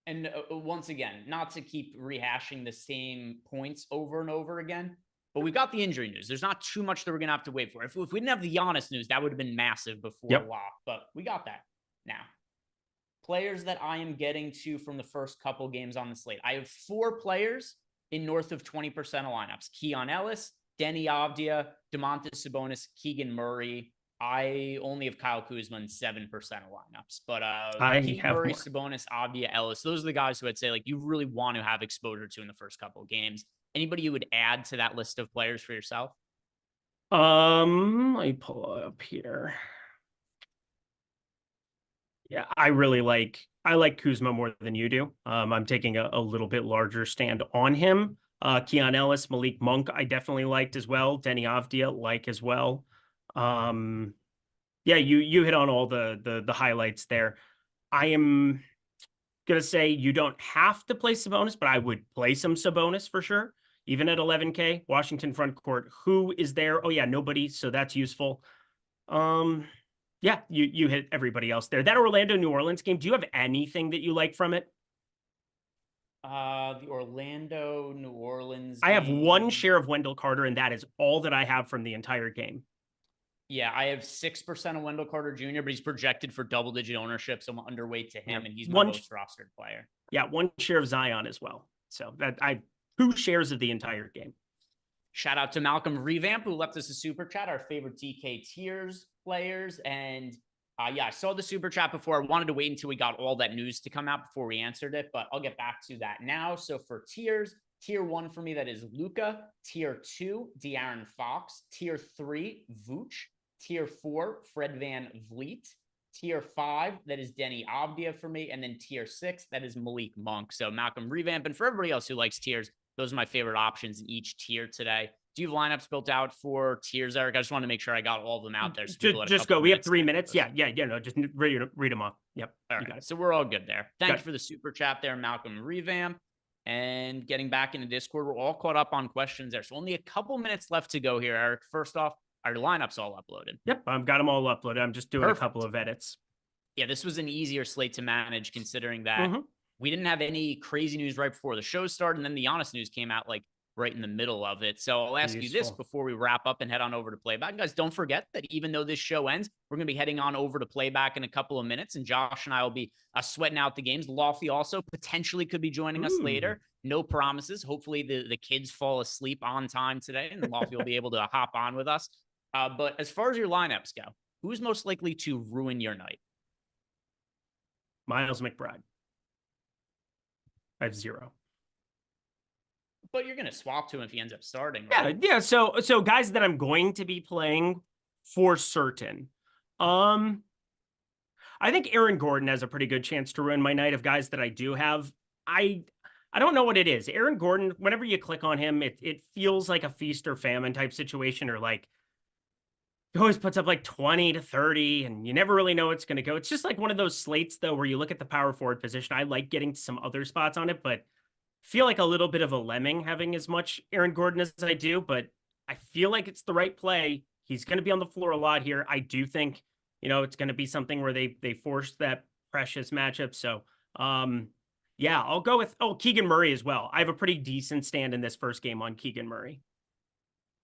And once again, not to keep rehashing the same points over and over again, but we've got the injury news. There's not too much that we're going to have to wait for. If we didn't have the Giannis news, that would have been massive before lock, but we got that now. Players that I am getting to from the first couple games on the slate. I have 4 players in north of 20% of lineups. Keon Ellis, Denny Avdia, Domantas Sabonis, Keegan Murray. I only have Kyle Kuzma in 7% of lineups, but Keegan Murray, Sabonis, Avdia, Ellis, those are the guys who I'd say like you really want to have exposure to in the first couple of games. Anybody you would add to that list of players for yourself? Let me pull up here. Yeah, I like Kuzma more than you do. I'm taking a little bit larger stand on him. Keon Ellis, Malik Monk, I definitely liked as well. Denny Avdia, like as well. Yeah, you hit on all the highlights there. I am gonna say you don't have to play Sabonis, but I would play some Sabonis for sure. Even at 11K, Washington front court. Who is there? Oh yeah, nobody. So that's useful. Yeah, you hit everybody else there. That Orlando New Orleans game. Do you have anything that you like from it? The Orlando, New Orleans. I have one game. share of Wendell Carter, and that is all that I have from the entire game. Yeah, I have 6% of Wendell Carter Jr., but he's projected for double-digit ownership, so I'm underweight to him, and he's my most rostered player. Yeah, one share of Zion as well. So that I 2 shares of the entire game. Shout out to Malcolm Revamp, who left us a super chat, our favorite DK tiers players. And yeah, I saw the super chat before. I wanted to wait until we got all that news to come out before we answered it, but I'll get back to that now. So for tiers, tier 1 for me, that is Luka. Tier 2, De'Aaron Fox. Tier 3, Vooch. Tier 4, Fred Van Vliet. Tier 5, that is Denny Avdia for me. And then tier 6, that is Malik Monk. So Malcolm Revamp. And for everybody else who likes tiers, those are my favorite options in each tier today. Do you have lineups built out for tiers, Eric? I just want to make sure I got all of them out there. So just go. We have 3 minutes. Yeah. No, just read them off. Yep. All right. So we're all good there. Thank you for the super chat there, Malcolm Revamp. And getting back into Discord, we're all caught up on questions there. So only a couple minutes left to go here, Eric. First off, our lineups all uploaded. Yep. I've got them all uploaded. I'm just doing a couple of edits. Yeah, this was an easier slate to manage considering that we didn't have any crazy news right before the show started. And then the honest news came out like right in the middle of it. So I'll ask you this before we wrap up and head on over to playback. Guys, don't forget that even though this show ends, we're going to be heading on over to playback in a couple of minutes. And Josh and I will be sweating out the games. Lofty also potentially could be joining us later. No promises. Hopefully the kids fall asleep on time today and Lofty will be able to hop on with us. But as far as your lineups go, who's most likely to ruin your night? Miles McBride. I have 0. But you're going to swap to him if he ends up starting, right? Yeah. So guys that I'm going to be playing for certain. I think Aaron Gordon has a pretty good chance to ruin my night of guys that I do have. I don't know what it is. Aaron Gordon, whenever you click on him, it feels like a feast or famine type situation, or like he always puts up like 20 to 30 and you never really know what's going to go. It's just like one of those slates though, where you look at the power forward position. I like getting to some other spots on it, but feel like a little bit of a lemming having as much Aaron Gordon as I do, but I feel like it's the right play. He's going to be on the floor a lot here. I do think, it's going to be something where they force that precious matchup. So, yeah, I'll go with, Keegan Murray as well. I have a pretty decent stand in this first game on Keegan Murray.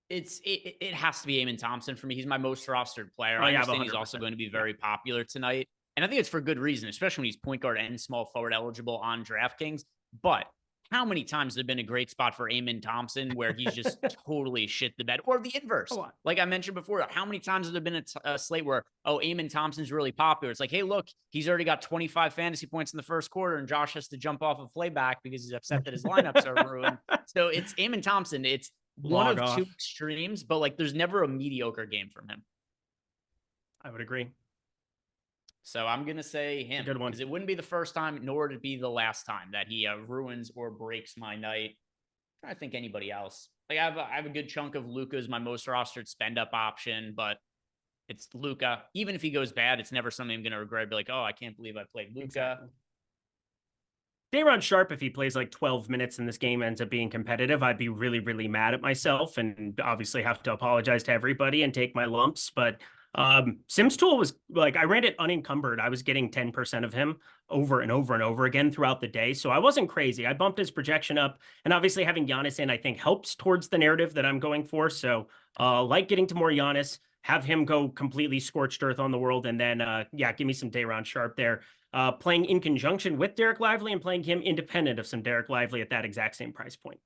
It has to be Amen Thompson for me. He's my most rostered player. I understand he's also going to be very popular tonight. And I think it's for good reason, especially when he's point guard and small forward eligible on DraftKings. But how many times has there been a great spot for Amen Thompson where he's just totally shit the bed? Or the inverse. Like I mentioned before, how many times has there been a slate where, Amen Thompson's really popular? It's like, hey, look, he's already got 25 fantasy points in the first quarter and Josh has to jump off of playback because he's upset that his lineups are ruined. So it's Amen Thompson. It's one of 2 extremes, but like there's never a mediocre game from him. I would agree. So I'm going to say him because it wouldn't be the first time, nor would it be the last time that he ruins or breaks my night. I'm trying to think anybody else. Like I have a good chunk of Luka as my most rostered spend up option, but it's Luka. Even if he goes bad, it's never something I'm going to regret. Be like, I can't believe I played Luka. Exactly. Day'Ron Sharpe, if he plays like 12 minutes and this game ends up being competitive, I'd be really, really mad at myself and obviously have to apologize to everybody and take my lumps. But Sims Tool was like, I ran it unencumbered. I was getting 10% of him over and over and over again throughout the day. So I wasn't crazy. I bumped his projection up, and obviously having Giannis in, I think helps towards the narrative that I'm going for. So like getting to more Giannis, have him go completely scorched earth on the world. And then, give me some Day'Ron Sharpe there, playing in conjunction with Derek Lively and playing him independent of some Derek Lively at that exact same price point.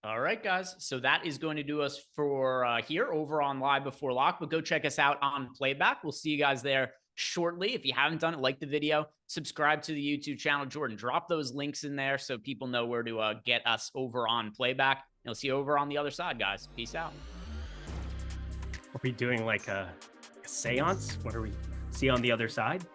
All right, guys. So that is going to do us for here over on Live Before Lock, but go check us out on Playback. We'll see you guys there shortly. If you haven't done it, like the video, subscribe to the YouTube channel. Jordan, drop those links in there so people know where to get us over on Playback. And we'll see you over on the other side, guys. Peace out. Are we doing like a seance? What are we see on the other side?